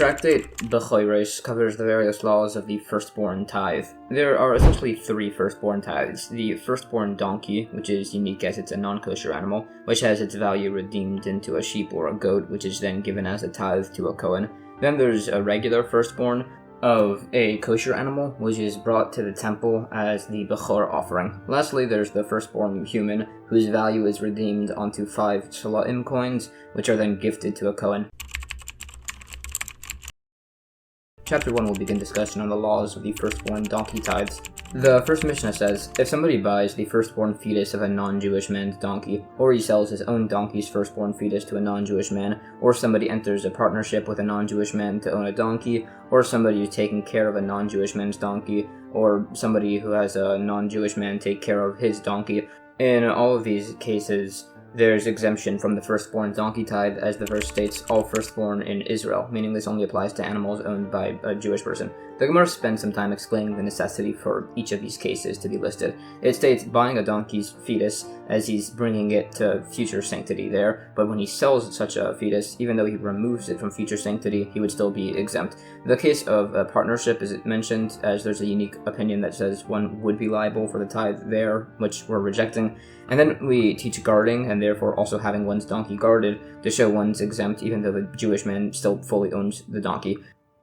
Tractate Bechoros covers the various laws of the Firstborn Tithe. There are essentially three Firstborn Tithes. The Firstborn donkey, which is unique as it's a non-kosher animal, which has its value redeemed into a sheep or a goat, which is then given as a tithe to a Kohen. Then there's a regular Firstborn of a kosher animal, which is brought to the temple as the Bechor offering. Lastly, there's the Firstborn human, whose value is redeemed onto 5 Shalaim coins, which are then gifted to a Kohen. Chapter 1 will begin discussion on the laws of the firstborn donkey tithes. The first Mishnah says, if somebody buys the firstborn fetus of a non-Jewish man's donkey, or he sells his own donkey's firstborn fetus to a non-Jewish man, or somebody enters a partnership with a non-Jewish man to own a donkey, or somebody is taking care of a non-Jewish man's donkey, or somebody who has a non-Jewish man take care of his donkey, in all of these cases, there's exemption from the firstborn donkey tithe, as the verse states, all firstborn in Israel, meaning this only applies to animals owned by a Jewish person. The Gemara spends some time explaining the necessity for each of these cases to be listed. It states buying a donkey's fetus as he's bringing it to future sanctity there, but when he sells such a fetus, even though he removes it from future sanctity, he would still be exempt. The case of a partnership is mentioned, as there's a unique opinion that says one would be liable for the tithe there, which we're rejecting. And then we teach guarding, and therefore also having one's donkey guarded, to show one's exempt even though the Jewish man still fully owns the donkey.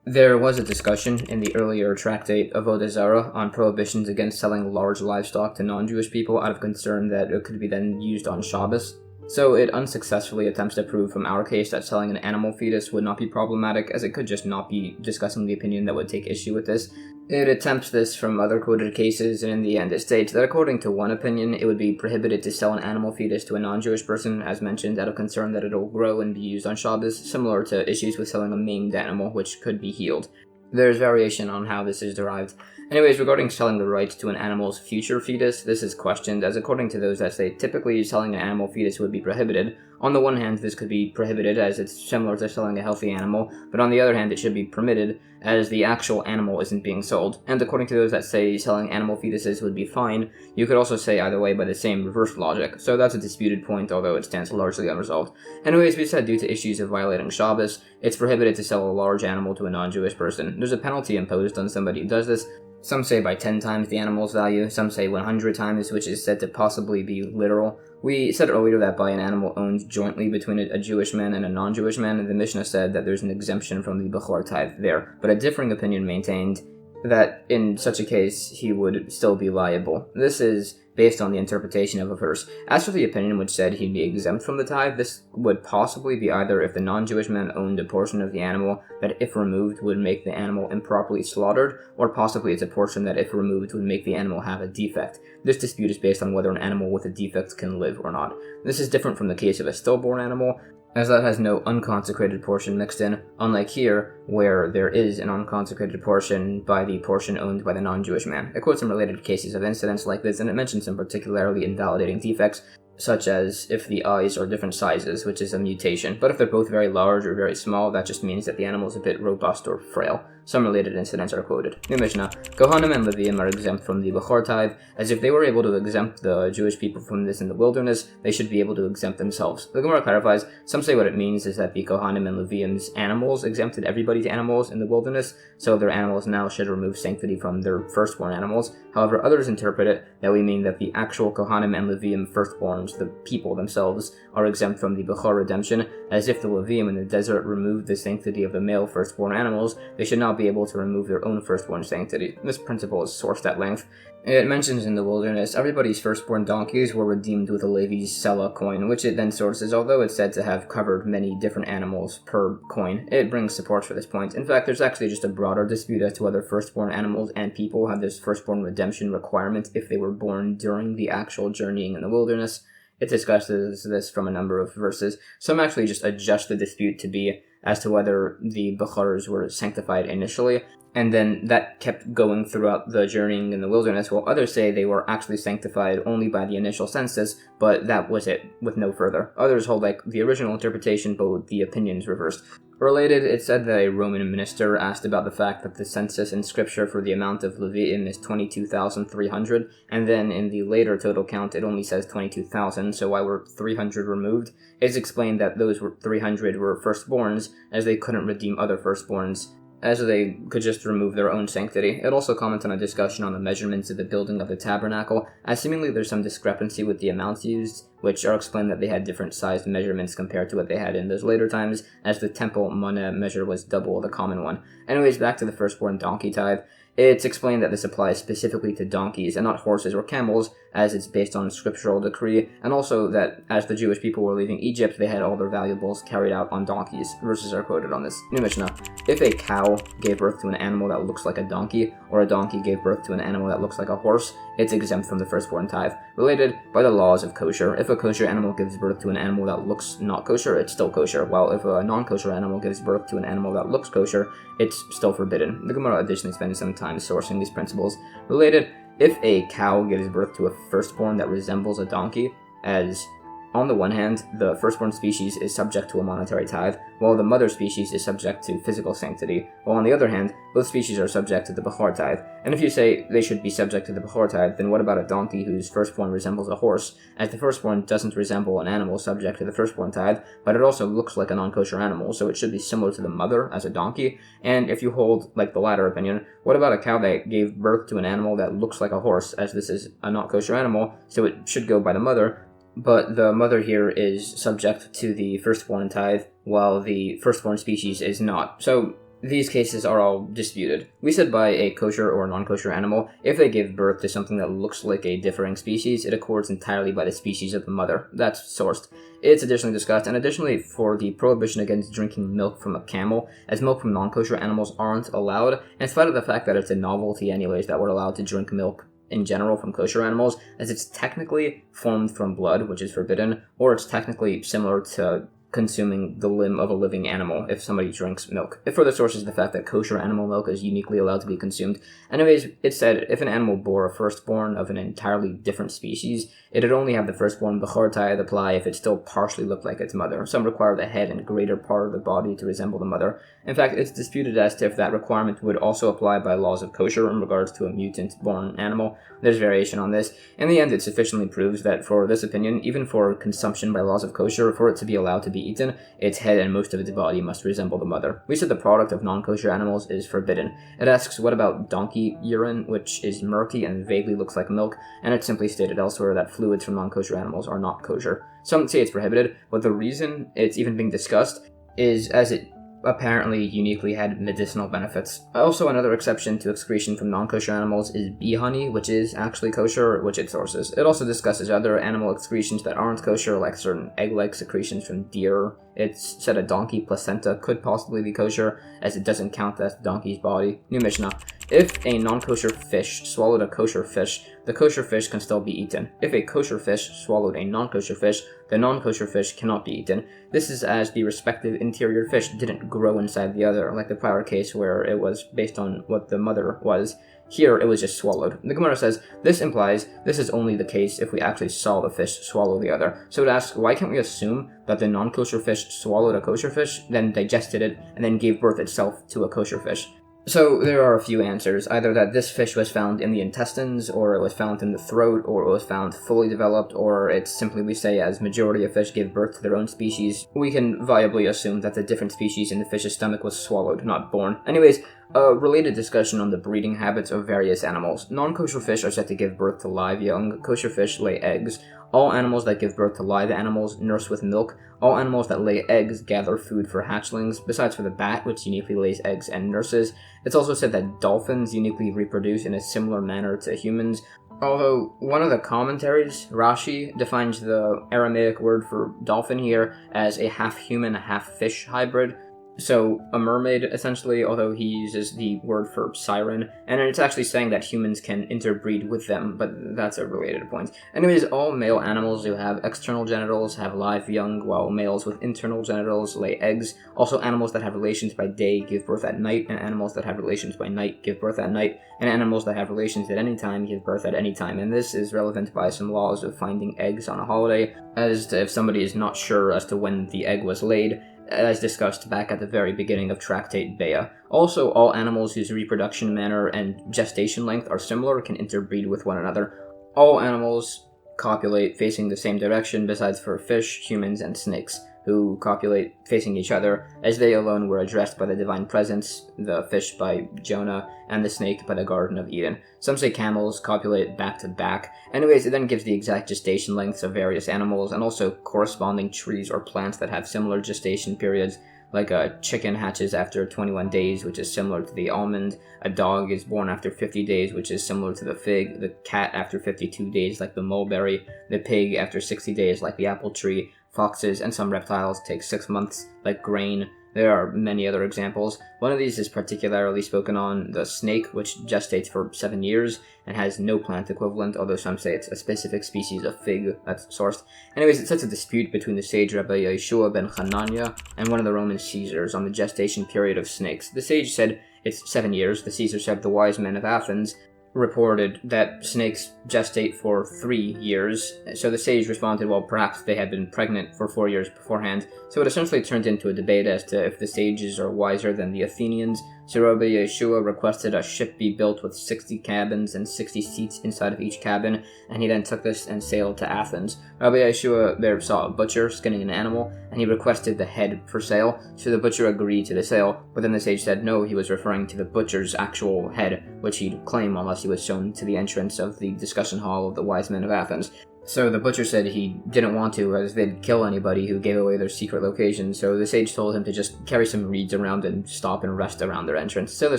There was a discussion in the earlier Tractate Avodah Zarah on prohibitions against selling large livestock to non-Jewish people out of concern that it could be then used on Shabbos. So it unsuccessfully attempts to prove from our case that selling an animal fetus would not be problematic, as it could just not be discussing the opinion that would take issue with this. It attempts this from other quoted cases, and in the end it states that according to one opinion, it would be prohibited to sell an animal fetus to a non-Jewish person, as mentioned, out of concern that it'll grow and be used on Shabbos, similar to issues with selling a maimed animal, which could be healed. There's variation on how this is derived. Anyways, regarding selling the rights to an animal's future fetus, this is questioned, as according to those that say typically selling an animal fetus would be prohibited. On the one hand, this could be prohibited as it's similar to selling a healthy animal, but on the other hand, it should be permitted as the actual animal isn't being sold. And according to those that say selling animal fetuses would be fine, you could also say either way by the same reverse logic. So that's a disputed point, although it stands largely unresolved. Anyways, we said due to issues of violating Shabbos, it's prohibited to sell a large animal to a non-Jewish person. There's a penalty imposed on somebody who does this. Some say by 10 times the animal's value, some say 100 times, which is said to possibly be literal. We said earlier that by an animal owned jointly between a Jewish man and a non-Jewish man, the Mishnah said that there's an exemption from the Bechor tithe there, but a differing opinion maintained that in such a case he would still be liable. This is based on the interpretation of a verse. As for the opinion which said he'd be exempt from the tithe, this would possibly be either if the non-Jewish man owned a portion of the animal that if removed would make the animal improperly slaughtered, or possibly it's a portion that if removed would make the animal have a defect. This dispute is based on whether an animal with a defect can live or not. This is different from the case of a stillborn animal, as that has no unconsecrated portion mixed in, unlike here, where there is an unconsecrated portion by the portion owned by the non-Jewish man. It quotes some related cases of incidents like this, and it mentions some particularly invalidating defects, such as if the eyes are different sizes, which is a mutation. But if they're both very large or very small, that just means that the animal is a bit robust or frail. Some related incidents are quoted. New Mishnah, Kohanim and Leviim are exempt from the Bechor tithe, as if they were able to exempt the Jewish people from this in the wilderness, they should be able to exempt themselves. The Gemara clarifies, some say what it means is that the Kohanim and Leviim's animals exempted everybody's animals in the wilderness, so their animals now should remove sanctity from their firstborn animals. However, others interpret it that we mean that the actual Kohanim and Leviim firstborns, the people themselves, are exempt from the Bechor redemption, as if the Leviim in the desert removed the sanctity of the male firstborn animals, they should not be able to remove their own firstborn sanctity. This principle is sourced at length. It mentions in the wilderness, everybody's firstborn donkeys were redeemed with a Levi's Selah coin, which it then sources, although it's said to have covered many different animals per coin. It brings support for this point. In fact, there's actually just a broader dispute as to whether firstborn animals and people have this firstborn redemption requirement if they were born during the actual journeying in the wilderness. It discusses this from a number of verses. Some actually just adjust the dispute to be as to whether the Bechors were sanctified initially, and then that kept going throughout the journeying in the wilderness, while others say they were actually sanctified only by the initial census, but that was it, with no further. Others hold like the original interpretation, but with the opinions reversed. Related, it said that a Roman minister asked about the fact that the census in scripture for the amount of Levitim is 22,300, and then in the later total count it only says 22,000, so why were 300 removed? It's explained that those 300 were firstborns, as they couldn't redeem other firstborns, as they could just remove their own sanctity. It also comments on a discussion on the measurements of the building of the tabernacle, as seemingly there's some discrepancy with the amounts used, which are explained that they had different sized measurements compared to what they had in those later times, as the temple mana measure was double the common one. Anyways, back to the firstborn donkey tithe. It's explained that this applies specifically to donkeys and not horses or camels, as it's based on scriptural decree, and also that as the Jewish people were leaving Egypt, they had all their valuables carried out on donkeys. Verses are quoted on this. New Mishnah. If a cow gave birth to an animal that looks like a donkey, or a donkey gave birth to an animal that looks like a horse, it's exempt from the firstborn tithe. Related, by the laws of kosher, if a kosher animal gives birth to an animal that looks not kosher, it's still kosher, while if a non-kosher animal gives birth to an animal that looks kosher, it's still forbidden. The Gemara additionally spends some time sourcing these principles. Related, if a cow gives birth to a firstborn that resembles a donkey, as on the one hand, the firstborn species is subject to a monetary tithe, while the mother species is subject to physical sanctity, while on the other hand, both species are subject to the Bechor tithe. And if you say they should be subject to the Bechor tithe, then what about a donkey whose firstborn resembles a horse, as the firstborn doesn't resemble an animal subject to the firstborn tithe, but it also looks like a non-kosher animal, so it should be similar to the mother as a donkey? And if you hold, like, the latter opinion, what about a cow that gave birth to an animal that looks like a horse, as this is a not kosher animal, so it should go by the mother, but the mother here is subject to the firstborn tithe, while the firstborn species is not. So these cases are all disputed. We said by a kosher or non-kosher animal, if they give birth to something that looks like a differing species, it accords entirely by the species of the mother. That's sourced. It's additionally discussed, and additionally for the prohibition against drinking milk from a camel, as milk from non-kosher animals aren't allowed, in spite of the fact that it's a novelty anyways that we're allowed to drink milk in general from kosher animals, as it's technically formed from blood, which is forbidden, or it's technically similar to consuming the limb of a living animal if somebody drinks milk. It further sources the fact that kosher animal milk is uniquely allowed to be consumed. Anyways, it said if an animal bore a firstborn of an entirely different species, it'd only have the firstborn Bechor tithe apply if it still partially looked like its mother. Some require the head and greater part of the body to resemble the mother. In fact, it's disputed as to if that requirement would also apply by laws of kosher in regards to a mutant-born animal. There's variation on this. In the end, it sufficiently proves that for this opinion, even for consumption by laws of kosher, for it to be allowed to be eaten, its head and most of its body must resemble the mother. We said the product of non-kosher animals is forbidden. It asks, what about donkey urine, which is murky and vaguely looks like milk, and it's simply stated elsewhere that fluids from non-kosher animals are not kosher. Some say it's prohibited, but the reason it's even being discussed is as it apparently uniquely had medicinal benefits. Also, another exception to excretion from non-kosher animals is bee honey, which is actually kosher, which it sources. It also discusses other animal excretions that aren't kosher, like certain egg-like secretions from deer. It's said a donkey placenta could possibly be kosher, as it doesn't count as the donkey's body. New Mishnah. If a non-kosher fish swallowed a kosher fish, the kosher fish can still be eaten. If a kosher fish swallowed a non-kosher fish, the non-kosher fish cannot be eaten. This is as the respective interior fish didn't grow inside the other, like the prior case where it was based on what the mother was. Here, it was just swallowed. The Gemara says, this implies this is only the case if we actually saw the fish swallow the other. So it asks, why can't we assume that the non-kosher fish swallowed a kosher fish, then digested it, and then gave birth itself to a kosher fish? So there are a few answers, either that this fish was found in the intestines, or it was found in the throat, or it was found fully developed, or it's simply we say as majority of fish give birth to their own species. We can viably assume that the different species in the fish's stomach was swallowed, not born. Anyways, a related discussion on the breeding habits of various animals. Non-kosher fish are said to give birth to live young. Kosher fish lay eggs. All animals that give birth to live animals nurse with milk. All animals that lay eggs gather food for hatchlings, besides for the bat, which uniquely lays eggs and nurses. It's also said that dolphins uniquely reproduce in a similar manner to humans. Although one of the commentaries, Rashi, defines the Aramaic word for dolphin here as a half-human, half-fish hybrid. So, a mermaid, essentially, although he uses the word for siren, and it's actually saying that humans can interbreed with them, but that's a related point. Anyways, all male animals who have external genitals have live young, while males with internal genitals lay eggs. Also, animals that have relations by day give birth at night, and animals that have relations by night give birth at night, and animals that have relations at any time give birth at any time, and this is relevant by some laws of finding eggs on a holiday, as to if somebody is not sure as to when the egg was laid. as discussed back at the very beginning of Tractate Bechoros. Also, all animals whose reproduction manner and gestation length are similar can interbreed with one another. All animals copulate facing the same direction besides for fish, humans, and snakes, who copulate facing each other, as they alone were addressed by the divine presence, the fish by Jonah, and the snake by the Garden of Eden. Some say camels copulate back to back. Anyways, it then gives the exact gestation lengths of various animals, and also corresponding trees or plants that have similar gestation periods, like a chicken hatches after 21 days, which is similar to the almond. A dog is born after 50 days, which is similar to the fig. The cat after 52 days, like the mulberry. The pig after 60 days, like the apple tree. Foxes and some reptiles take 6 months, like grain. There are many other examples. One of these is particularly spoken on, the snake, which gestates for 7 years and has no plant equivalent, although some say it's a specific species of fig that's sourced. Anyways, it sets a dispute between the sage Rabbi Yeshua ben Hanania and one of the Roman Caesars on the gestation period of snakes. The sage said it's 7 years. The Caesar said the wise men of Athens reported that snakes gestate for 3 years, so the sage responded, well, perhaps they had been pregnant for 4 years beforehand. So it essentially turned into a debate as to if the sages are wiser than the Athenians. So Rabbi Yeshua requested a ship be built with 60 cabins and 60 seats inside of each cabin, and he then took this and sailed to Athens. Rabbi Yeshua there saw a butcher skinning an animal, and he requested the head for sale, so the butcher agreed to the sale, but then the sage said no, he was referring to the butcher's actual head, which he'd claim unless he was shown to the entrance of the discussion hall of the wise men of Athens. So the butcher said he didn't want to, as they'd kill anybody who gave away their secret location, so the sage told him to just carry some reeds around and stop and rest around their entrance. So the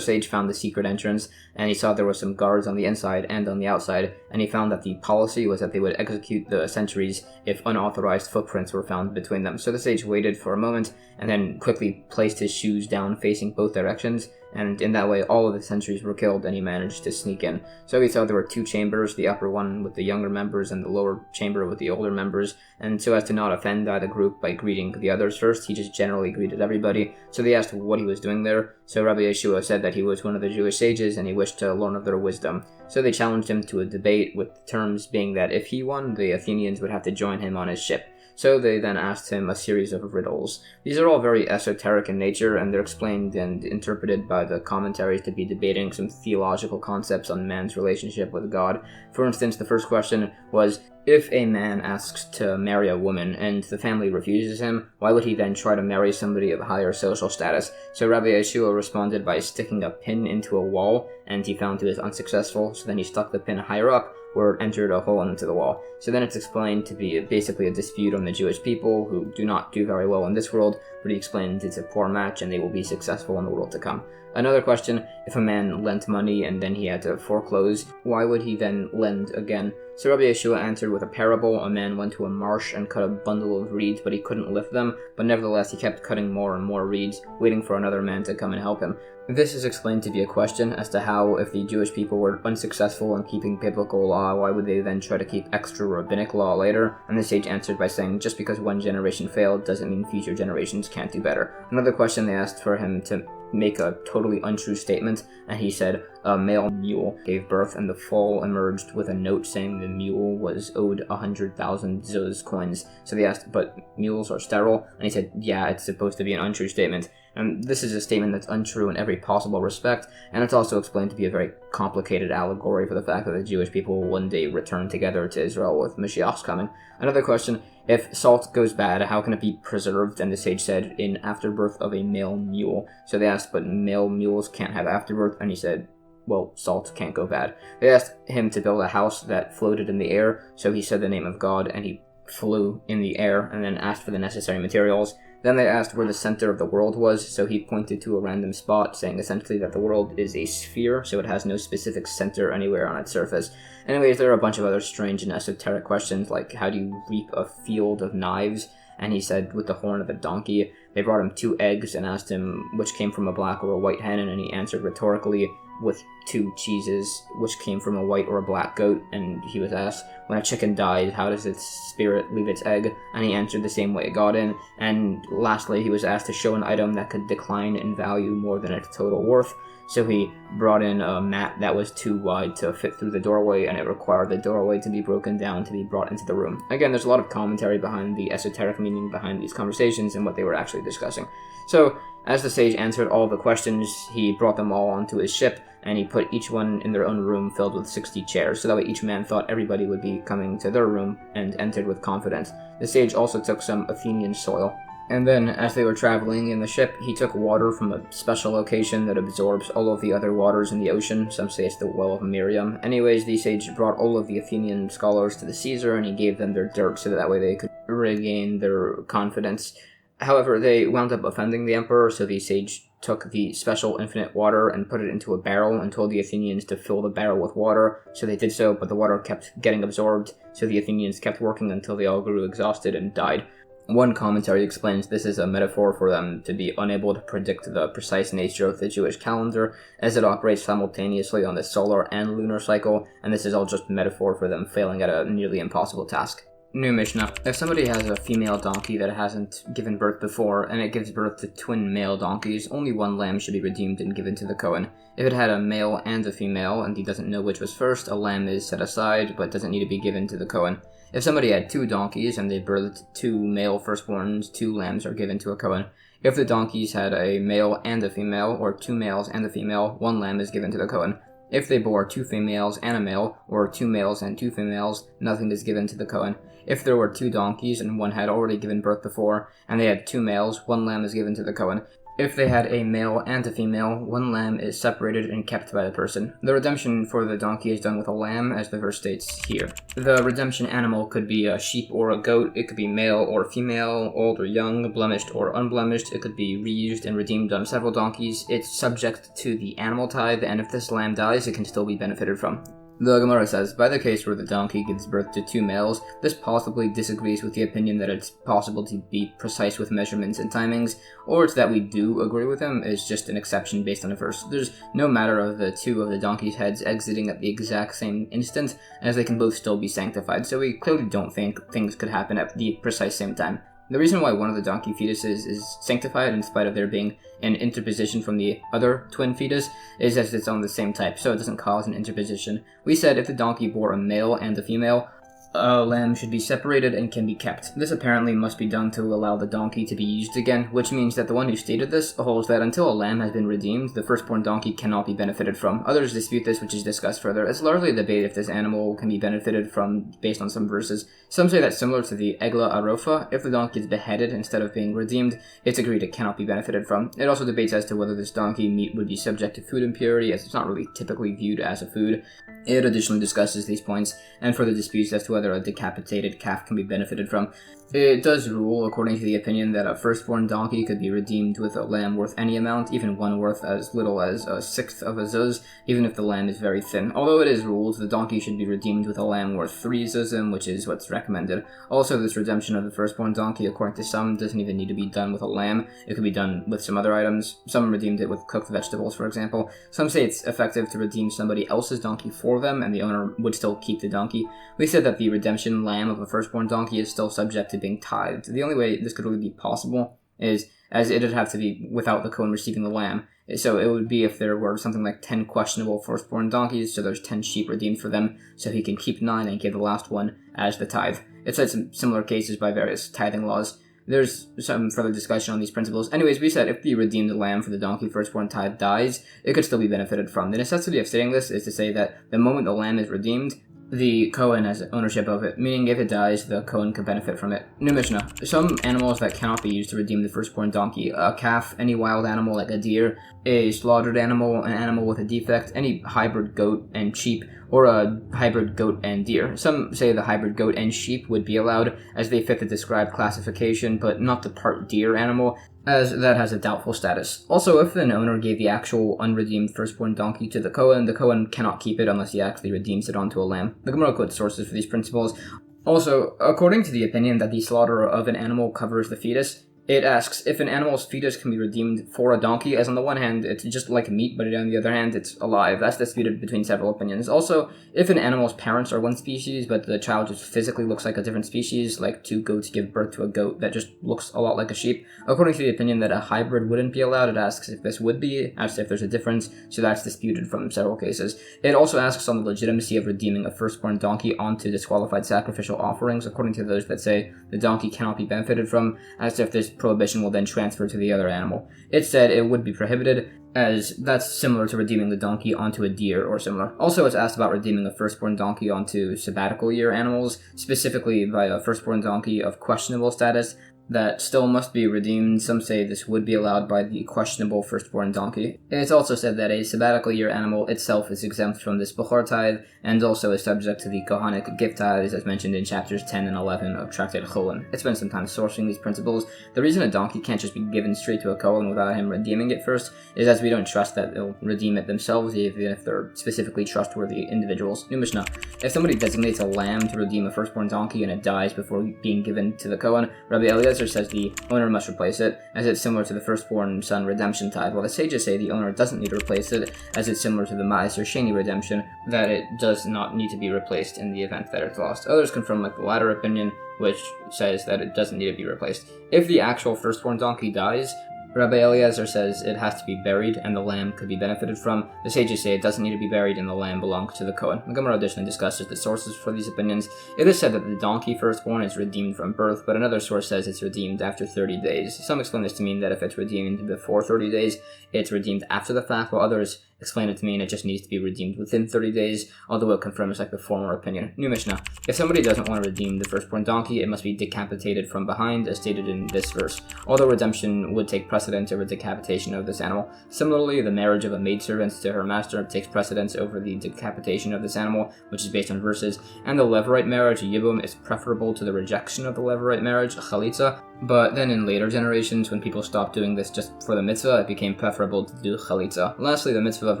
sage found the secret entrance, and he saw there were some guards on the inside and on the outside, and he found that the policy was that they would execute the sentries if unauthorized footprints were found between them. So the sage waited for a moment, and then quickly placed his shoes down facing both directions, and in that way all of the sentries were killed and he managed to sneak in. So he saw there were 2 chambers, the upper one with the younger members and the lower chamber with the older members, and so as to not offend either group by greeting the others first, he just generally greeted everybody. So they asked what he was doing there, so Rabbi Yeshua said that he was one of the Jewish sages and he wished to learn of their wisdom. So they challenged him to a debate, with the terms being that if he won, the Athenians would have to join him on his ship. So they then asked him a series of riddles. These are all very esoteric in nature, and they're explained and interpreted by the commentaries to be debating some theological concepts on man's relationship with God. For instance, the first question was, if a man asks to marry a woman and the family refuses him, why would he then try to marry somebody of higher social status? So Rabbi Yeshua responded by sticking a pin into a wall, and he found he was unsuccessful, so then he stuck the pin higher up, where it entered a hole into the wall. So then it's explained to be basically a dispute on the Jewish people, who do not do very well in this world, but he explained it's a poor match and they will be successful in the world to come. Another question, if a man lent money and then he had to foreclose, why would he then lend again? So Rabbi Yeshua answered with a parable. A man went to a marsh and cut a bundle of reeds, but he couldn't lift them, but nevertheless he kept cutting more and more reeds, waiting for another man to come and help him. This is explained to be a question as to how, if the Jewish people were unsuccessful in keeping biblical law, why would they then try to keep extra rabbinic law later? And the sage answered by saying, just because one generation failed doesn't mean future generations can't do better. Another question, they asked for him to make a totally untrue statement, and he said a male mule gave birth, and the foal emerged with a note saying the mule was owed 100,000 zuz coins. So they asked, but mules are sterile? And he said, yeah, it's supposed to be an untrue statement. And this is a statement that's untrue in every possible respect, and it's also explained to be a very complicated allegory for the fact that the Jewish people will one day return together to Israel with Mashiach's coming. Another question, if salt goes bad, how can it be preserved? And the sage said, in afterbirth of a male mule. So they asked, but male mules can't have afterbirth? And he said, well, salt can't go bad. They asked him to build a house that floated in the air, so he said the name of God, and he flew in the air, and then asked for the necessary materials. Then they asked where the center of the world was, so he pointed to a random spot, saying essentially that the world is a sphere, so it has no specific center anywhere on its surface. Anyways, there are a bunch of other strange and esoteric questions, like how do you reap a field of knives? And he said, with the horn of a donkey. They brought him 2 eggs and asked him which came from a black or a white hen, and he answered rhetorically, with 2 cheeses, which came from a white or a black goat, and he was asked, when a chicken dies, how does its spirit leave its egg? And he answered the same way it got in. And lastly, he was asked to show an item that could decline in value more than its total worth. So he brought in a mat that was too wide to fit through the doorway, and it required the doorway to be broken down to be brought into the room. Again, there's a lot of commentary behind the esoteric meaning behind these conversations and what they were actually discussing. So, as the sage answered all the questions, he brought them all onto his ship, and he put each one in their own room filled with 60 chairs, so that way each man thought everybody would be coming to their room and entered with confidence. The sage also took some Athenian soil. And then, as they were traveling in the ship, he took water from a special location that absorbs all of the other waters in the ocean. Some say it's the Well of Miriam. Anyways, the sage brought all of the Athenian scholars to the Caesar, and he gave them their dirt so that way they could regain their confidence. However, they wound up offending the emperor, so the sage took the special infinite water and put it into a barrel and told the Athenians to fill the barrel with water. So they did so, but the water kept getting absorbed, so the Athenians kept working until they all grew exhausted and died. One commentary explains this is a metaphor for them to be unable to predict the precise nature of the Jewish calendar, as it operates simultaneously on the solar and lunar cycle, and this is all just a metaphor for them failing at a nearly impossible task. New Mishnah. If somebody has a female donkey that hasn't given birth before, and it gives birth to twin male donkeys, only one lamb should be redeemed and given to the Kohen. If it had a male and a female, and he doesn't know which was first, a lamb is set aside, but doesn't need to be given to the Kohen. If somebody had 2 donkeys, and they birthed 2 male firstborns, 2 lambs are given to a Kohen. If the donkeys had a male and a female, or 2 males and a female, 1 lamb is given to the Kohen. If they bore 2 females and a male, or 2 males and 2 females, nothing is given to the Kohen. If there were 2 donkeys and one had already given birth before, and they had 2 males, 1 lamb is given to the Kohen. If they had a male and a female, 1 lamb is separated and kept by the person. The redemption for the donkey is done with a lamb, as the verse states here. The redemption animal could be a sheep or a goat. It could be male or female, old or young, blemished or unblemished. It could be reused and redeemed on several donkeys. It's subject to the animal tithe, and if this lamb dies, it can still be benefited from. The Gemara says, by the case where the donkey gives birth to 2 males, this possibly disagrees with the opinion that it's possible to be precise with measurements and timings, or it's that we do agree with him, is just an exception based on a verse. There's no matter of the 2 of the donkey's heads exiting at the exact same instant, as they can both still be sanctified, so we clearly don't think things could happen at the precise same time. The reason why one of the donkey fetuses is sanctified in spite of there being an interposition from the other twin fetus is as it's on the same type, so it doesn't cause an interposition. We said if the donkey bore a male and a female, a lamb should be separated and can be kept. This apparently must be done to allow the donkey to be used again, which means that the one who stated this holds that until a lamb has been redeemed, the firstborn donkey cannot be benefited from. Others dispute this, which is discussed further. It's largely a debate if this animal can be benefited from based on some verses. Some say that similar to the Egla Arofa, if the donkey is beheaded instead of being redeemed, it's agreed it cannot be benefited from. It also debates as to whether this donkey meat would be subject to food impurity, as it's not really typically viewed as a food. It additionally discusses these points, and further disputes as to whether a decapitated calf can be benefited from. It does rule, according to the opinion, that a firstborn donkey could be redeemed with a lamb worth any amount, even one worth as little as a sixth of a zuz, even if the lamb is very thin. Although it is ruled, the donkey should be redeemed with a lamb worth 3 zuzim, which is what's recommended. Also, this redemption of the firstborn donkey, according to some, doesn't even need to be done with a lamb. It could be done with some other items. Some redeemed it with cooked vegetables, for example. Some say it's effective to redeem somebody else's donkey for them, and the owner would still keep the donkey. We said that the redemption lamb of a firstborn donkey is still subject to being tithed. The only way this could really be possible is, as it'd have to be without the Kohen receiving the lamb. So it would be if there were something like 10 questionable firstborn donkeys, so there's 10 sheep redeemed for them, so he can keep 9 and give the last one as the tithe. It's like some similar cases by various tithing laws. There's some further discussion on these principles. Anyways, we said if the redeemed lamb for the donkey firstborn tithe dies, it could still be benefited from. The necessity of stating this is to say that the moment the lamb is redeemed, the Kohen has ownership of it, meaning if it dies, the Kohen can benefit from it. New Mishnah. Some animals that cannot be used to redeem the firstborn donkey: a calf, any wild animal like a deer, a slaughtered animal, an animal with a defect, any hybrid goat and sheep, or a hybrid goat and deer. Some say the hybrid goat and sheep would be allowed, as they fit the described classification, but not the part deer animal, as that has a doubtful status. Also, if an owner gave the actual unredeemed firstborn donkey to the Kohen cannot keep it unless he actually redeems it onto a lamb. The Gemara quotes sources for these principles. Also, according to the opinion that the slaughter of an animal covers the fetus, It asks, if an animal's fetus can be redeemed for a donkey, as on the one hand, it's just like meat, but on the other hand, it's alive. That's disputed between several opinions. Also, if an animal's parents are one species, but the child just physically looks like a different species, like two goats give birth to a goat that just looks a lot like a sheep, according to the opinion that a hybrid wouldn't be allowed, it asks if this would be, as if there's a difference, so that's disputed from several cases. It also asks on the legitimacy of redeeming a firstborn donkey onto disqualified sacrificial offerings, according to those that say the donkey cannot be benefited from, as if this prohibition will then transfer to the other animal. It said it would be prohibited, as that's similar to redeeming the donkey onto a deer or similar. Also, it's asked about redeeming a firstborn donkey onto sabbatical year animals, specifically by a firstborn donkey of questionable status that still must be redeemed. Some say this would be allowed by the questionable firstborn donkey. It's also said that a sabbatical year animal itself is exempt from this Bechor tithe, and also is subject to the Kohanic gift tithes as mentioned in chapters 10 and 11 of Tractate Bechoros. It's been some time sourcing these principles. The reason a donkey can't just be given straight to a Kohen without him redeeming it first is as we don't trust that they'll redeem it themselves, even if they're specifically trustworthy individuals. New Mishnah. If somebody designates a lamb to redeem a firstborn donkey and it dies before being given to the Kohen, Rabbi Eliezer says the owner must replace it, as it's similar to the firstborn son redemption tithe, while the sages say the owner doesn't need to replace it, as it's similar to the Ma'aser Sheni redemption, that it does not need to be replaced in the event that it's lost. Others confirm like the latter opinion, which says that it doesn't need to be replaced. If the actual firstborn donkey dies, Rabbi Eliezer says it has to be buried and the lamb could be benefited from. The sages say it doesn't need to be buried and the lamb belongs to the Kohen. The Gemara additionally discusses the sources for these opinions. It is said that the donkey firstborn is redeemed from birth, but another source says it's redeemed after 30 days. Some explain this to mean that if it's redeemed before 30 days, it's redeemed after the fact, while others explain it to mean it just needs to be redeemed within 30 days, although it confirms like the former opinion. New Mishnah. If somebody doesn't want to redeem the firstborn donkey, it must be decapitated from behind, as stated in this verse, although redemption would take precedence over decapitation of this animal. Similarly, the marriage of a maidservant to her master takes precedence over the decapitation of this animal, which is based on verses, and the Levirate marriage, Yibum, is preferable to the rejection of the Levirate marriage, Chalitza, but then in later generations, when people stopped doing this just for the mitzvah, it became preferable to do Chalitza. Lastly, the mitzvah of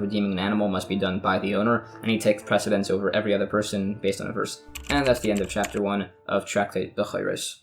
redeeming an animal must be done by the owner, and he takes precedence over every other person based on a verse. And that's the end of chapter 1 of Tractate Bechoros.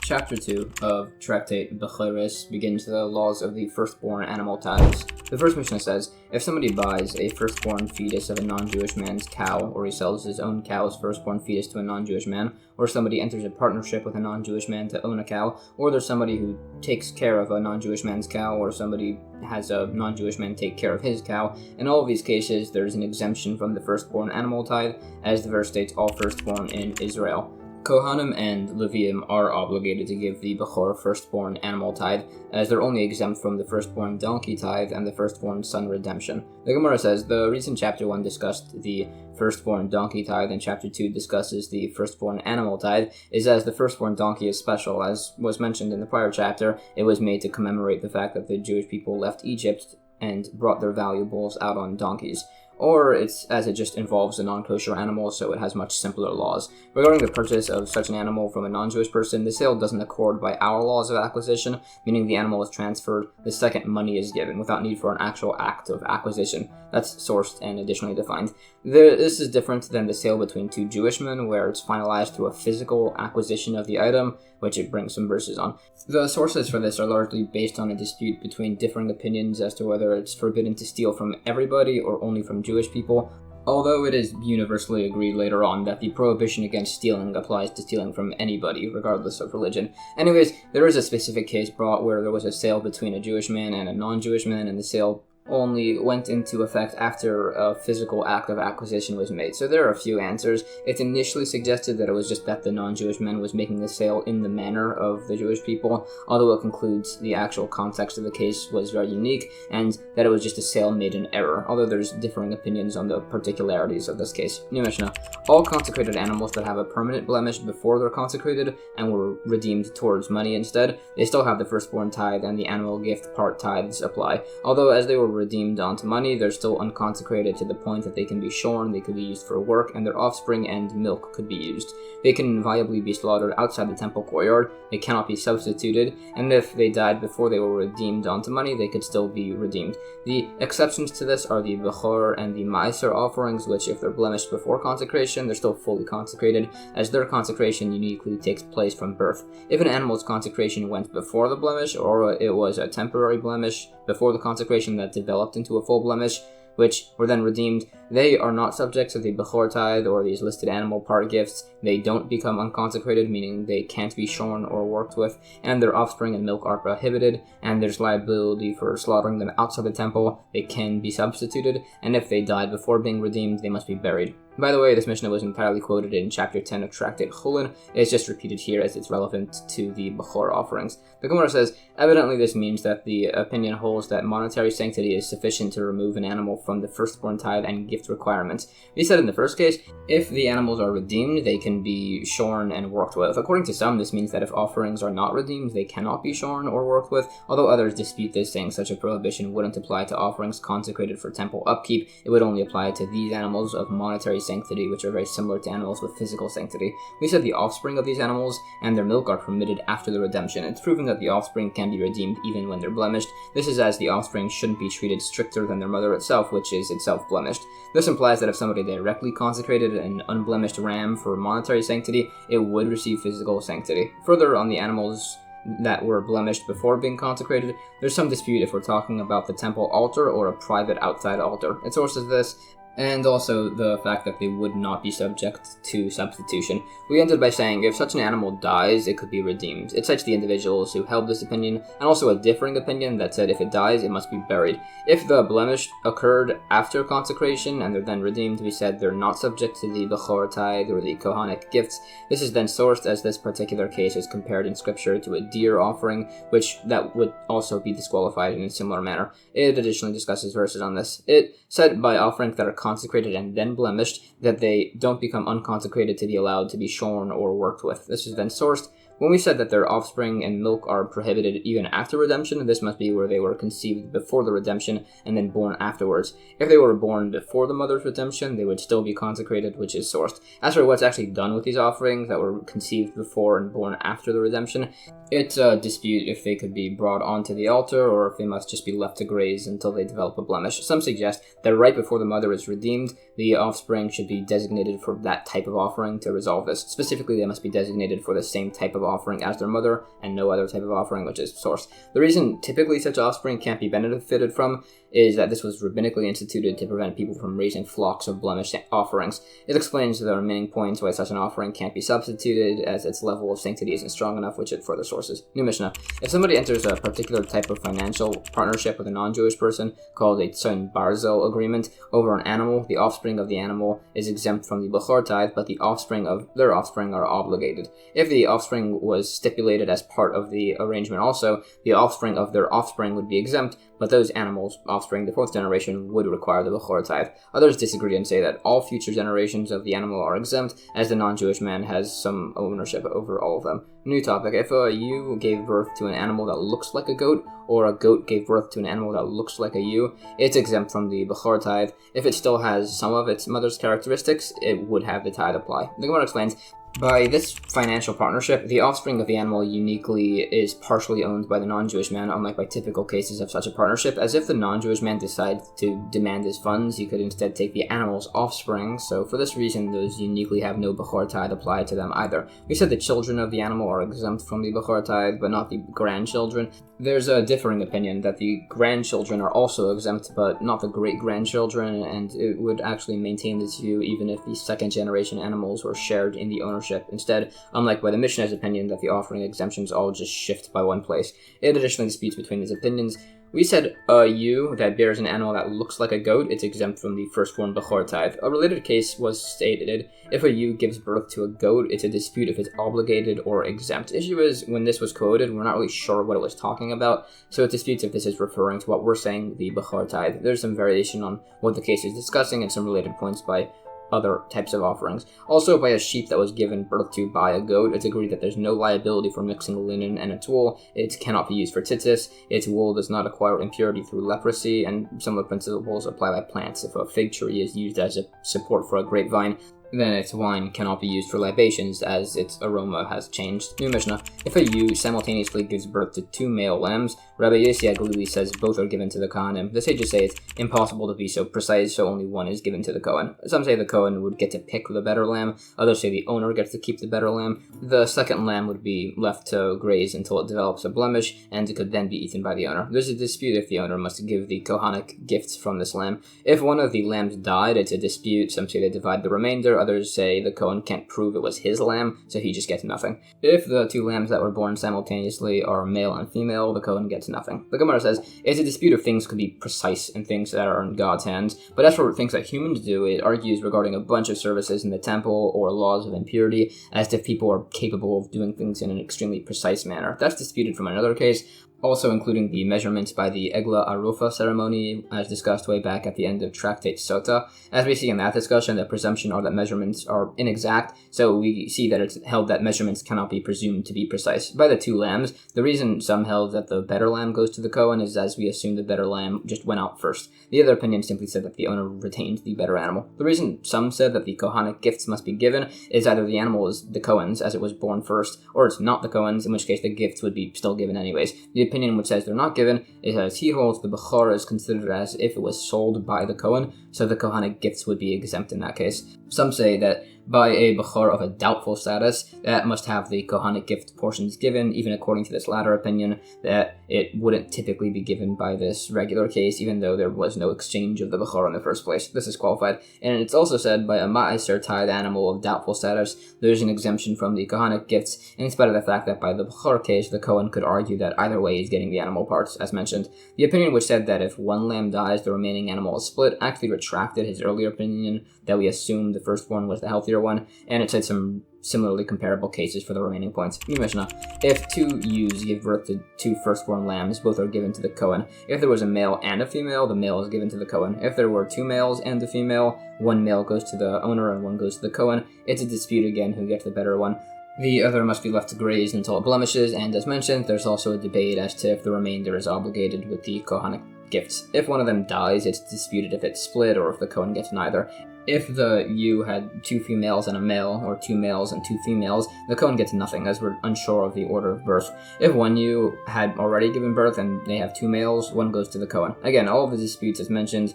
Chapter 2 of Tractate Bechoros begins the laws of the firstborn animal tithes. The first Mishnah says, if somebody buys a firstborn fetus of a non-Jewish man's cow, or he sells his own cow's firstborn fetus to a non-Jewish man, or somebody enters a partnership with a non-Jewish man to own a cow, or there's somebody who takes care of a non-Jewish man's cow, or somebody has a non-Jewish man take care of his cow, in all of these cases there's an exemption from the firstborn animal tithe, as the verse states, all firstborn in Israel. Kohanim and Leviim are obligated to give the Bechor firstborn animal tithe, as they're only exempt from the firstborn donkey tithe and the firstborn son redemption. The Gemara says, the reason chapter 1 discussed the firstborn donkey tithe and chapter 2 discusses the firstborn animal tithe is as the firstborn donkey is special. As was mentioned in the prior chapter, it was made to commemorate the fact that the Jewish people left Egypt and brought their valuables out on donkeys. Or it's as it just involves a non-kosher animal, so it has much simpler laws. Regarding the purchase of such an animal from a non-Jewish person, the sale doesn't accord by our laws of acquisition, meaning the animal is transferred the second money is given, without need for an actual act of acquisition. That's sourced and additionally defined. This is different than the sale between two Jewish men, where it's finalized through a physical acquisition of the item, which it brings some verses on. The sources for this are largely based on a dispute between differing opinions as to whether it's forbidden to steal from everybody or only from Jewish people, although it is universally agreed later on that the prohibition against stealing applies to stealing from anybody, regardless of religion. Anyways, there is a specific case brought where there was a sale between a Jewish man and a non-Jewish man, and the sale only went into effect after a physical act of acquisition was made. So there are a few answers. It's initially suggested that it was just that the non-Jewish man was making the sale in the manner of the Jewish people, although it concludes the actual context of the case was very unique, and that it was just a sale made in error, although there's differing opinions on the particularities of this case. New Mishnah. All consecrated animals that have a permanent blemish before they're consecrated and were redeemed towards money instead, they still have the firstborn tithe and the animal gift part tithes apply, although as they were redeemed onto money, they're still unconsecrated to the point that they can be shorn, they could be used for work, and their offspring and milk could be used. They can inviolably be slaughtered outside the temple courtyard, they cannot be substituted, and if they died before they were redeemed onto money, they could still be redeemed. The exceptions to this are the Bechor and the Meiser offerings, which if they're blemished before consecration, they're still fully consecrated, as their consecration uniquely takes place from birth. If an animal's consecration went before the blemish, or it was a temporary blemish before the consecration that developed into a full blemish, which were then redeemed, they are not subject to the Bechor tithe or these listed animal part gifts. They don't become unconsecrated, meaning they can't be shorn or worked with, and their offspring and milk are prohibited, and there's liability for slaughtering them outside the temple. They can be substituted, and if they died before being redeemed, they must be buried. By the way, this Mishnah was entirely quoted in chapter 10 of Tractate Chulin. It's just repeated here as it's relevant to the Bechor offerings. The Gemara says, evidently this means that the opinion holds that monetary sanctity is sufficient to remove an animal from the firstborn tithe and gift requirements. We said in the first case, if the animals are redeemed, they can be shorn and worked with. According to some, this means that if offerings are not redeemed, they cannot be shorn or worked with, although others dispute this, saying such a prohibition wouldn't apply to offerings consecrated for temple upkeep. It would only apply to these animals of monetary sanctity, which are very similar to animals with physical sanctity. We said the offspring of these animals and their milk are permitted after the redemption. It's proven that the offspring can be redeemed even when they're blemished. This is as the offspring shouldn't be treated stricter than their mother itself, which is itself blemished. This implies that if somebody directly consecrated an unblemished ram for monetary sanctity, it would receive physical sanctity. Further, on the animals that were blemished before being consecrated, there's some dispute if we're talking about the temple altar or a private outside altar. It sources this, and also the fact that they would not be subject to substitution. We ended by saying if such an animal dies, it could be redeemed. It cites the individuals who held this opinion, and also a differing opinion that said if it dies, it must be buried. If the blemish occurred after consecration and they're then redeemed, we said they're not subject to the Bechor tithe or the Kohanic gifts. This is then sourced as this particular case is compared in scripture to a deer offering, which that would also be disqualified in a similar manner. It additionally discusses verses on this. It said by offerings that are consecrated and then blemished, that they don't become unconsecrated to be allowed to be shorn or worked with. This is then sourced. When we said that their offspring and milk are prohibited even after redemption, this must be where they were conceived before the redemption and then born afterwards. If they were born before the mother's redemption, they would still be consecrated, which is sourced. As for what's actually done with these offerings that were conceived before and born after the redemption, it's a dispute if they could be brought onto the altar or if they must just be left to graze until they develop a blemish. Some suggest that right before the mother is redeemed, the offspring should be designated for that type of offering to resolve this. Specifically, they must be designated for the same type of offering as their mother and no other type of offering, which is source. The reason typically such offspring can't be benefited from is that this was rabbinically instituted to prevent people from raising flocks of blemished offerings. It explains the remaining points why such an offering can't be substituted, as its level of sanctity isn't strong enough, which it further sources. New Mishnah. If somebody enters a particular type of financial partnership with a non-Jewish person, called a Tzon Barzel agreement, over an animal, the offspring of the animal is exempt from the Bechor tithe, but the offspring of their offspring are obligated. If the offspring was stipulated as part of the arrangement also, the offspring of their offspring would be exempt, but those animals' offspring, the fourth generation, would require the Bechor tithe. Others disagree and say that all future generations of the animal are exempt, as the non-Jewish man has some ownership over all of them. New topic. If a ewe gave birth to an animal that looks like a goat, or a goat gave birth to an animal that looks like a ewe, it's exempt from the Bechor tithe. If it still has some of its mother's characteristics, it would have the tithe apply. The Gemara explains, by this financial partnership, the offspring of the animal uniquely is partially owned by the non-Jewish man, unlike by typical cases of such a partnership. As if the non-Jewish man decided to demand his funds, he could instead take the animal's offspring, so for this reason, those uniquely have no Bechor tithe applied to them either. We said the children of the animal are exempt from the Bechor tithe, but not the grandchildren. There's a differing opinion that the grandchildren are also exempt, but not the great-grandchildren, and it would actually maintain this view even if the second-generation animals were shared in the ownership. Instead, unlike by the Mishnah's opinion that the offering exemptions all just shift by one place. It additionally disputes between these opinions. We said a ewe that bears an animal that looks like a goat, it's exempt from the firstborn Bechor tithe. A related case was stated, if a ewe gives birth to a goat, it's a dispute if it's obligated or exempt. Issue is, when this was quoted, we're not really sure what it was talking about, so it disputes if this is referring to what we're saying, the Bechor tithe. There's some variation on what the case is discussing and some related points by other types of offerings. Also, by a sheep that was given birth to by a goat, it's agreed that there's no liability for mixing linen and its wool. It cannot be used for tzitzis. Its wool does not acquire impurity through leprosy, and similar principles apply by plants. If a fig tree is used as a support for a grapevine, then its wine cannot be used for libations, as its aroma has changed. New Mishnah. If a ewe simultaneously gives birth to 2 male lambs, Rabbi Yossi Aglili says both are given to the Kohanim. The sages say it's impossible to be so precise, so only one is given to the Kohen. Some say the Kohen would get to pick the better lamb, others say the owner gets to keep the better lamb. The second lamb would be left to graze until it develops a blemish, and it could then be eaten by the owner. There's a dispute if the owner must give the Kohanic gifts from this lamb. If one of the lambs died, it's a dispute. Some say they divide the remainder, others say the Kohen can't prove it was his lamb, so he just gets nothing. If the 2 lambs that were born simultaneously are male and female, the Kohen gets nothing. The Gemara says, it's a dispute if things could be precise and things that are in God's hands, but as for things that humans do, it argues regarding a bunch of services in the temple or laws of impurity, as if people are capable of doing things in an extremely precise manner. That's disputed from another case, also including the measurements by the Egla Arufa ceremony, as discussed way back at the end of Tractate Sota. As we see in that discussion, the presumption are that measurements are inexact, so we see that it's held that measurements cannot be presumed to be precise. By the 2 lambs, the reason some held that the better lamb goes to the Kohen is as we assume the better lamb just went out first. The other opinion simply said that the owner retained the better animal. The reason some said that the Kohanic gifts must be given is either the animal is the Kohen's, as it was born first, or it's not the Kohen's, in which case the gifts would be still given anyways. The opinion which says they're not given is as he holds the Bechor is considered as if it was sold by the Kohen, so the Kohanic gifts would be exempt in that case. Some say that by a Bechor of a doubtful status, that must have the Kohanic gift portions given, even according to this latter opinion, that it wouldn't typically be given by this regular case, even though there was no exchange of the Bechor in the first place. This is qualified. And it's also said by a Ma'aser tithe animal of doubtful status, there's an exemption from the Kohanic gifts, in spite of the fact that by the Bechor case, the Kohen could argue that either way he's getting the animal parts, as mentioned. The opinion which said that if one lamb dies, the remaining animal is split, actually retracted his earlier opinion that we assumed the firstborn was the healthier one, and it said some similarly comparable cases for the remaining points. New Mishnah. If 2 ewes give birth to 2 firstborn lambs, both are given to the Kohen. If there was a male and a female, the male is given to the Kohen. If there were 2 males and a female, 1 male goes to the owner and 1 goes to the Kohen. It's a dispute again who gets the better one. The other must be left to graze until it blemishes, and as mentioned, there's also a debate as to if the remainder is obligated with the Kohanic gifts. If one of them dies, it's disputed if it's split or if the Kohen gets neither. If the ewe had 2 females and a male, or 2 males and 2 females, the Kohen gets nothing, as we're unsure of the order of birth. If one ewe had already given birth and they have 2 males, 1 goes to the Kohen. Again, all of the disputes as mentioned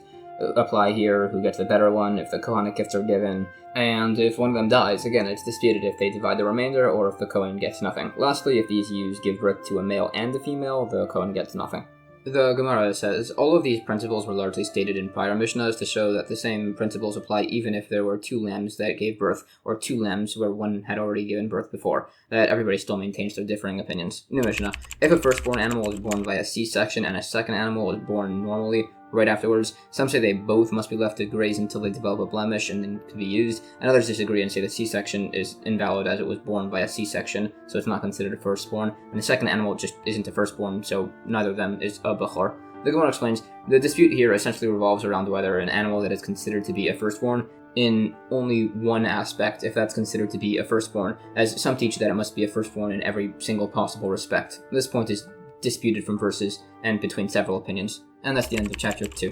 apply here, who gets the better one, if the Kohanic gifts are given, and if one of them dies, again, it's disputed if they divide the remainder or if the Kohen gets nothing. Lastly, if these ewes give birth to a male and a female, the Kohen gets nothing. The Gemara says, all of these principles were largely stated in prior Mishnahs to show that the same principles apply even if there were 2 lambs that gave birth, or 2 lambs where one had already given birth before, that everybody still maintains their differing opinions. New Mishnah. If a firstborn animal is born by a C-section and a second animal is born normally, right afterwards, some say they both must be left to graze until they develop a blemish and then can be used, and others disagree and say the C-section is invalid as it was born by a C-section, so it's not considered a firstborn, and the second animal just isn't a firstborn, so neither of them is a Bechor. The Gemara explains, the dispute here essentially revolves around whether an animal that is considered to be a firstborn in only one aspect, if that's considered to be a firstborn, as some teach that it must be a firstborn in every single possible respect. This point is disputed from verses and between several opinions. And that's the end of chapter 2.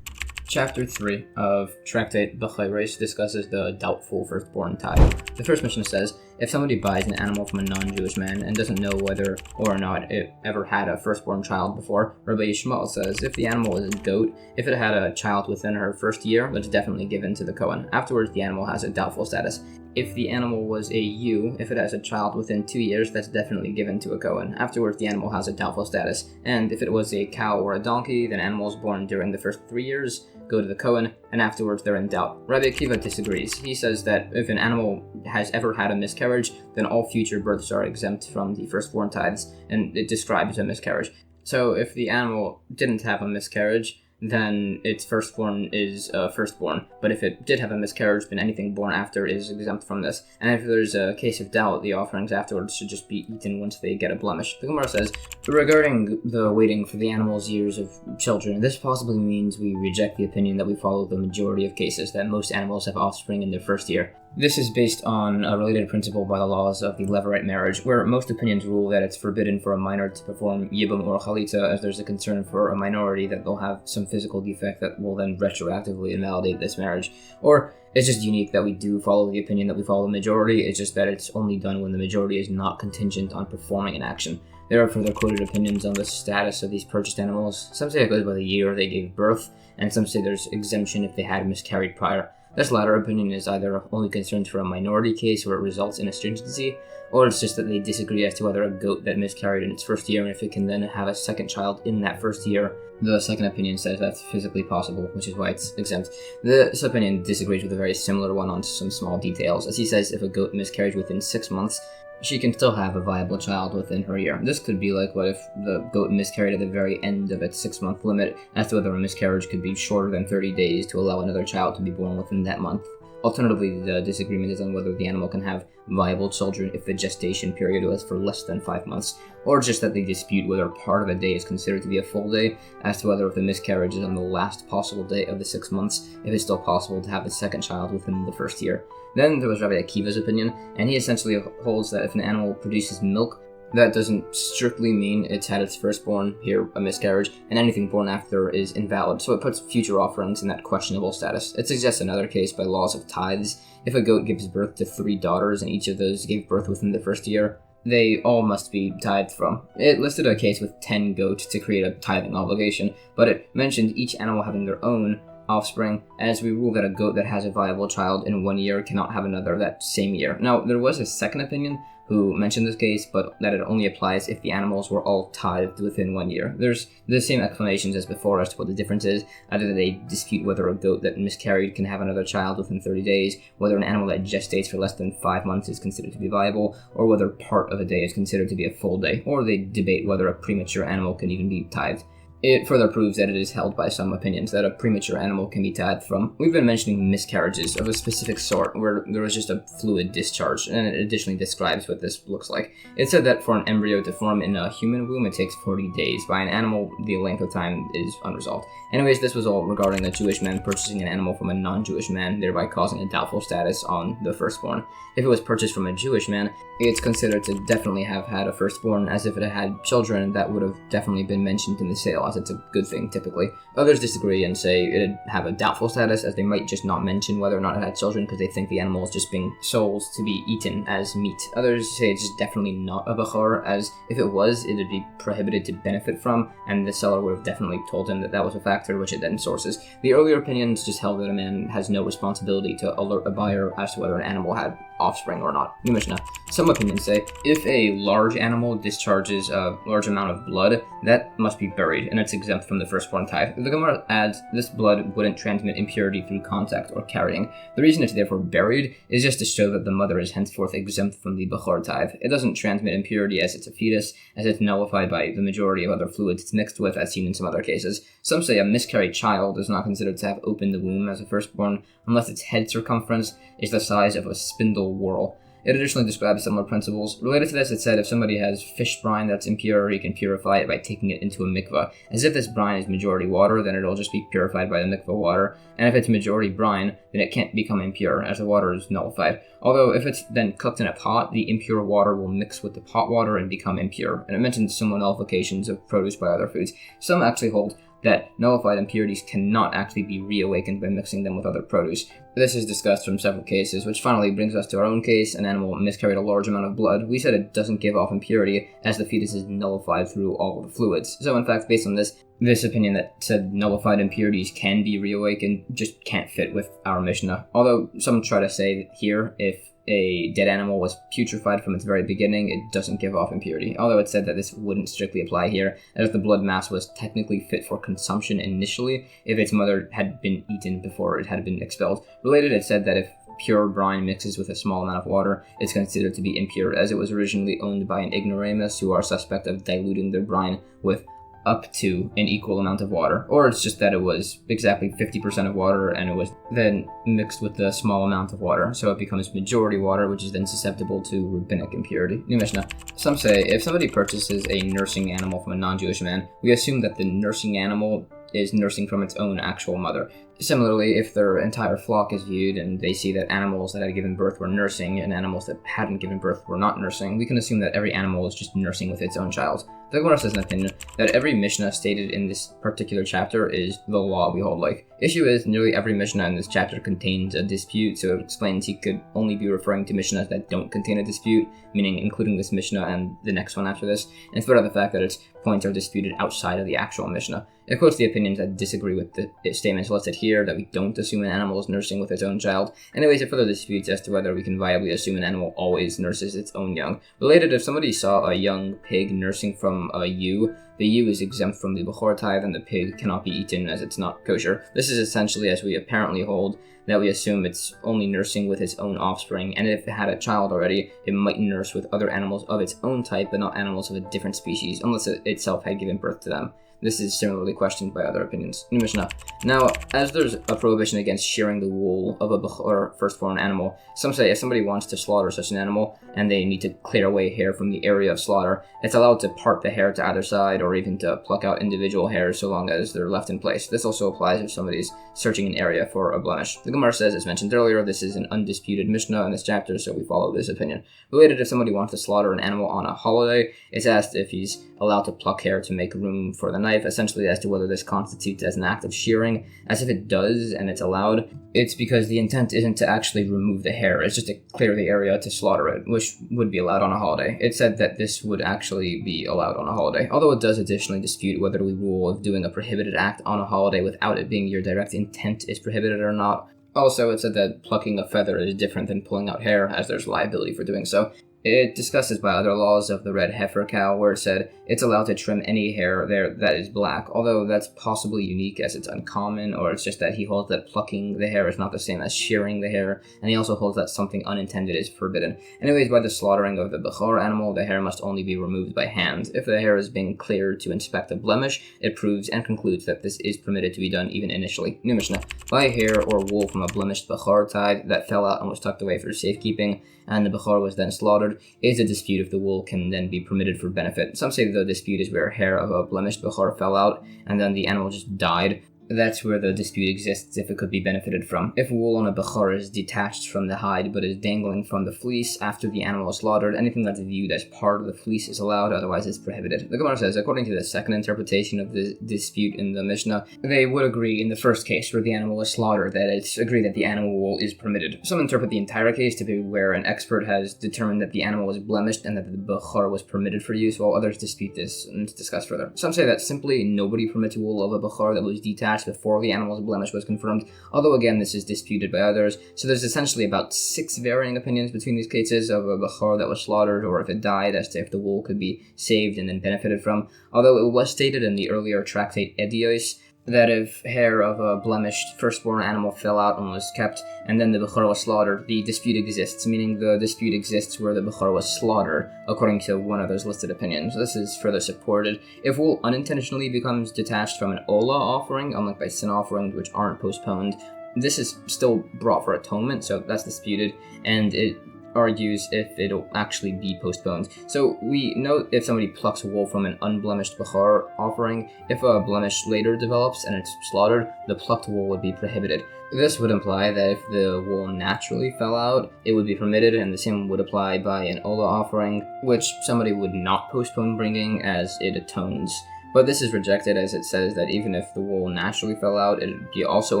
Chapter 3 of Tractate Bechoros discusses the doubtful firstborn tithe. The first Mishnah says, if somebody buys an animal from a non-Jewish man and doesn't know whether or not it ever had a firstborn child before, Rabbi Yishmael says, if the animal is a goat, if it had a child within her first year, that's definitely given to the Kohen. Afterwards, the animal has a doubtful status. If the animal was a ewe, if it has a child within 2 years, that's definitely given to a Kohen. Afterwards, the animal has a doubtful status. And if it was a cow or a donkey, then animals born during the first 3 years go to the Kohen, and afterwards they're in doubt. Rabbi Akiva disagrees. He says that if an animal has ever had a miscarriage, then all future births are exempt from the firstborn tithes, and it describes a miscarriage. So if the animal didn't have a miscarriage, then its firstborn is firstborn. But if it did have a miscarriage, then anything born after is exempt from this. And if there's a case of doubt, the offerings afterwards should just be eaten once they get a blemish. The Gemara says, regarding the waiting for the animal's years of children, this possibly means we reject the opinion that we follow the majority of cases, that most animals have offspring in their first year. This is based on a related principle by the laws of the Levirate marriage, where most opinions rule that it's forbidden for a minor to perform yibum or chalitza, as there's a concern for a minority that they'll have some physical defect that will then retroactively invalidate this marriage. Or it's just unique that we do follow the opinion that we follow the majority, it's just that it's only done when the majority is not contingent on performing an action. There are further quoted opinions on the status of these purchased animals. Some say it goes by the year they gave birth, and some say there's exemption if they had miscarried prior. This latter opinion is either only concerned for a minority case where it results in astringency, or it's just that they disagree as to whether a goat that miscarried in its first year and if it can then have a second child in that first year. The second opinion says that's physically possible, which is why it's exempt. This opinion disagrees with a very similar one on some small details, as he says if a goat miscarried within 6 months, she can still have a viable child within her year. This could be like what if the goat miscarried at the very end of its 6-month limit, as to whether a miscarriage could be shorter than 30 days to allow another child to be born within that month. Alternatively, the disagreement is on whether the animal can have viable children if the gestation period was for less than 5 months, or just that they dispute whether part of a day is considered to be a full day, as to whether if the miscarriage is on the last possible day of the 6 months, if it's still possible to have a second child within the first year. Then there was Rabbi Akiva's opinion, and he essentially holds that if an animal produces milk, that doesn't strictly mean it's had its firstborn, here a miscarriage, and anything born after is invalid, so it puts future offerings in that questionable status. It suggests another case by laws of tithes. If a goat gives birth to 3 daughters and each of those gave birth within the first year, they all must be tithed from. It listed a case with 10 goats to create a tithing obligation, but it mentioned each animal having their own offspring, as we rule that a goat that has a viable child in 1 year cannot have another that same year. Now, there was a second opinion who mentioned this case, but that it only applies if the animals were all tithed within 1 year. There's the same explanations as before as to what the difference is, either they dispute whether a goat that miscarried can have another child within 30 days, whether an animal that gestates for less than 5 months is considered to be viable, or whether part of a day is considered to be a full day, or they debate whether a premature animal can even be tithed. It further proves that it is held by some opinions that a premature animal can be tithed from. We've been mentioning miscarriages of a specific sort where there was just a fluid discharge, and it additionally describes what this looks like. It said that for an embryo to form in a human womb, it takes 40 days. By an animal, the length of time is unresolved. Anyways, this was all regarding a Jewish man purchasing an animal from a non-Jewish man, thereby causing a doubtful status on the firstborn. If it was purchased from a Jewish man, it's considered to definitely have had a firstborn, as if it had children that would have definitely been mentioned in the sale, as it's a good thing typically. Others disagree and say it'd have a doubtful status, as they might just not mention whether or not it had children because they think the animal is just being sold to be eaten as meat. Others say it's just definitely not a bechor, as if it was, it'd be prohibited to benefit from, and the seller would have definitely told him that that was a factor, which it then sources. The earlier opinions just held that a man has no responsibility to alert a buyer as to whether an animal had offspring or not. New Mishnah. Some opinions say, if a large animal discharges a large amount of blood, that must be buried, and it's exempt from the firstborn tithe. The Gemara adds, this blood wouldn't transmit impurity through contact or carrying. The reason it's therefore buried is just to show that the mother is henceforth exempt from the bechor tithe. It doesn't transmit impurity as it's a fetus, as it's nullified by the majority of other fluids it's mixed with, as seen in some other cases. Some say a miscarried child is not considered to have opened the womb as a firstborn, unless its head circumference is the size of a spindle whorl. It additionally describes similar principles. Related to this, it said if somebody has fish brine that's impure, he can purify it by taking it into a mikveh. As if this brine is majority water, then it'll just be purified by the mikveh water. And if it's majority brine, then it can't become impure, as the water is nullified. Although if it's then cooked in a pot, the impure water will mix with the pot water and become impure. And it mentions similar nullifications of produce by other foods. Some actually hold that nullified impurities cannot actually be reawakened by mixing them with other produce. This is discussed from several cases, which finally brings us to our own case. An animal miscarried a large amount of blood. We said it doesn't give off impurity, as the fetus is nullified through all of the fluids. So in fact, based on this opinion that said nullified impurities can be reawakened just can't fit with our Mishnah. Although some try to say here, if a dead animal was putrefied from its very beginning, it doesn't give off impurity. Although it said that this wouldn't strictly apply here, as the blood mass was technically fit for consumption initially, if its mother had been eaten before it had been expelled. Related, it said that if pure brine mixes with a small amount of water, it's considered to be impure, as it was originally owned by an ignoramus who are suspect of diluting their brine with up to an equal amount of water, or it's just that it was exactly 50% of water and it was then mixed with a small amount of water, so it becomes majority water, which is then susceptible to rabbinic impurity. New Mishnah. Some say if somebody purchases a nursing animal from a non-Jewish man, we assume that the nursing animal is nursing from its own actual mother. Similarly, if their entire flock is viewed and they see that animals that had given birth were nursing and animals that hadn't given birth were not nursing, we can assume that every animal is just nursing with its own child. The Gemara says an opinion that every Mishnah stated in this particular chapter is the law we hold like. Issue is, nearly every Mishnah in this chapter contains a dispute, so it explains he could only be referring to Mishnahs that don't contain a dispute, meaning including this Mishnah and the next one after this, in spite of the fact that its points are disputed outside of the actual Mishnah. It quotes the opinions that disagree with the statements listed here, that we don't assume an animal is nursing with its own child. Anyways, it further disputes as to whether we can viably assume an animal always nurses its own young. Related, if somebody saw a young pig nursing from a ewe, the ewe is exempt from the Bechor tithe and the pig cannot be eaten as it's not kosher. This is essentially as we apparently hold, that we assume it's only nursing with its own offspring, and if it had a child already, it might nurse with other animals of its own type, but not animals of a different species, unless it itself had given birth to them. This is similarly questioned by other opinions. New Mishnah. Now, as there's a prohibition against shearing the wool of a Bechor firstborn animal, some say if somebody wants to slaughter such an animal, and they need to clear away hair from the area of slaughter, it's allowed to part the hair to either side, or even to pluck out individual hairs so long as they're left in place. This also applies if somebody's searching an area for a blemish. The Gemara says, as mentioned earlier, this is an undisputed Mishnah in this chapter, so we follow this opinion. Related, if somebody wants to slaughter an animal on a holiday, it's asked if he's allowed to pluck hair to make room for the knife, essentially as to whether this constitutes as an act of shearing. As if it does and it's allowed, it's because the intent isn't to actually remove the hair, it's just to clear the area to slaughter it, which would be allowed on a holiday. It said that this would actually be allowed on a holiday, although it does additionally dispute whether we rule if doing a prohibited act on a holiday without it being your direct intent is prohibited or not. Also, it said that plucking a feather is different than pulling out hair, as there's liability for doing so. It discusses by other laws of the red heifer cow, where it said it's allowed to trim any hair there that is black, although that's possibly unique as it's uncommon, or it's just that he holds that plucking the hair is not the same as shearing the hair, and he also holds that something unintended is forbidden. Anyways, by the slaughtering of the Bechor animal, the hair must only be removed by hand. If the hair is being cleared to inspect a blemish, it proves and concludes that this is permitted to be done even initially. New Mishnah. By hair or wool from a blemished Bechor tithe that fell out and was tucked away for safekeeping, and the Bechor was then slaughtered, is a dispute if the wool can then be permitted for benefit. Some say the dispute is where hair of a blemished Bechor fell out and then the animal just died. That's where the dispute exists, if it could be benefited from. If wool on a Bechor is detached from the hide but is dangling from the fleece after the animal is slaughtered, anything that's viewed as part of the fleece is allowed, otherwise it's prohibited. The Gemara says, according to the second interpretation of the dispute in the Mishnah, they would agree in the first case where the animal was slaughtered that it's agreed that the animal wool is permitted. Some interpret the entire case to be where an expert has determined that the animal was blemished and that the Bechor was permitted for use, while others dispute this and discuss further. Some say that simply nobody permits wool of a Bechor that was detached before the animal's blemish was confirmed, although again this is disputed by others, so there's essentially about 6 varying opinions between these cases of a Bechor that was slaughtered or if it died, as to if the wool could be saved and then benefited from, although it was stated in the earlier Tractate Bechoros that if hair of a blemished firstborn animal fell out and was kept, and then the Bechor was slaughtered, the dispute exists, meaning the dispute exists where the Bechor was slaughtered, according to one of those listed opinions. This is further supported. If wool unintentionally becomes detached from an Ola offering, unlike by sin offerings which aren't postponed, this is still brought for atonement, so that's disputed, and it argues if it'll actually be postponed. So we note if somebody plucks wool from an unblemished Bechor offering, if a blemish later develops and it's slaughtered, the plucked wool would be prohibited. This would imply that if the wool naturally fell out, it would be permitted, and the same would apply by an Ola offering, which somebody would not postpone bringing as it atones. But this is rejected, as it says that even if the wool naturally fell out, it would be also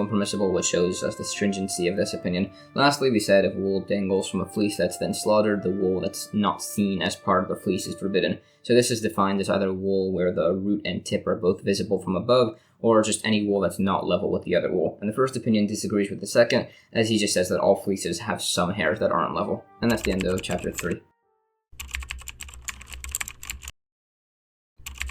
impermissible, which shows us the stringency of this opinion. Lastly, we said if wool dangles from a fleece that's then slaughtered, the wool that's not seen as part of the fleece is forbidden. So this is defined as either wool where the root and tip are both visible from above, or just any wool that's not level with the other wool. And the first opinion disagrees with the second, as he just says that all fleeces have some hairs that aren't level. And that's the end of chapter 3.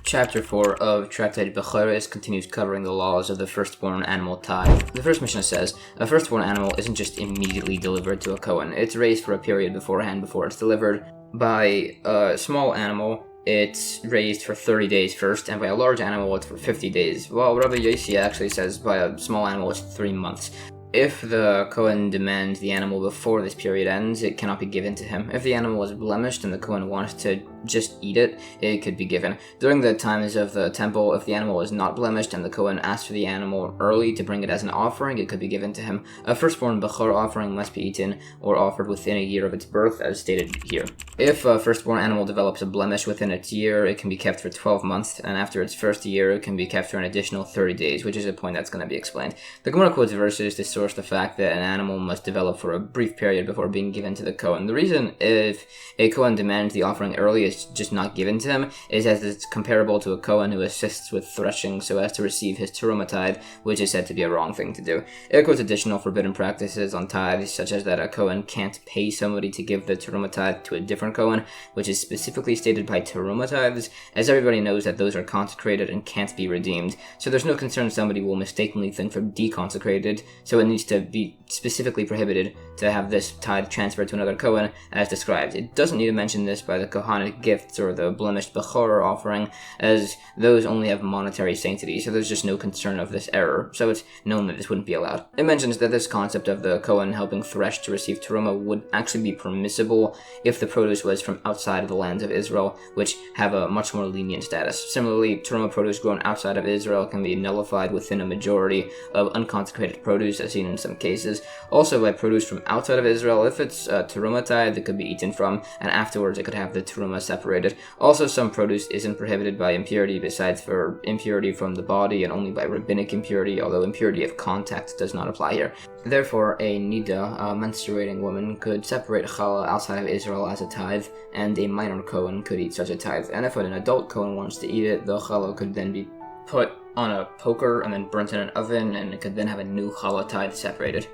Chapter 4 of Tractate Bechoros continues covering the laws of the firstborn animal tithe. The first Mishnah says, a firstborn animal isn't just immediately delivered to a Kohen. It's raised for a period beforehand before it's delivered by a small animal, it's raised for 30 days first, and by a large animal, it's for 50 days. While Rabbi Yossi actually says by a small animal, it's 3 months. If the Kohen demands the animal before this period ends, it cannot be given to him. If the animal is blemished and the Kohen wants to just eat it, it could be given. During the times of the temple, if the animal is not blemished and the Kohen asks for the animal early to bring it as an offering, it could be given to him. A firstborn Bechor offering must be eaten or offered within a year of its birth, as stated here. If a firstborn animal develops a blemish within its year, it can be kept for 12 months, and after its first year, it can be kept for an additional 30 days, which is a point that's going to be explained. The Gemara quotes verses to source the fact that an animal must develop for a brief period before being given to the Kohen. The reason if a Kohen demands the offering early is just not given to him is as it's comparable to a Kohen who assists with threshing so as to receive his Terumah tithe, which is said to be a wrong thing to do. It quotes additional forbidden practices on tithes, such as that a Kohen can't pay somebody to give the Terumah tithe to a different Kohen, which is specifically stated by Terumah tithes, as everybody knows that those are consecrated and can't be redeemed. So there's no concern somebody will mistakenly think for deconsecrated, so it needs to be specifically prohibited to have this tithe transferred to another Kohen as described. It doesn't need to mention this by the Kohanic gifts or the blemished Bechor offering, as those only have monetary sanctity, so there's just no concern of this error, so it's known that this wouldn't be allowed. It mentions that this concept of the Kohen helping thresh to receive Terumah would actually be permissible if the produce was from outside of the lands of Israel, which have a much more lenient status. Similarly, Terumah produce grown outside of Israel can be nullified within a majority of unconsecrated produce, as seen in some cases. Also, by produce from outside of Israel, if it's Terumah tithe, it could be eaten from, and afterwards it could have the Terumah separated. Also, some produce isn't prohibited by impurity besides for impurity from the body and only by rabbinic impurity, although impurity of contact does not apply here. Therefore, a nida, a menstruating woman, could separate challah outside of Israel as a tithe, and a minor Kohen could eat such a tithe. And if an adult Kohen wants to eat it, the challah could then be put on a poker and then burnt in an oven, and it could then have a new challah tithe separated.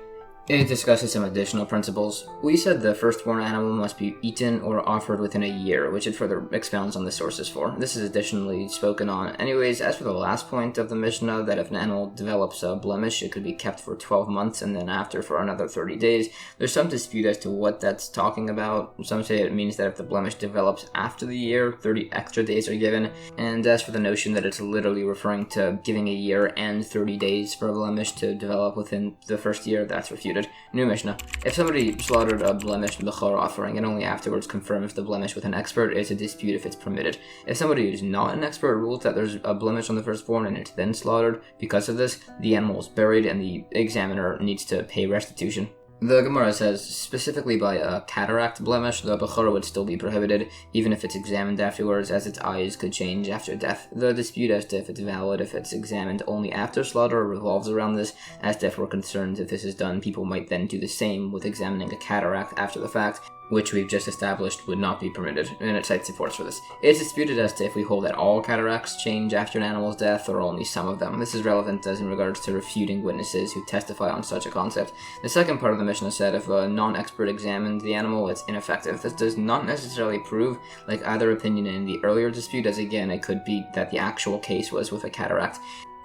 It discusses some additional principles. We said the firstborn animal must be eaten or offered within a year, which it further expounds on the sources for. This is additionally spoken on. Anyways, as for the last point of the Mishnah, that if an animal develops a blemish, it could be kept for 12 months and then after for another 30 days. There's some dispute as to what that's talking about. Some say it means that if the blemish develops after the year, 30 extra days are given. And as for the notion that it's literally referring to giving a year and 30 days for a blemish to develop within the first year, that's refuted. New Mishnah. If somebody slaughtered a blemished Bechor offering and only afterwards confirms the blemish with an expert, it's a dispute if it's permitted. If somebody who's not an expert rules that there's a blemish on the firstborn and it's then slaughtered because of this, the animal is buried and the examiner needs to pay restitution. The Gemara says, specifically by a cataract blemish, the Bechor would still be prohibited, even if it's examined afterwards, as its eyes could change after death. The dispute as to if it's valid if it's examined only after slaughter revolves around this, as if we're concerned if this is done, people might then do the same with examining a cataract after the fact, which we've just established would not be permitted, and it cites supports for this. It's disputed as to if we hold that all cataracts change after an animal's death, or only some of them. This is relevant as in regards to refuting witnesses who testify on such a concept. The second part of the Mishnah said if a non-expert examined the animal, it's ineffective. This does not necessarily prove, like either opinion in the earlier dispute, as again, it could be that the actual case was with a cataract.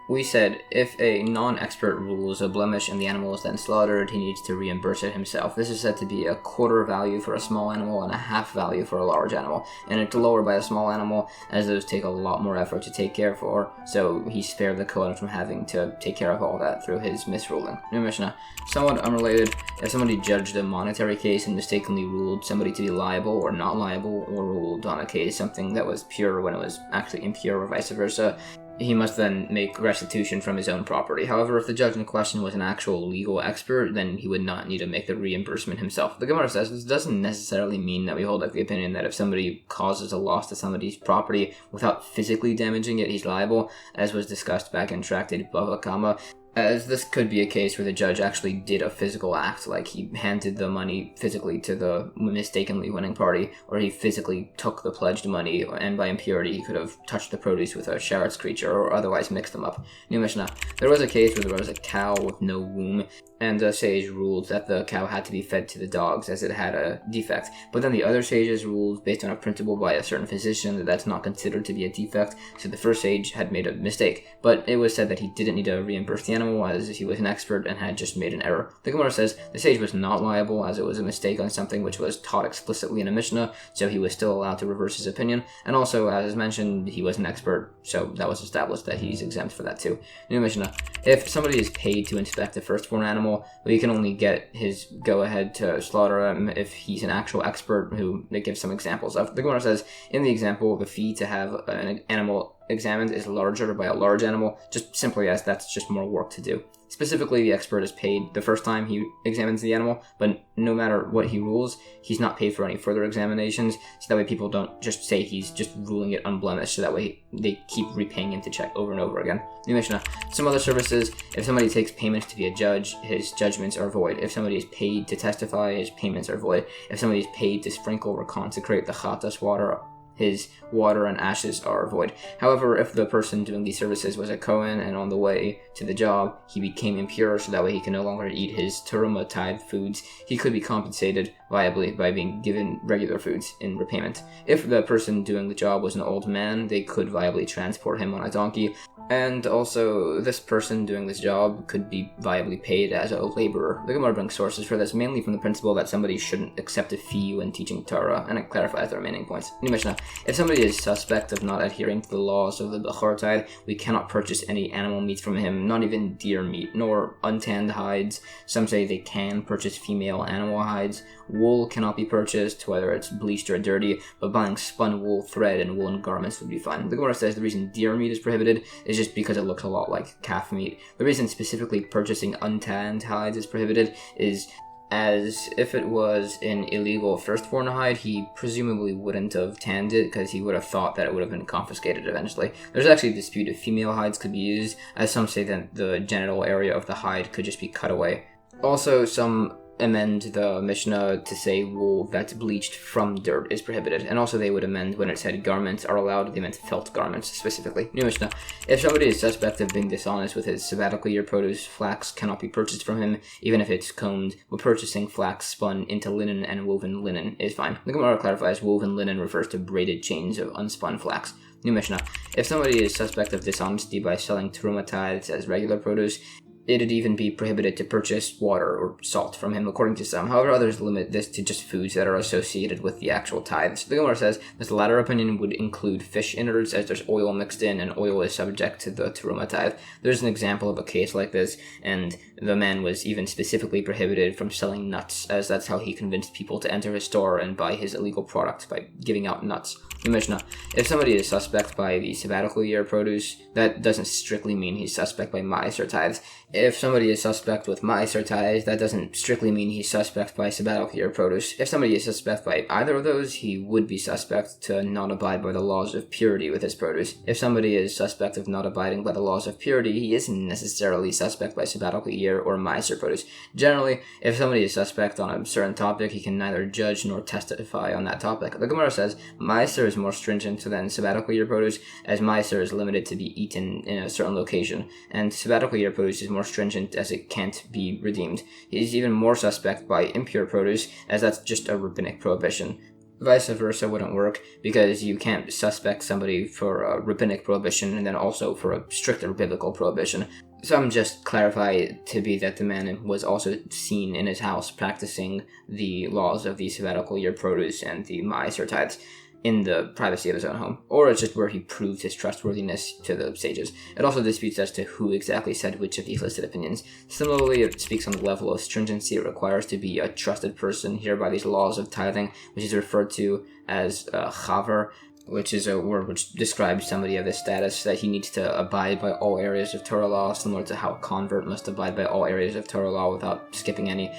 We said, if a non-expert rules a blemish and the animal is then slaughtered, he needs to reimburse it himself. This is said to be a quarter value for a small animal and a half value for a large animal. And it's lower by a small animal, as those take a lot more effort to take care for, so he spared the Kohen from having to take care of all that through his misruling. New Mishnah. Somewhat unrelated, if somebody judged a monetary case and mistakenly ruled somebody to be liable or not liable, or ruled on a case something that was pure when it was actually impure or vice versa, he must then make restitution from his own property. However, if the judge in question was an actual legal expert, then he would not need to make the reimbursement himself. The Gemara says this doesn't necessarily mean that we hold like the opinion that if somebody causes a loss to somebody's property without physically damaging it, he's liable, as was discussed back in Tractate Bechoros, as this could be a case where the judge actually did a physical act, like he handed the money physically to the mistakenly winning party, or he physically took the pledged money, and by impurity he could have touched the produce with a Sharet's creature or otherwise mixed them up. New Mishnah. There was a case where there was a cow with no womb, and the sage ruled that the cow had to be fed to the dogs as it had a defect. But then the other sages ruled, based on a principle by a certain physician, that that's not considered to be a defect, so the first sage had made a mistake. But it was said that he didn't need to reimburse the animal, animal as he was an expert and had just made an error. The Gemara says the sage was not liable as it was a mistake on something which was taught explicitly in a Mishnah, so he was still allowed to reverse his opinion. And also, as mentioned, he was an expert, so that was established that he's exempt for that too. New Mishnah. If somebody is paid to inspect a firstborn animal, we can only get his go-ahead to slaughter him if he's an actual expert, who they give some examples of. The Gemara says, in the example, the fee to have an animal examined is larger by a large animal, just simply as that's just more work to do. Specifically, the expert is paid the first time he examines the animal, but no matter what he rules, he's not paid for any further examinations, so that way people don't just say he's just ruling it unblemished, so that way they keep repaying him to check over and over again. New Mishnah. Some other services, if somebody takes payments to be a judge, his judgments are void. If somebody is paid to testify, his payments are void. If somebody is paid to sprinkle or consecrate the chatas water, his water and ashes are void. However, if the person doing these services was a Kohen and on the way to the job, he became impure, so that way he can no longer eat his teruma tithe foods, he could be compensated viably by being given regular foods in repayment. If the person doing the job was an old man, they could viably transport him on a donkey. And also, this person doing this job could be viably paid as a laborer. The Gemara brings sources for this, mainly from the principle that somebody shouldn't accept a fee when teaching Torah, and it clarifies the remaining points. New Mishnah. If somebody is suspect of not adhering to the laws of the Bechor tithe, we cannot purchase any animal meat from him, not even deer meat, nor untanned hides. Some say they can purchase female animal hides. Wool cannot be purchased, whether it's bleached or dirty, but buying spun wool thread and woolen garments would be fine. The Gemara says the reason deer meat is prohibited is just because it looks a lot like calf meat. The reason specifically purchasing untanned hides is prohibited is as if it was an illegal firstborn hide, he presumably wouldn't have tanned it because he would have thought that it would have been confiscated eventually. There's actually a dispute if female hides could be used, as some say that the genital area of the hide could just be cut away. Also, some amend the Mishnah to say wool that's bleached from dirt is prohibited, and also they would amend when it said garments are allowed, they meant felt garments specifically. New Mishnah. If somebody is suspect of being dishonest with his sabbatical year produce, flax cannot be purchased from him, even if it's combed, but purchasing flax spun into linen and woven linen is fine. The Gemara clarifies woven linen refers to braided chains of unspun flax. New Mishnah. If somebody is suspect of dishonesty by selling teruma tithes as regular produce, it'd even be prohibited to purchase water or salt from him, according to some. However, others limit this to just foods that are associated with the actual tithes. The Gemara says this latter opinion would include fish innards, as there's oil mixed in, and oil is subject to the teruma tithe. There's an example of a case like this, and the man was even specifically prohibited from selling nuts, as that's how he convinced people to enter his store and buy his illegal product, by giving out nuts. The Mishnah. If somebody is suspect by the sabbatical year produce, that doesn't strictly mean he's suspect by maaser tithes. If somebody is suspect with maaser tithes, that doesn't strictly mean he's suspect by sabbatical year produce. If somebody is suspect by either of those, he would be suspect to not abide by the laws of purity with his produce. If somebody is suspect of not abiding by the laws of purity, he isn't necessarily suspect by sabbatical year or maaser produce. Generally, if somebody is suspect on a certain topic, he can neither judge nor testify on that topic. The Gemara says maaser is more stringent than sabbatical year produce, as maaser is limited to be eaten in a certain location, and sabbatical year produce is more stringent as it can't be redeemed. He's even more suspect by impure produce, as that's just a rabbinic prohibition. Vice versa wouldn't work, because you can't suspect somebody for a rabbinic prohibition and then also for a stricter biblical prohibition. Some just clarify to be that the man was also seen in his house practicing the laws of the sabbatical year produce and the maaser tithes in the privacy of his own home, or it's just where he proved his trustworthiness to the sages. It also disputes as to who exactly said which of these listed opinions. Similarly, it speaks on the level of stringency it requires to be a trusted person here by these laws of tithing, which is referred to as chaver, which is a word which describes somebody of this status, that he needs to abide by all areas of Torah law, similar to how a convert must abide by all areas of Torah law without skipping any.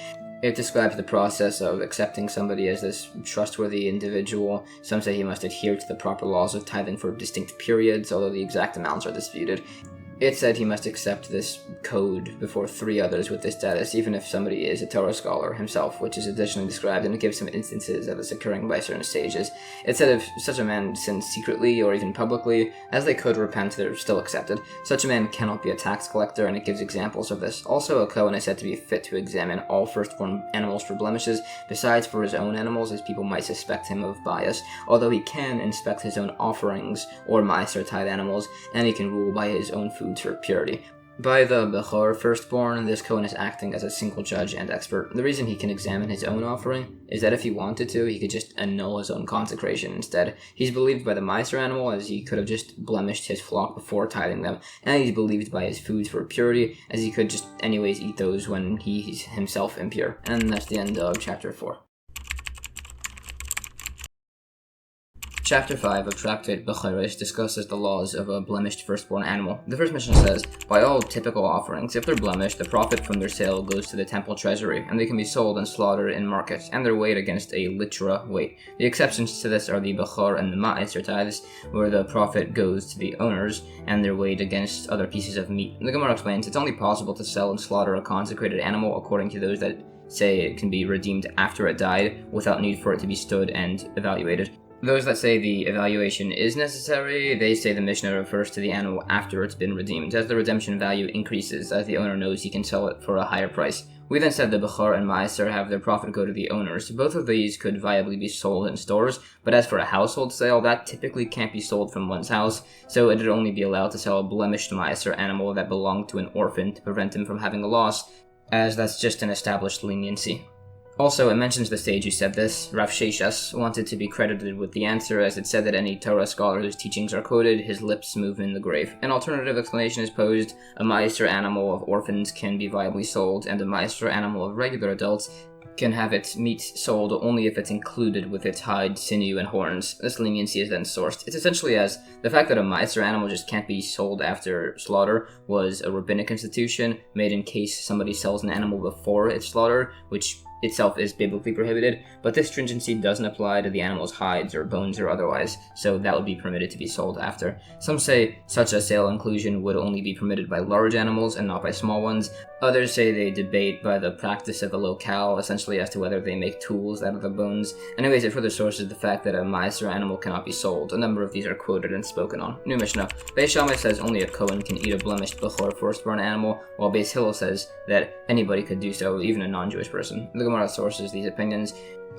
It describes the process of accepting somebody as this trustworthy individual. Some say he must adhere to the proper laws of tithing for distinct periods, although the exact amounts are disputed. It said he must accept this code before 3 others with this status, even if somebody is a Torah scholar himself, which is additionally described, and it gives some instances of this occurring by certain sages. It said if such a man sins secretly or even publicly, as they could repent, they're still accepted. Such a man cannot be a tax collector, and it gives examples of this. Also, a Kohen is said to be fit to examine all firstborn animals for blemishes, besides for his own animals, as people might suspect him of bias, although he can inspect his own offerings or maaser tithe animals, and he can rule by his own food for purity. By the Bechor firstborn, this Kohen is acting as a single judge and expert. The reason he can examine his own offering is that if he wanted to, he could just annul his own consecration instead. He's believed by the Meiser animal, as he could have just blemished his flock before tithing them, and he's believed by his foods for purity, as he could just anyways eat those when he's himself impure. And that's the end of chapter 4. Chapter 5 of Tractate Bechoros discusses the laws of a blemished firstborn animal. The first mission says, by all typical offerings, if they're blemished, the profit from their sale goes to the temple treasury, and they can be sold and slaughtered in markets, and they're weighed against a litra weight. The exceptions to this are the Bechor and the Ma'aser tithes, where the profit goes to the owners, and they're weighed against other pieces of meat. The Gemara explains, it's only possible to sell and slaughter a consecrated animal according to those that say it can be redeemed after it died, without need for it to be stood and evaluated. Those that say the evaluation is necessary, they say the Mishnah refers to the animal after it's been redeemed, as the redemption value increases, as the owner knows he can sell it for a higher price. We then said the Bechor and Ma'aser have their profit go to the owners. Both of these could viably be sold in stores, but as for a household sale, that typically can't be sold from one's house, so it'd only be allowed to sell a blemished Ma'aser animal that belonged to an orphan to prevent him from having a loss, as that's just an established leniency. Also, it mentions the sage who said this. Rav Sheshas wanted to be credited with the answer, as it said that any Torah scholar whose teachings are quoted, his lips move in the grave. An alternative explanation is posed. A Meiser animal of orphans can be viably sold, and a Meiser animal of regular adults can have its meat sold only if it's included with its hide, sinew, and horns. This leniency is then sourced. It's essentially as the fact that a Meiser animal just can't be sold after slaughter was a rabbinic institution made in case somebody sells an animal before it's slaughtered, which itself is biblically prohibited, but this stringency doesn't apply to the animal's hides or bones or otherwise, so that would be permitted to be sold after. Some say such a sale inclusion would only be permitted by large animals and not by small ones. Others say they debate by the practice of a locale, essentially as to whether they make tools out of the bones. Anyways, it further sources the fact that a Meiser animal cannot be sold. A number of these are quoted and spoken on. New Mishnah. Beis Shammai says only a Kohen can eat a blemished Bechor firstborn animal, while Beis Hillel says that anybody could do so, even a non-Jewish person. The Gemara sources these opinions.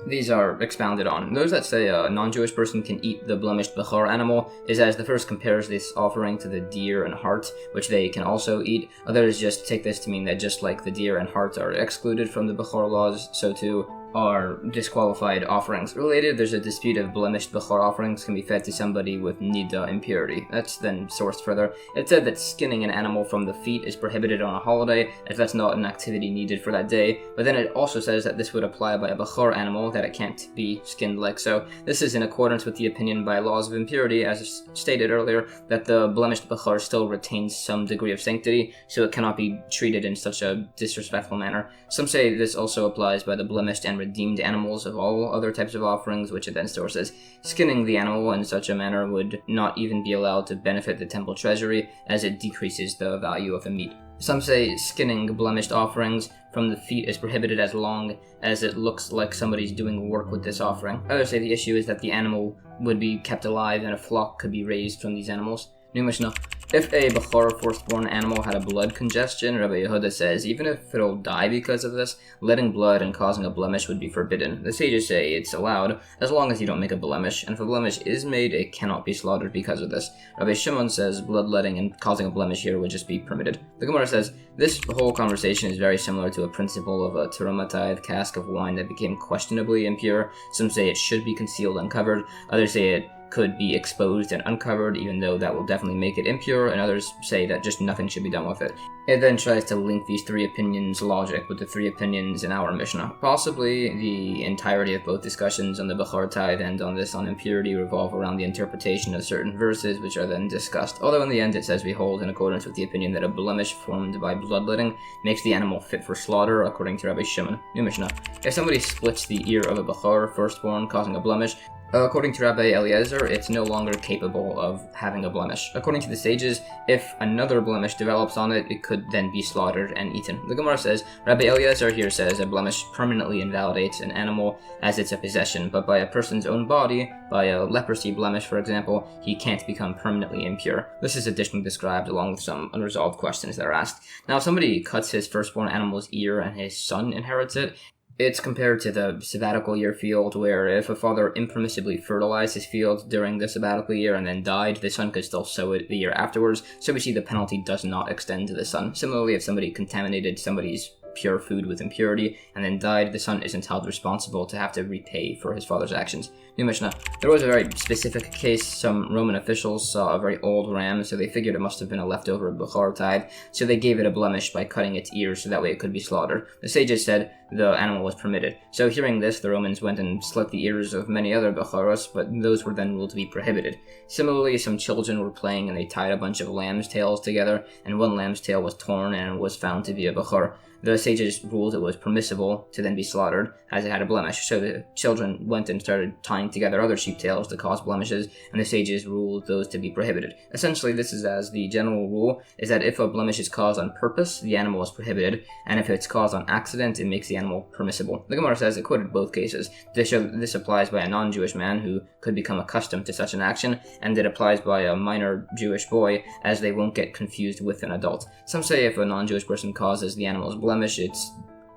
These are expounded on. Those that say a non-Jewish person can eat the blemished Bechor animal is as the first compares this offering to the deer and hart, which they can also eat. Others just take this to mean that just like the deer and hart are excluded from the Bechor laws, so too are disqualified offerings. Related, there's a dispute if blemished Bechor offerings can be fed to somebody with nida impurity. That's then sourced further. It said that skinning an animal from the feet is prohibited on a holiday, if that's not an activity needed for that day, but then it also says that this would apply by a Bechor animal, that it can't be skinned like so. This is in accordance with the opinion by laws of impurity, as stated earlier, that the blemished Bechor still retains some degree of sanctity, so it cannot be treated in such a disrespectful manner. Some say this also applies by the blemished and redeemed animals of all other types of offerings, which it then sources. Skinning the animal in such a manner would not even be allowed to benefit the temple treasury, as it decreases the value of the meat. Some say skinning blemished offerings from the feet is prohibited as long as it looks like somebody's doing work with this offering. Others say the issue is that the animal would be kept alive and a flock could be raised from these animals. New Mishnah. If a Bechor firstborn animal had a blood congestion, Rabbi Yehuda says, even if it'll die because of this, letting blood and causing a blemish would be forbidden. The sages say it's allowed, as long as you don't make a blemish, and if a blemish is made, it cannot be slaughtered because of this. Rabbi Shimon says bloodletting and causing a blemish here would just be permitted. The Gemara says, this whole conversation is very similar to a principle of a teruma tithe cask of wine that became questionably impure. Some say it should be concealed and covered, others say it could be exposed and uncovered, even though that will definitely make it impure, and others say that just nothing should be done with it. It then tries to link these three opinions' logic with the three opinions in our Mishnah. Possibly the entirety of both discussions on the Bechor tithe and on this on impurity revolve around the interpretation of certain verses, which are then discussed, although in the end it says we hold in accordance with the opinion that a blemish formed by bloodletting makes the animal fit for slaughter, according to Rabbi Shimon. New Mishnah. If somebody splits the ear of a Bechor firstborn, causing a blemish, according to Rabbi Eliezer, it's no longer capable of having a blemish. According to the sages, if another blemish develops on it, it could then be slaughtered and eaten. The Gemara says, Rabbi Eliezer here says a blemish permanently invalidates an animal as it's a possession, but by a person's own body, by a leprosy blemish for example, he can't become permanently impure. This is additionally described along with some unresolved questions that are asked. Now, if somebody cuts his firstborn animal's ear and his son inherits it, It's compared to the sabbatical year field, where if a father impermissibly fertilized his field during the sabbatical year and then died, the son could still sow it the year afterwards, so we see the penalty does not extend to the son. Similarly, if somebody contaminated somebody's pure food with impurity and then died, the son isn't held responsible to have to repay for his father's actions. New Mishnah. There was a very specific case. Some Roman officials saw a very old ram, so they figured it must have been a leftover Bechor tithe, so they gave it a blemish by cutting its ears so that way it could be slaughtered. The sages said the animal was permitted. So hearing this, the Romans went and slit the ears of many other Bechoros, but those were then ruled to be prohibited. Similarly, some children were playing and they tied a bunch of lamb's tails together, and one lamb's tail was torn and was found to be a Bechor. The sages ruled it was permissible to then be slaughtered, as it had a blemish, so the children went and started tying together other sheep tails to cause blemishes, and the sages ruled those to be prohibited. Essentially, this is as the general rule, is that if a blemish is caused on purpose, the animal is prohibited, and if it's caused on accident, it makes the animal permissible. The Gemara says it quoted both cases. They show that this applies by a non-Jewish man who could become accustomed to such an action, and it applies by a minor Jewish boy, as they won't get confused with an adult. Some say if a non-Jewish person causes the animal's blemish, it's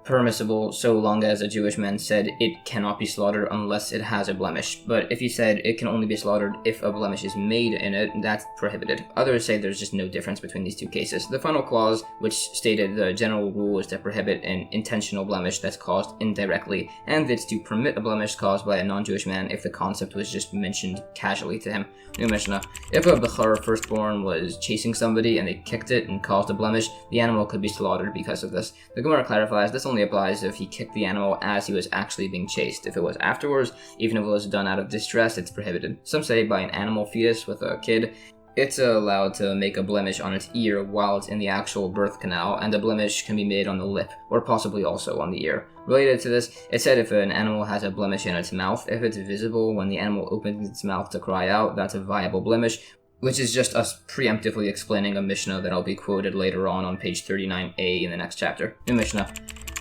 permissible so long as a Jewish man said it cannot be slaughtered unless it has a blemish. But if he said it can only be slaughtered if a blemish is made in it, that's prohibited. Others say there's just no difference between these two cases. The final clause, which stated the general rule is to prohibit an intentional blemish that's caused indirectly, and it's to permit a blemish caused by a non-Jewish man if the concept was just mentioned casually to him. New Mishnah. If a Bechor firstborn was chasing somebody and they kicked it and caused a blemish, the animal could be slaughtered because of this. The Gemara clarifies this only applies if he kicked the animal as he was actually being chased. If it was afterwards, even if it was done out of distress, it's prohibited. Some say by an animal fetus with a kid, it's allowed to make a blemish on its ear while it's in the actual birth canal, and a blemish can be made on the lip, or possibly also on the ear. Related to this, it said if an animal has a blemish in its mouth, if it's visible when the animal opens its mouth to cry out, that's a viable blemish, which is just us preemptively explaining a Mishnah that I'll be quoted later on page 39a in the next chapter. New Mishnah.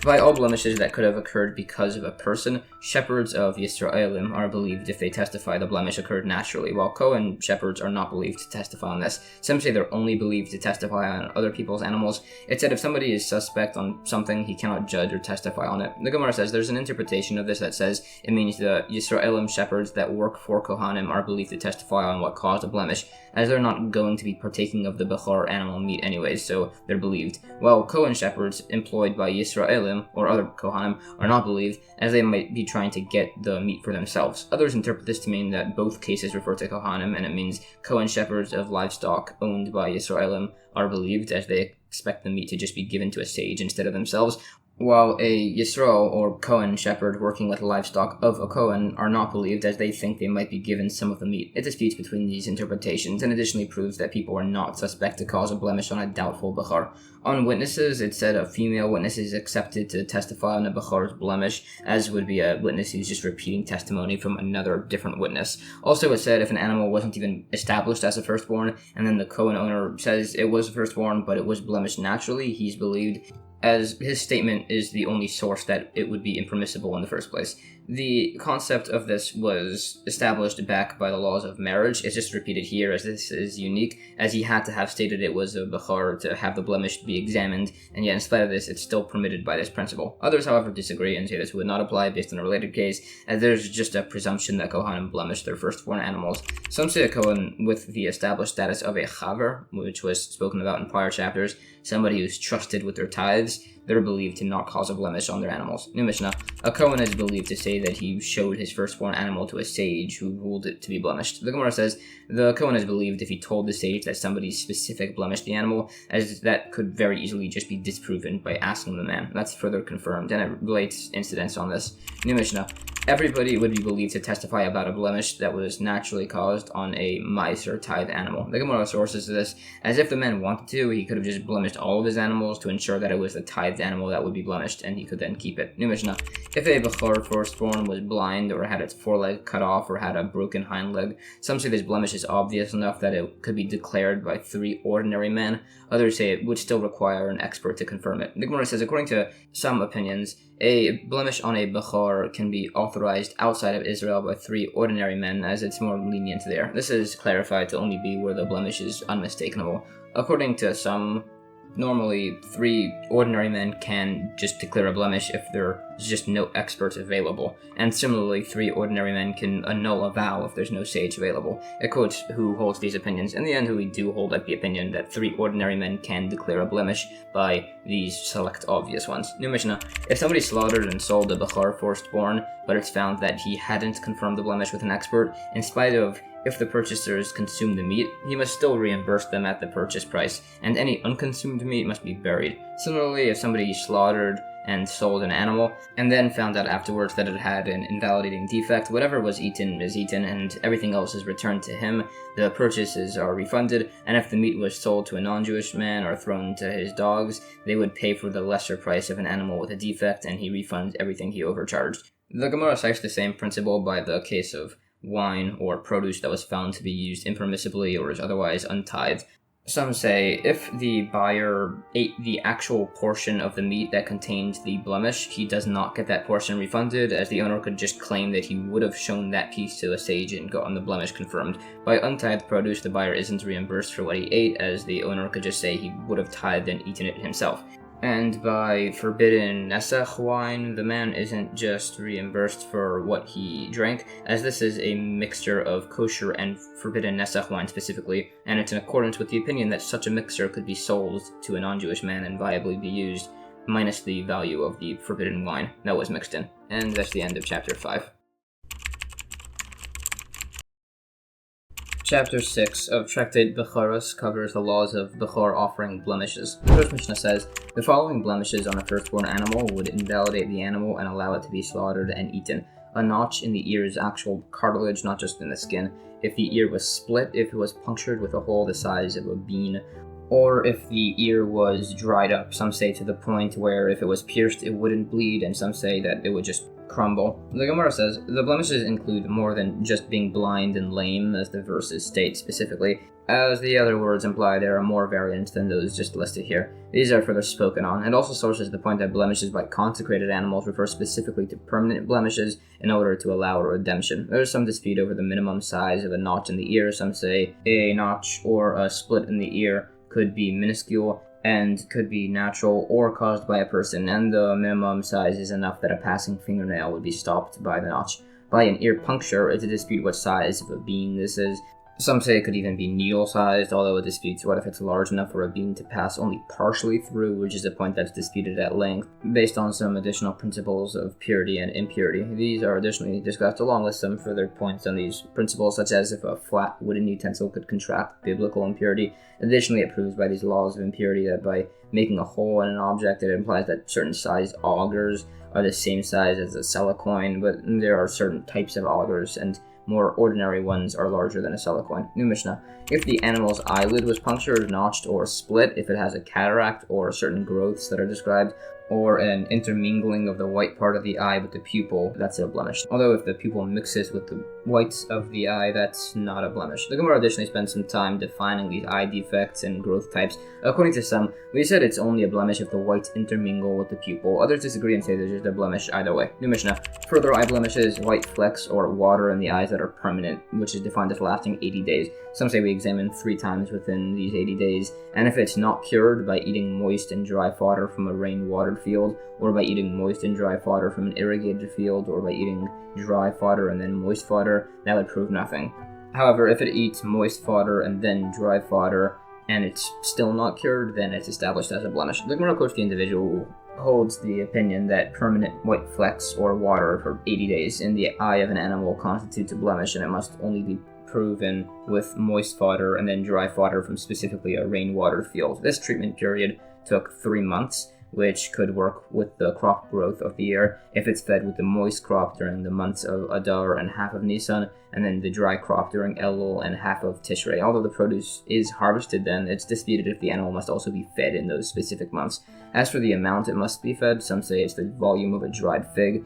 By all blemishes that could have occurred because of a person, shepherds of Yisraelim are believed if they testify the blemish occurred naturally, while Cohen shepherds are not believed to testify on this. Some say they're only believed to testify on other people's animals. It said if somebody is suspect on something, he cannot judge or testify on it. The Gemara says there's an interpretation of this that says it means the Yisraelim shepherds that work for Kohanim are believed to testify on what caused a blemish, as they're not going to be partaking of the Bechor animal meat anyways, so they're believed. While Cohen shepherds employed by Yisraelim or other Kohanim are not believed, as they might be trying to get the meat for themselves. Others interpret this to mean that both cases refer to Kohanim, and it means Cohen shepherds of livestock owned by Yisraelim are believed, as they expect the meat to just be given to a sage instead of themselves, while a Yisrael or Cohen shepherd working with livestock of a Cohen are not believed, as they think they might be given some of the meat. It disputes between these interpretations and additionally proves that people are not suspect to cause a blemish on a doubtful Bechor. On witnesses, it said a female witness is accepted to testify on a Bechor's blemish, as would be a witness who's just repeating testimony from another different witness. Also, it said if an animal wasn't even established as a firstborn, and then the Cohen owner says it was a firstborn but it was blemished naturally, he's believed, as his statement is the only source that it would be impermissible in the first place. The concept of this was established back by the laws of marriage. It's just repeated here as this is unique, as he had to have stated it was a Bechor to have the blemish be examined, and yet in spite of this, it's still permitted by this principle. Others, however, disagree and say this would not apply based on a related case, as there's just a presumption that Kohanim blemish their firstborn animals. Some say a Kohen with the established status of a Chaver, which was spoken about in prior chapters, somebody who's trusted with their tithes, they're believed to not cause a blemish on their animals. New Mishnah. A Kohen is believed to say that he showed his firstborn animal to a sage who ruled it to be blemished. The Gemara says the Kohen is believed if he told the sage that somebody specific blemished the animal, as that could very easily just be disproven by asking the man. That's further confirmed, and it relates incidents on this. New Mishnah. Everybody would be believed to testify about a blemish that was naturally caused on a mice or tithe animal. The Gemara sources this as if the man wanted to, he could have just blemished all of his animals to ensure that it was the tithed animal that would be blemished, and he could then keep it. New Mishnah. If a Bechor firstborn was blind or had its foreleg cut off or had a broken hind leg, some say this blemish is obvious enough that it could be declared by 3 ordinary men. Others say it would still require an expert to confirm it. The Gemara says, according to some opinions, a blemish on a Bechor can be authorized outside of Israel by 3 ordinary men, as it's more lenient there. This is clarified to only be where the blemish is unmistakable. According to some, Normally, 3 ordinary men can just declare a blemish if there's just no expert available, and similarly, 3 ordinary men can annul a vow if there's no sage available. It quotes who holds these opinions. In the end, we do hold up the opinion that 3 ordinary men can declare a blemish by these select obvious ones. New Mishnah: if somebody slaughtered and sold a Bechor firstborn, but it's found that he hadn't confirmed the blemish with an expert, in spite of if the purchasers consume the meat, he must still reimburse them at the purchase price, and any unconsumed meat must be buried. Similarly, if somebody slaughtered and sold an animal, and then found out afterwards that it had an invalidating defect, whatever was eaten is eaten, and everything else is returned to him, the purchases are refunded, and if the meat was sold to a non-Jewish man or thrown to his dogs, they would pay for the lesser price of an animal with a defect, and he refunds everything he overcharged. The Gemara cites the same principle by the case of wine or produce that was found to be used impermissibly or is otherwise untithed. Some say if the buyer ate the actual portion of the meat that contained the blemish, he does not get that portion refunded, as the owner could just claim that he would have shown that piece to a sage and gotten the blemish confirmed. By untithed produce, the buyer isn't reimbursed for what he ate, as the owner could just say he would have tithed and eaten it himself. And by forbidden Nesach wine, the man isn't just reimbursed for what he drank, as this is a mixture of kosher and forbidden Nesach wine specifically, and it's in accordance with the opinion that such a mixture could be sold to a non-Jewish man and viably be used, minus the value of the forbidden wine that was mixed in. And that's the end of chapter 5. Chapter 6 of Tractate Bechoros covers the laws of Bechor offering blemishes. The first Mishnah says, the following blemishes on a firstborn animal would invalidate the animal and allow it to be slaughtered and eaten. A notch in the ear's actual cartilage, not just in the skin. If the ear was split, if it was punctured with a hole the size of a bean, or if the ear was dried up. Some say to the point where if it was pierced it wouldn't bleed, and some say that it would just crumble. The Gemara says, the blemishes include more than just being blind and lame, as the verses state specifically. As the other words imply, there are more variants than those just listed here. These are further spoken on, and also sources the point that blemishes by consecrated animals refer specifically to permanent blemishes in order to allow a redemption. There is some dispute over the minimum size of a notch in the ear. Some say a notch or a split in the ear could be minuscule and could be natural or caused by a person, and the minimum size is enough that a passing fingernail would be stopped by the notch. By an ear puncture, it's a dispute what size of a bean this is. Some say it could even be needle-sized, although it disputes what if it's large enough for a bean to pass only partially through, which is a point that's disputed at length, based on some additional principles of purity and impurity. These are additionally discussed along with some further points on these principles, such as if a flat wooden utensil could contract biblical impurity. Additionally, it proves by these laws of impurity that by making a hole in an object, it implies that certain sized augers are the same size as a sella coin, but there are certain types of augers, and more ordinary ones are larger than a sella coin. New Mishnah. If the animal's eyelid was punctured, notched, or split, if it has a cataract or certain growths that are described, or an intermingling of the white part of the eye with the pupil, that's a blemish. Although if the pupil mixes with the whites of the eye, that's not a blemish. The Gemara additionally spends some time defining these eye defects and growth types. According to some, we said it's only a blemish if the whites intermingle with the pupil. Others disagree and say there's just a blemish either way. New Mishnah. Further eye blemishes, white flecks or water in the eyes that are permanent, which is defined as lasting 80 days. Some say we examine 3 times within these 80 days, and if it's not cured by eating moist and dry fodder from a rain-watered field, or by eating moist and dry fodder from an irrigated field, or by eating dry fodder and then moist fodder, that would prove nothing. However, if it eats moist fodder and then dry fodder, and it's still not cured, then it's established as a blemish. The Gemara quotes the individual who holds the opinion that permanent white flecks or water for 80 days in the eye of an animal constitutes a blemish, and it must only be proven with moist fodder and then dry fodder from specifically a rain-watered field. This treatment period took 3 months, which could work with the crop growth of the year if it's fed with the moist crop during the months of Adar and half of Nisan, and then the dry crop during Elul and half of Tishrei. Although the produce is harvested then, it's disputed if the animal must also be fed in those specific months. As for the amount it must be fed, some say it's the volume of a dried fig.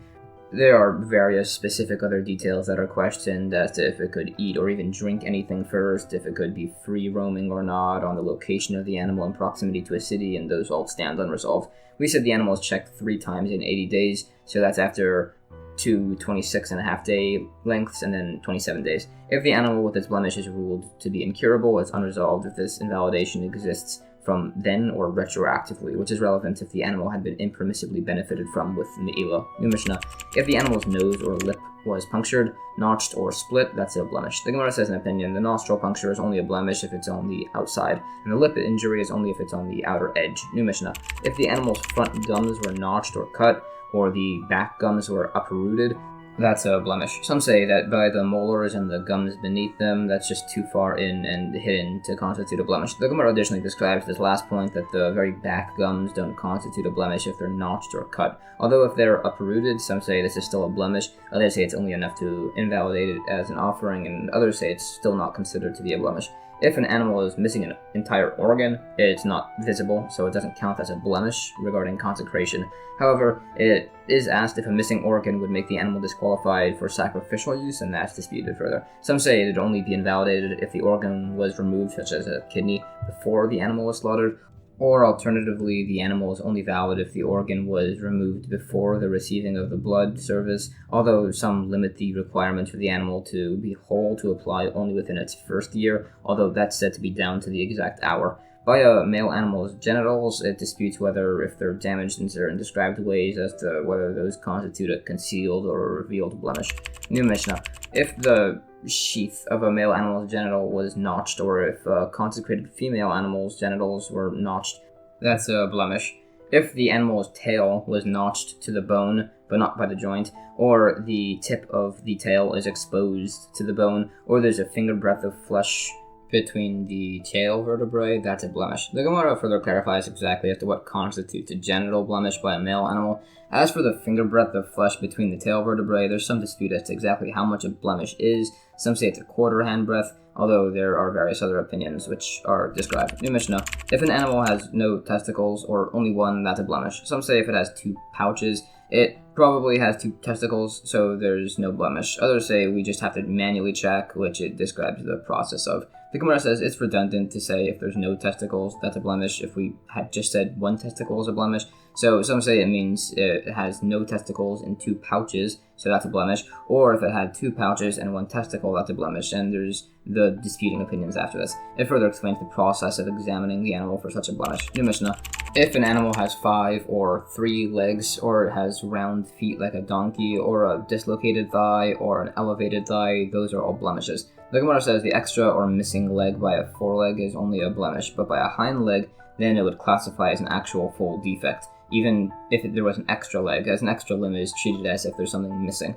There are various specific other details that are questioned as to if it could eat or even drink anything first, if it could be free roaming or not, on the location of the animal in proximity to a city, and those all stand unresolved. We said the animal is checked 3 times in 80 days, so that's after 2 26.5 day lengths and then 27 days. If the animal with its blemish is ruled to be incurable, it's unresolved if this invalidation exists from then or retroactively, which is relevant if the animal had been impermissibly benefited from with Me'ila. New Mishnah. If the animal's nose or lip was punctured, notched, or split, that's a blemish. The Gemara says an opinion, the nostril puncture is only a blemish if it's on the outside, and the lip injury is only if it's on the outer edge. New Mishnah. If the animal's front gums were notched or cut, or the back gums were uprooted, that's a blemish. Some say that by the molars and the gums beneath them, that's just too far in and hidden to constitute a blemish. The Gemara additionally describes this last point that the very back gums don't constitute a blemish if they're notched or cut. Although if they're uprooted, some say this is still a blemish, others say it's only enough to invalidate it as an offering, and others say it's still not considered to be a blemish. If an animal is missing an entire organ, it's not visible, so it doesn't count as a blemish regarding consecration. However, it is asked if a missing organ would make the animal disqualified for sacrificial use, and that's disputed further. Some say it would only be invalidated if the organ was removed, such as a kidney, before the animal was slaughtered, or alternatively, the animal is only valid if the organ was removed before the receiving of the blood service, although some limit the requirement for the animal to be whole to apply only within its first year, although that's said to be down to the exact hour. By a male animal's genitals, it disputes whether if they're damaged in certain described ways as to whether those constitute a concealed or a revealed blemish. New Mishnah. If the sheath of a male animal's genital was notched, or if a consecrated female animal's genitals were notched, that's a blemish. If the animal's tail was notched to the bone, but not by the joint, or the tip of the tail is exposed to the bone, or there's a finger breadth of flesh between the tail vertebrae, that's a blemish. The Gemara further clarifies exactly as to what constitutes a genital blemish by a male animal. As for the finger breadth of flesh between the tail vertebrae, there's some dispute as to exactly how much a blemish is. Some say it's a quarter hand breadth, although there are various other opinions which are described. New Mishnah. If an animal has no testicles, or only one, that's a blemish. Some say if it has 2 pouches, it probably has 2 testicles, so there's no blemish. Others say we just have to manually check, which it describes the process of. The Gemara says it's redundant to say if there's no testicles, that's a blemish, if we had just said 1 testicle is a blemish. So some say it means it has no testicles and 2 pouches, so that's a blemish. Or if it had 2 pouches and 1 testicle, that's a blemish. And there's the disputing opinions after this. It further explains the process of examining the animal for such a blemish. New Mishnah. If an animal has 5 or 3 legs, or it has round feet like a donkey, or a dislocated thigh, or an elevated thigh, those are all blemishes. The Gemara says the extra or missing leg by a foreleg is only a blemish, but by a hind leg, then it would classify as an actual full defect, even if there was an extra leg, as an extra limb is treated as if there's something missing.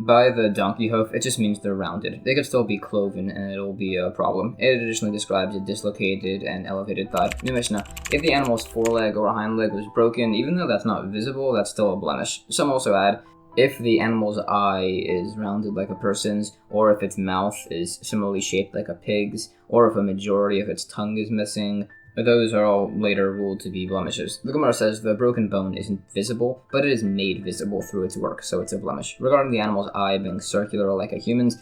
By the donkey hoof, it just means they're rounded. They could still be cloven, and it'll be a problem. It additionally describes a dislocated and elevated thigh. New Mishnah. If the animal's foreleg or hind leg was broken, even though that's not visible, that's still a blemish. Some also add, if the animal's eye is rounded like a person's, or if its mouth is similarly shaped like a pig's, or if a majority of its tongue is missing, those are all later ruled to be blemishes. The Gemara says the broken bone isn't visible, but it is made visible through its work, so it's a blemish. Regarding the animal's eye being circular like a human's,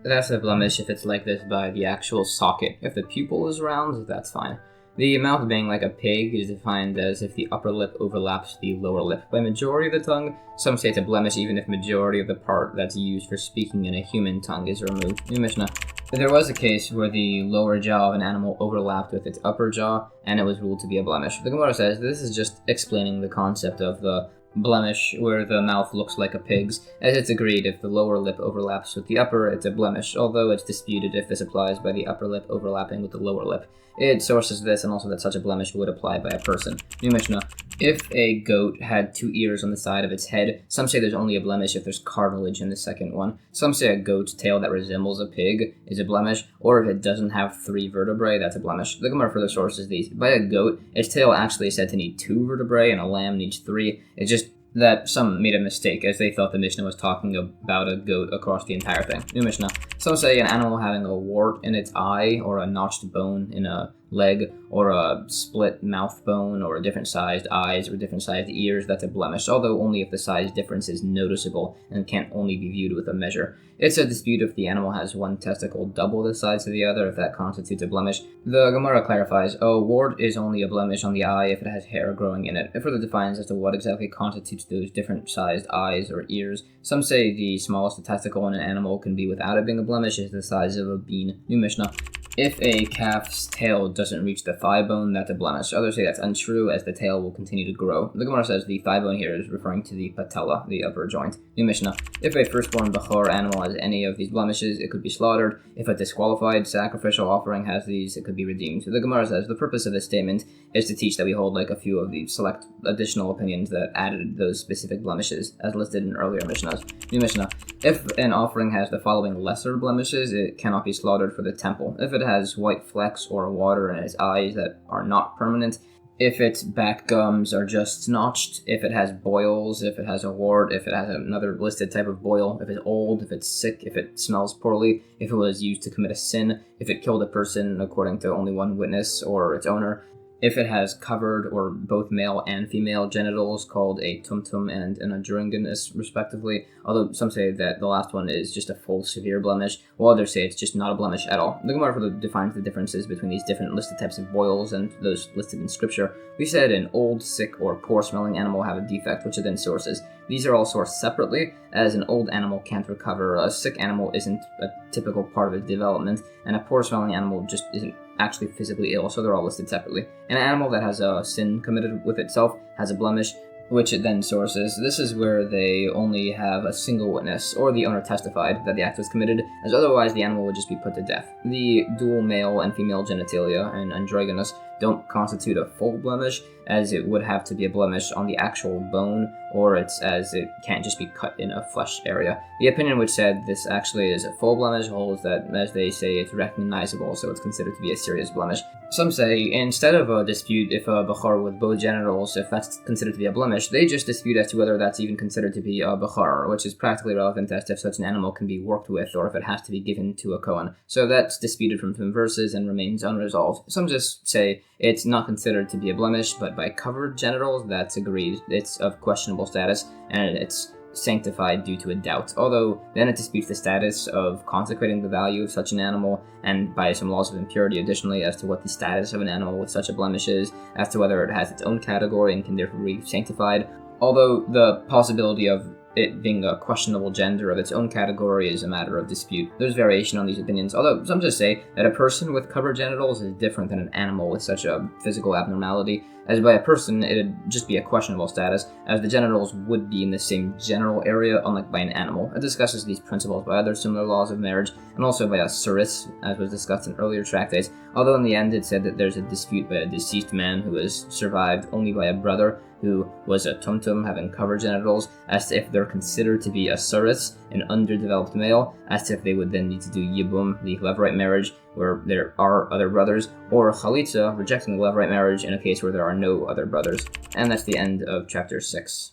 that's a blemish if it's like this by the actual socket. If the pupil is round, that's fine. The mouth being like a pig is defined as if the upper lip overlaps the lower lip. By majority of the tongue, some say it's a blemish even if majority of the part that's used for speaking in a human tongue is removed. New Mishnah. There was a case where the lower jaw of an animal overlapped with its upper jaw, and it was ruled to be a blemish. The Gemara says this is just explaining the concept of the blemish where the mouth looks like a pig's, as it's agreed if the lower lip overlaps with the upper, it's a blemish, although it's disputed if this applies by the upper lip overlapping with the lower lip. It sources this and also that such a blemish would apply by a person. New Mishnah. If a goat had 2 ears on the side of its head, some say there's only a blemish if there's cartilage in the second one. Some say a goat's tail that resembles a pig is a blemish, or if it doesn't have 3 vertebrae, that's a blemish. The Gemara further sources these. By a goat, its tail actually is said to need 2 vertebrae, and a lamb needs 3. It's just that some made a mistake, as they thought the Mishnah was talking about a goat across the entire thing. New Mishnah. Some say an animal having a wart in its eye, or a notched bone in a leg, or a split mouth bone, or different sized eyes, or different sized ears, that's a blemish, although only if the size difference is noticeable and can't only be viewed with a measure. It's a dispute if the animal has 1 testicle double the size of the other, if that constitutes a blemish. The Gemara clarifies, a wart is only a blemish on the eye if it has hair growing in it. It further defines as to what exactly constitutes those different sized eyes or ears. Some say the smallest testicle in an animal can be without it being a blemish is the size of a bean. New Mishnah. If a calf's tail doesn't reach the thigh bone, that's a blemish. Others say that's untrue, as the tail will continue to grow. The Gemara says the thigh bone here is referring to the patella, the upper joint. New Mishnah. If a firstborn Bechor animal has any of these blemishes, it could be slaughtered. If a disqualified sacrificial offering has these, it could be redeemed. The Gemara says the purpose of this statement is to teach that we hold like a few of the select additional opinions that added those specific blemishes, as listed in earlier Mishnahs. New Mishnah. If an offering has the following lesser blemishes, it cannot be slaughtered for the temple. If it has white flecks or water in its eyes that are not permanent, if its back gums are just notched, if it has boils, if it has a wart, if it has another listed type of boil, if it's old, if it's sick, if it smells poorly, if it was used to commit a sin, if it killed a person according to only one witness or its owner, if it has covered or both male and female genitals called a tumtum and an adjuringanus respectively, although some say that the last one is just a full severe blemish, while others say it's just not a blemish at all. The Gemara further defines the differences between these different listed types of boils and those listed in scripture. We said an old, sick, or poor-smelling animal have a defect, which are then sources. These are all sourced separately, as an old animal can't recover, a sick animal isn't a typical part of its development, and a poor-smelling animal just isn't actually physically ill, so they're all listed separately. An animal that has a sin committed with itself has a blemish, which it then sources. This is where they only have a single witness, or the owner testified that the act was committed, as otherwise the animal would just be put to death. The dual male and female genitalia and androgynous don't constitute a full blemish, as it would have to be a blemish on the actual bone, or it's as it can't just be cut in a flesh area. The opinion which said this actually is a full blemish holds that, as they say, it's recognizable, so it's considered to be a serious blemish. Some say, instead of a dispute if a Bechor with both genitals, if that's considered to be a blemish, they just dispute as to whether that's even considered to be a Bechor, which is practically relevant as to if such an animal can be worked with, or if it has to be given to a Kohen. So that's disputed from some verses and remains unresolved. Some just say it's not considered to be a blemish, but by covered genitals, that's agreed. It's of questionable status, and it's sanctified due to a doubt, although then it disputes the status of consecrating the value of such an animal, and by some laws of impurity additionally as to what the status of an animal with such a blemish is, as to whether it has its own category and can therefore be sanctified, although the possibility of it being a questionable gender of its own category is a matter of dispute. There's variation on these opinions, although some just say that a person with covered genitals is different than an animal with such a physical abnormality, as by a person it'd just be a questionable status, as the genitals would be in the same general area, unlike by an animal. It discusses these principles by other similar laws of marriage, and also by a suris, as was discussed in earlier tractates, although in the end it said that there's a dispute by a deceased man who was survived only by a brother who was a tumtum having covered genitals, as to if they're considered to be a suris, an underdeveloped male, as to if they would then need to do yibum, the levirate marriage, where there are other brothers, or chalitza, rejecting the levirate marriage in a case where there are no other brothers. And that's the end of chapter 6.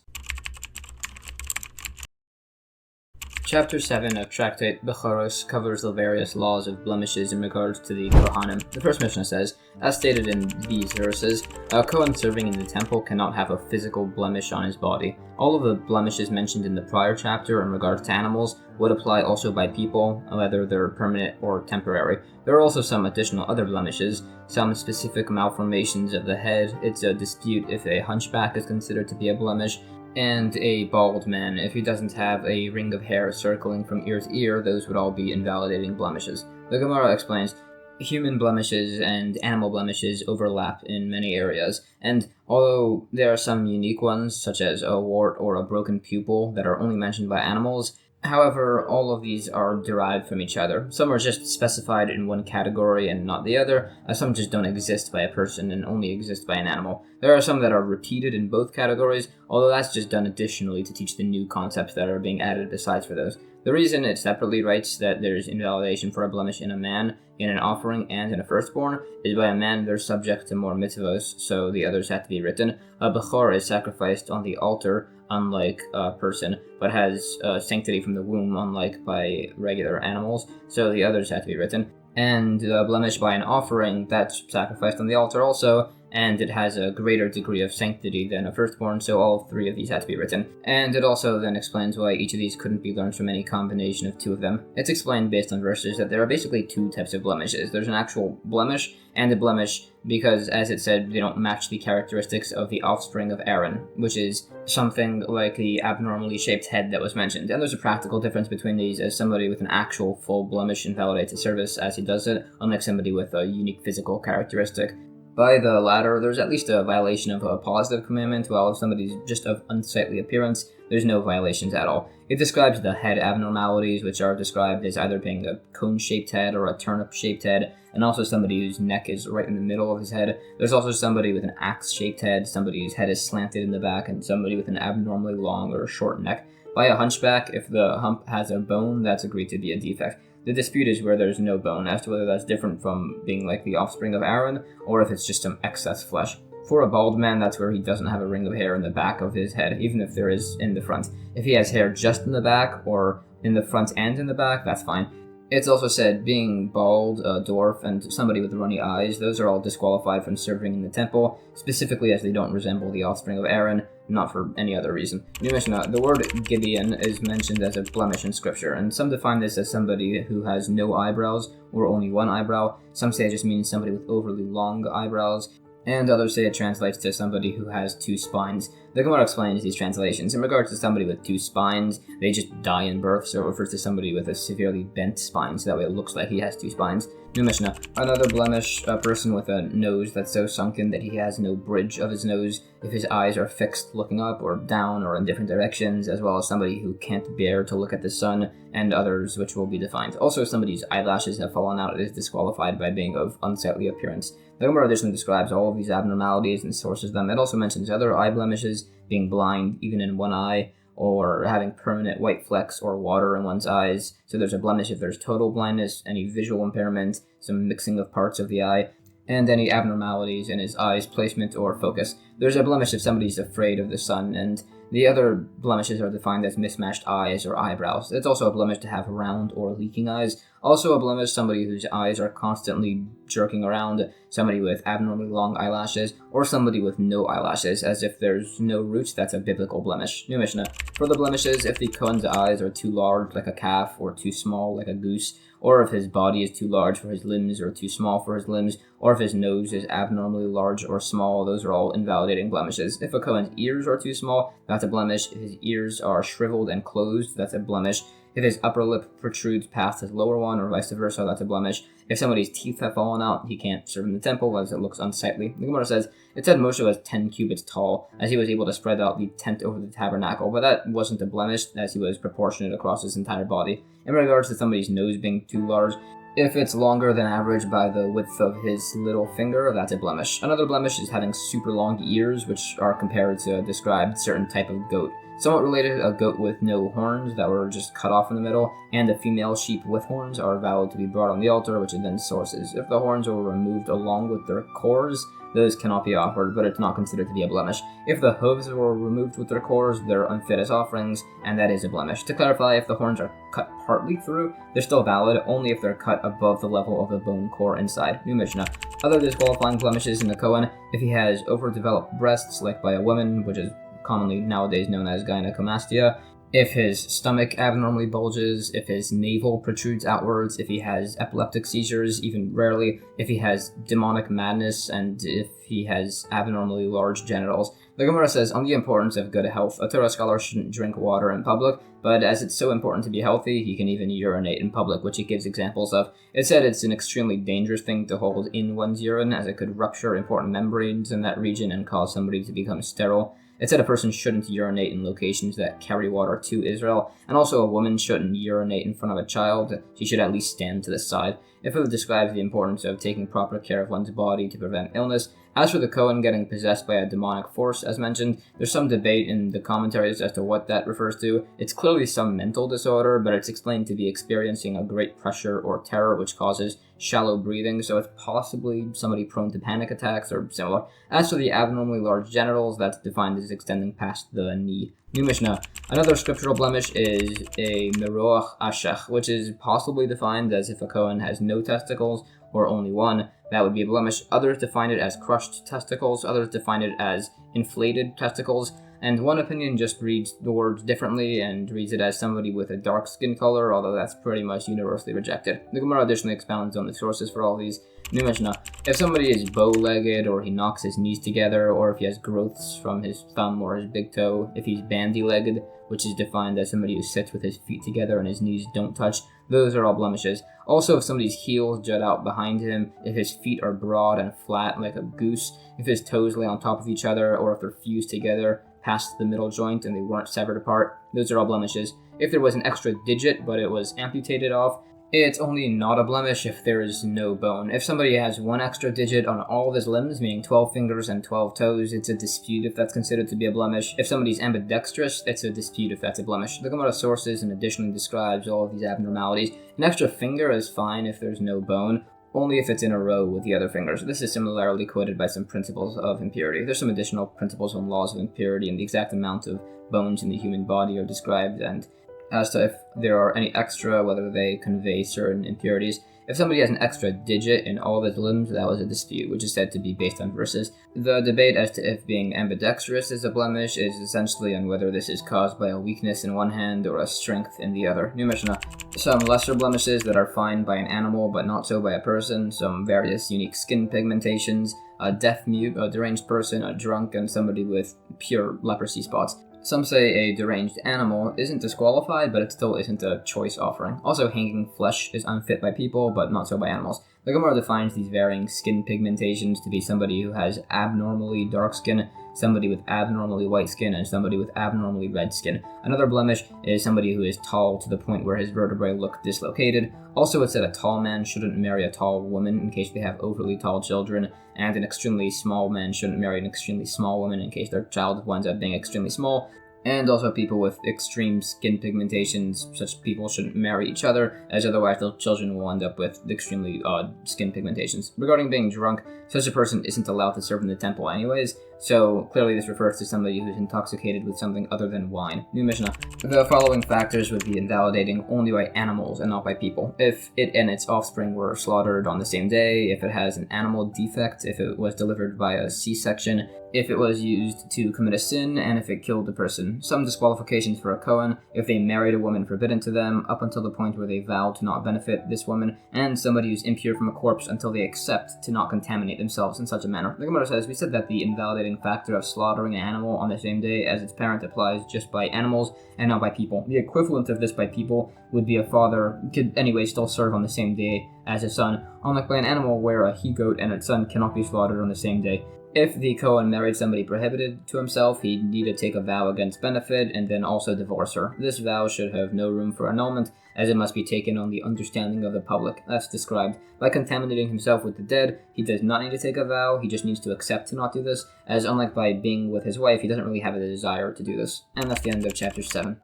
Chapter 7 of Tractate Bechoros covers the various laws of blemishes in regards to the Kohanim. The first Mishnah says, as stated in these verses, a Kohen serving in the temple cannot have a physical blemish on his body. All of the blemishes mentioned in the prior chapter in regards to animals would apply also by people, whether they're permanent or temporary. There are also some additional other blemishes, some specific malformations of the head. It's a dispute if a hunchback is considered to be a blemish, and a bald man. If he doesn't have a ring of hair circling from ear to ear, those would all be invalidating blemishes. The Gemara explains, human blemishes and animal blemishes overlap in many areas, and although there are some unique ones, such as a wart or a broken pupil, that are only mentioned by animals, however, all of these are derived from each other. Some are just specified in one category and not the other, as some just don't exist by a person and only exist by an animal. There are some that are repeated in both categories, although that's just done additionally to teach the new concepts that are being added besides for those. The reason it separately writes that there's invalidation for a blemish in a man, in an offering, and in a firstborn is by a man they're subject to more mitzvahs, so the others have to be written. A bechor is sacrificed on the altar, unlike a person, but has sanctity from the womb, unlike by regular animals, so the others have to be written. And the blemish by an offering, that's sacrificed on the altar also, and it has a greater degree of sanctity than a firstborn, so all 3 of these had to be written. And it also then explains why each of these couldn't be learned from any combination of 2 of them. It's explained based on verses that there are basically 2 types of blemishes. There's an actual blemish and a blemish because, as it said, they don't match the characteristics of the offspring of Aaron, which is something like the abnormally shaped head that was mentioned. And there's a practical difference between these, as somebody with an actual full blemish invalidates a service as he does it, unlike somebody with a unique physical characteristic. By the latter, there's at least a violation of a positive commandment, while if somebody's just of unsightly appearance, there's no violations at all. It describes the head abnormalities, which are described as either being a cone-shaped head or a turnip-shaped head, and also somebody whose neck is right in the middle of his head. There's also somebody with an axe-shaped head, somebody whose head is slanted in the back, and somebody with an abnormally long or short neck. By a hunchback, if the hump has a bone, that's agreed to be a defect. The dispute is where there's no bone, as to whether that's different from being like the offspring of Aaron, or if it's just some excess flesh. For a bald man, that's where he doesn't have a ring of hair in the back of his head, even if there is in the front. If he has hair just in the back, or in the front and in the back, that's fine. It's also said being bald, a dwarf, and somebody with runny eyes, those are all disqualified from serving in the temple, specifically as they don't resemble the offspring of Aaron, not for any other reason. New Mishnah, the word Gibeon is mentioned as a blemish in scripture, and some define this as somebody who has no eyebrows, or only one eyebrow. Some say it just means somebody with overly long eyebrows, and others say it translates to somebody who has 2 spines. The Gemara explains these translations. In regards to somebody with 2 spines, they just die in birth, so it refers to somebody with a severely bent spine, so that way it looks like he has 2 spines. New Mishnah, another blemish, a person with a nose that's so sunken that he has no bridge of his nose, if his eyes are fixed looking up or down or in different directions, as well as somebody who can't bear to look at the sun, and others which will be defined. Also, somebody's eyelashes have fallen out is disqualified by being of unsightly appearance. The Gemara additionally describes all of these abnormalities and sources them. It also mentions other eye blemishes, being blind even in one eye, or having permanent white flecks or water in one's eyes. So there's a blemish if there's total blindness, any visual impairment, some mixing of parts of the eye, and any abnormalities in his eye's placement or focus. There's a blemish if somebody's afraid of the sun, and the other blemishes are defined as mismatched eyes or eyebrows. It's also a blemish to have round or leaking eyes. Also a blemish, somebody whose eyes are constantly jerking around, somebody with abnormally long eyelashes, or somebody with no eyelashes, as if there's no roots. That's a biblical blemish. New Mishnah. For the blemishes, if the Kohen's eyes are too large like a calf, or too small like a goose, or if his body is too large for his limbs or too small for his limbs, or if his nose is abnormally large or small, those are all invalidating blemishes. If a Kohen's ears are too small, that's a blemish. If his ears are shriveled and closed, that's a blemish. If his upper lip protrudes past his lower one, or vice versa, that's a blemish. If somebody's teeth have fallen out, he can't serve in the temple, as it looks unsightly. The Gemara says, it said Moshe was 10 cubits tall, as he was able to spread out the tent over the tabernacle, but that wasn't a blemish, as he was proportionate across his entire body. In regards to somebody's nose being too large, if it's longer than average by the width of his little finger, that's a blemish. Another blemish is having super long ears, which are compared to a described certain type of goat. Somewhat related, a goat with no horns that were just cut off in the middle, and a female sheep with horns are valid to be brought on the altar, which are then sources. If the horns were removed along with their cores, those cannot be offered, but it's not considered to be a blemish. If the hooves were removed with their cores, they're unfit as offerings, and that is a blemish. To clarify, if the horns are cut partly through, they're still valid, only if they're cut above the level of the bone core inside. New Mishnah. Other disqualifying blemishes in the Kohen, if he has overdeveloped breasts, like by a woman, which is commonly nowadays known as gynecomastia, if his stomach abnormally bulges, if his navel protrudes outwards, if he has epileptic seizures, even rarely, if he has demonic madness, and if he has abnormally large genitals. The Gemara says, on the importance of good health, a Torah scholar shouldn't drink water in public, but as it's so important to be healthy, he can even urinate in public, which it gives examples of. It said it's an extremely dangerous thing to hold in one's urine, as it could rupture important membranes in that region and cause somebody to become sterile. It said a person shouldn't urinate in locations that carry water to Israel, and also a woman shouldn't urinate in front of a child. She should at least stand to the side. It further describes the importance of taking proper care of one's body to prevent illness. As for the Kohen getting possessed by a demonic force, as mentioned, there's some debate in the commentaries as to what that refers to. It's clearly some mental disorder, but it's explained to be experiencing a great pressure or terror which causes shallow breathing, so it's possibly somebody prone to panic attacks or similar. As for the abnormally large genitals, that's defined as extending past the knee. New Mishnah. Another scriptural blemish is a meroach ashech, which is possibly defined as if a Kohen has no testicles, or only one, that would be a blemish. Others define it as crushed testicles, others define it as inflated testicles, and one opinion just reads the words differently and reads it as somebody with a dark skin color, although that's pretty much universally rejected. The Gemara additionally expounds on the sources for all these. New Mishnah: if somebody is bow-legged, or he knocks his knees together, or if he has growths from his thumb or his big toe, if he's bandy-legged, which is defined as somebody who sits with his feet together and his knees don't touch, those are all blemishes. Also, if somebody's heels jut out behind him, if his feet are broad and flat like a goose, if his toes lay on top of each other, or if they're fused together past the middle joint and they weren't severed apart, those are all blemishes. If there was an extra digit but it was amputated off, it's only not a blemish if there is no bone. If somebody has one extra digit on all of his limbs, meaning 12 fingers and 12 toes, it's a dispute if that's considered to be a blemish. If somebody's ambidextrous, it's a dispute if that's a blemish. The Gemara sources and additionally describes all of these abnormalities. An extra finger is fine if there's no bone, only if it's in a row with the other fingers. This is similarly quoted by some principles of impurity. There's some additional principles on laws of impurity, and the exact amount of bones in the human body are described, and as to if there are any extra, whether they convey certain impurities. If somebody has an extra digit in all of his limbs, that was a dispute, which is said to be based on verses. The debate as to if being ambidextrous is a blemish is essentially on whether this is caused by a weakness in one hand or a strength in the other. New Mishnah: some lesser blemishes that are fine by an animal but not so by a person, some various unique skin pigmentations, a deaf-mute, a deranged person, a drunk, and somebody with pure leprosy spots. Some say a deranged animal isn't disqualified, but it still isn't a choice offering. Also, hanging flesh is unfit by people, but not so by animals. The Gemara defines these varying skin pigmentations to be somebody who has abnormally dark skin, somebody with abnormally white skin, and somebody with abnormally red skin. Another blemish is somebody who is tall to the point where his vertebrae look dislocated. Also, it said a tall man shouldn't marry a tall woman in case they have overly tall children, and an extremely small man shouldn't marry an extremely small woman in case their child winds up being extremely small. And also people with extreme skin pigmentations, such people shouldn't marry each other, as otherwise their children will end up with extremely odd skin pigmentations. Regarding being drunk, such a person isn't allowed to serve in the temple anyways, so clearly this refers to somebody who's intoxicated with something other than wine. New Mishnah: the following factors would be invalidating only by animals and not by people. If it and its offspring were slaughtered on the same day, if it has an animal defect, if it was delivered by a C-section, if it was used to commit a sin, and if it killed a person. Some disqualifications for a Kohen: if they married a woman forbidden to them up until the point where they vowed to not benefit this woman, and somebody who's impure from a corpse until they accept to not contaminate themselves in such a manner. The Gemara says, we said that the invalidating factor of slaughtering an animal on the same day as its parent applies just by animals and not by people. The equivalent of this by people would be a father could anyway still serve on the same day as his son, unlike by an animal where a he-goat and its son cannot be slaughtered on the same day. If the Kohen married somebody prohibited to himself, he'd need to take a vow against benefit and then also divorce her. This vow should have no room for annulment, as it must be taken on the understanding of the public. That's described. By contaminating himself with the dead, he does not need to take a vow, he just needs to accept to not do this, as unlike by being with his wife, he doesn't really have a desire to do this. And that's the end of chapter 7.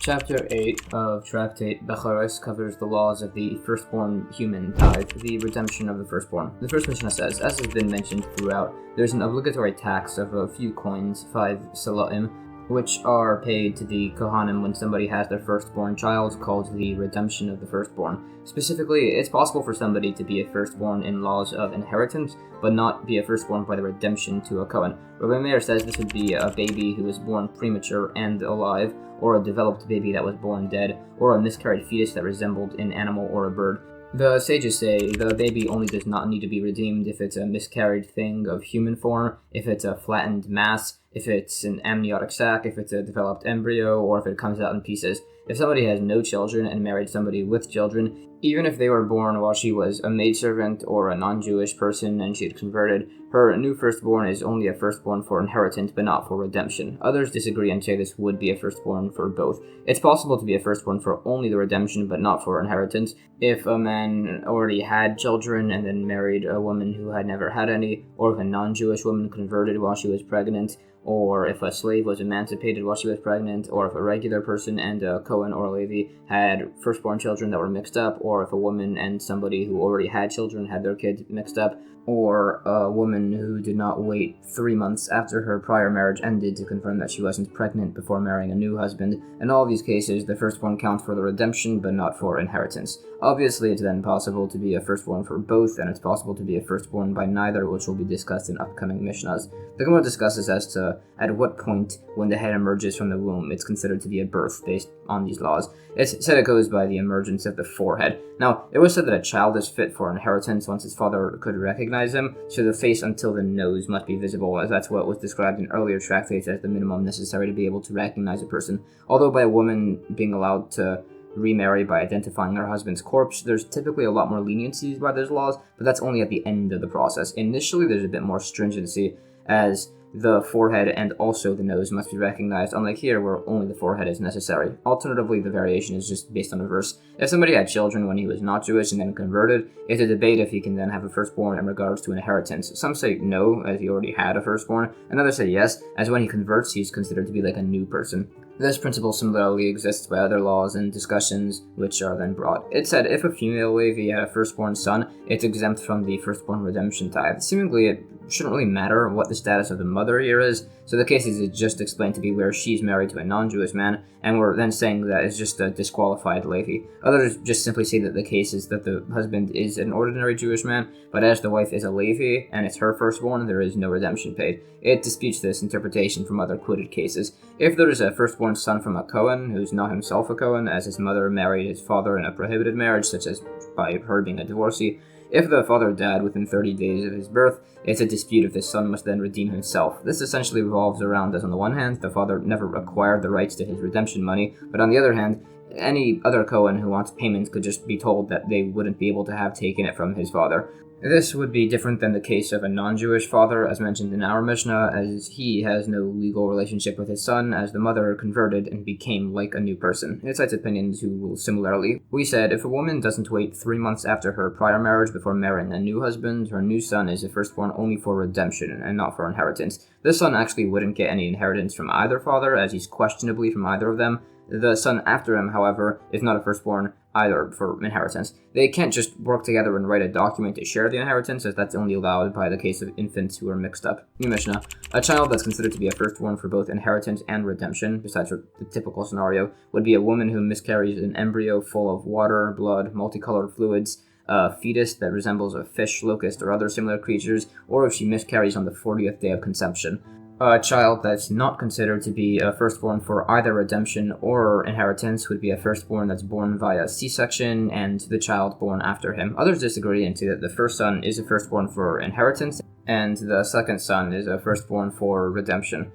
Chapter 8 of Tractate Bechoros covers the laws of the firstborn human tithe, the redemption of the firstborn. The first Mishnah says, as has been mentioned throughout, there's an obligatory tax of a few coins, 5 salaim, which are paid to the Kohanim when somebody has their firstborn child, called the redemption of the firstborn. Specifically, it's possible for somebody to be a firstborn in laws of inheritance, but not be a firstborn by the redemption to a Kohen. Rabbi Meir says this would be a baby who was born premature and alive, or a developed baby that was born dead, or a miscarried fetus that resembled an animal or a bird. The sages say the baby only does not need to be redeemed if it's a miscarried thing of human form, if it's a flattened mass, if it's an amniotic sac, if it's a developed embryo, or if it comes out in pieces. If somebody has no children and married somebody with children, even if they were born while she was a maidservant or a non-Jewish person and she had converted, her new firstborn is only a firstborn for inheritance but not for redemption. Others disagree and say this would be a firstborn for both. It's possible to be a firstborn for only the redemption but not for inheritance. If a man already had children and then married a woman who had never had any, or if a non-Jewish woman converted while she was pregnant, or if a slave was emancipated while she was pregnant, or if a regular person and a Cohen or a Levi had firstborn children that were mixed up, or if a woman and somebody who already had children had their kids mixed up, or a woman who did not wait 3 months after her prior marriage ended to confirm that she wasn't pregnant before marrying a new husband. In all these cases, the firstborn counts for the redemption, but not for inheritance. Obviously, it's then possible to be a firstborn for both, and it's possible to be a firstborn by neither, which will be discussed in upcoming Mishnahs. The Gemara discusses as to at what point when the head emerges from the womb it's considered to be a birth based on these laws. It's said it goes by the emergence of the forehead. Now, it was said that a child is fit for inheritance once his father could recognize him, so the face until the nose must be visible, as that's what was described in earlier tractates as the minimum necessary to be able to recognize a person. Although by a woman being allowed to remarry by identifying her husband's corpse, there's typically a lot more leniency by those laws, but that's only at the end of the process. Initially, there's a bit more stringency, as the forehead and also the nose must be recognized, unlike here where only the forehead is necessary. Alternatively, the variation is just based on a verse. If somebody had children when he was not Jewish and then converted, it's a debate if he can then have a firstborn in regards to inheritance. Some say no, as he already had a firstborn, and others say yes, as when he converts, he's considered to be like a new person. This principle similarly exists by other laws and discussions, which are then brought. It said if a female Levi had a firstborn son, it's exempt from the firstborn redemption tithe. Seemingly, it shouldn't really matter what the status of the mother here is, so the case is just explained to be where she's married to a non-Jewish man, and we're then saying that it's just a disqualified Levi. Others just simply say that the case is that the husband is an ordinary Jewish man, but as the wife is a Levi, and it's her firstborn, there is no redemption paid. It disputes this interpretation from other quoted cases. If there is a firstborn son from a Cohen, who's not himself a Cohen, as his mother married his father in a prohibited marriage, such as by her being a divorcee, if the father died within 30 days of his birth, it's a dispute if the son must then redeem himself. This essentially revolves around as on the one hand, the father never acquired the rights to his redemption money, but on the other hand, any other Cohen who wants payment could just be told that they wouldn't be able to have taken it from his father. This would be different than the case of a non-Jewish father, as mentioned in our Mishnah, as he has no legal relationship with his son, as the mother converted and became like a new person. It cites opinions who rule similarly. We said, if a woman doesn't wait 3 months after her prior marriage before marrying a new husband, her new son is a firstborn only for redemption and not for inheritance. This son actually wouldn't get any inheritance from either father, as he's questionably from either of them. The son after him, however, is not a firstborn either for inheritance. They can't just work together and write a document to share the inheritance, as that's only allowed by the case of infants who are mixed up. New Mishnah. A child that's considered to be a firstborn for both inheritance and redemption, besides the typical scenario, would be a woman who miscarries an embryo full of water, blood, multicolored fluids, a fetus that resembles a fish, locust, or other similar creatures, or if she miscarries on the 40th day of conception. A child that's not considered to be a firstborn for either redemption or inheritance would be a firstborn that's born via C-section and the child born after him. Others disagree and say that the first son is a firstborn for inheritance and the second son is a firstborn for redemption.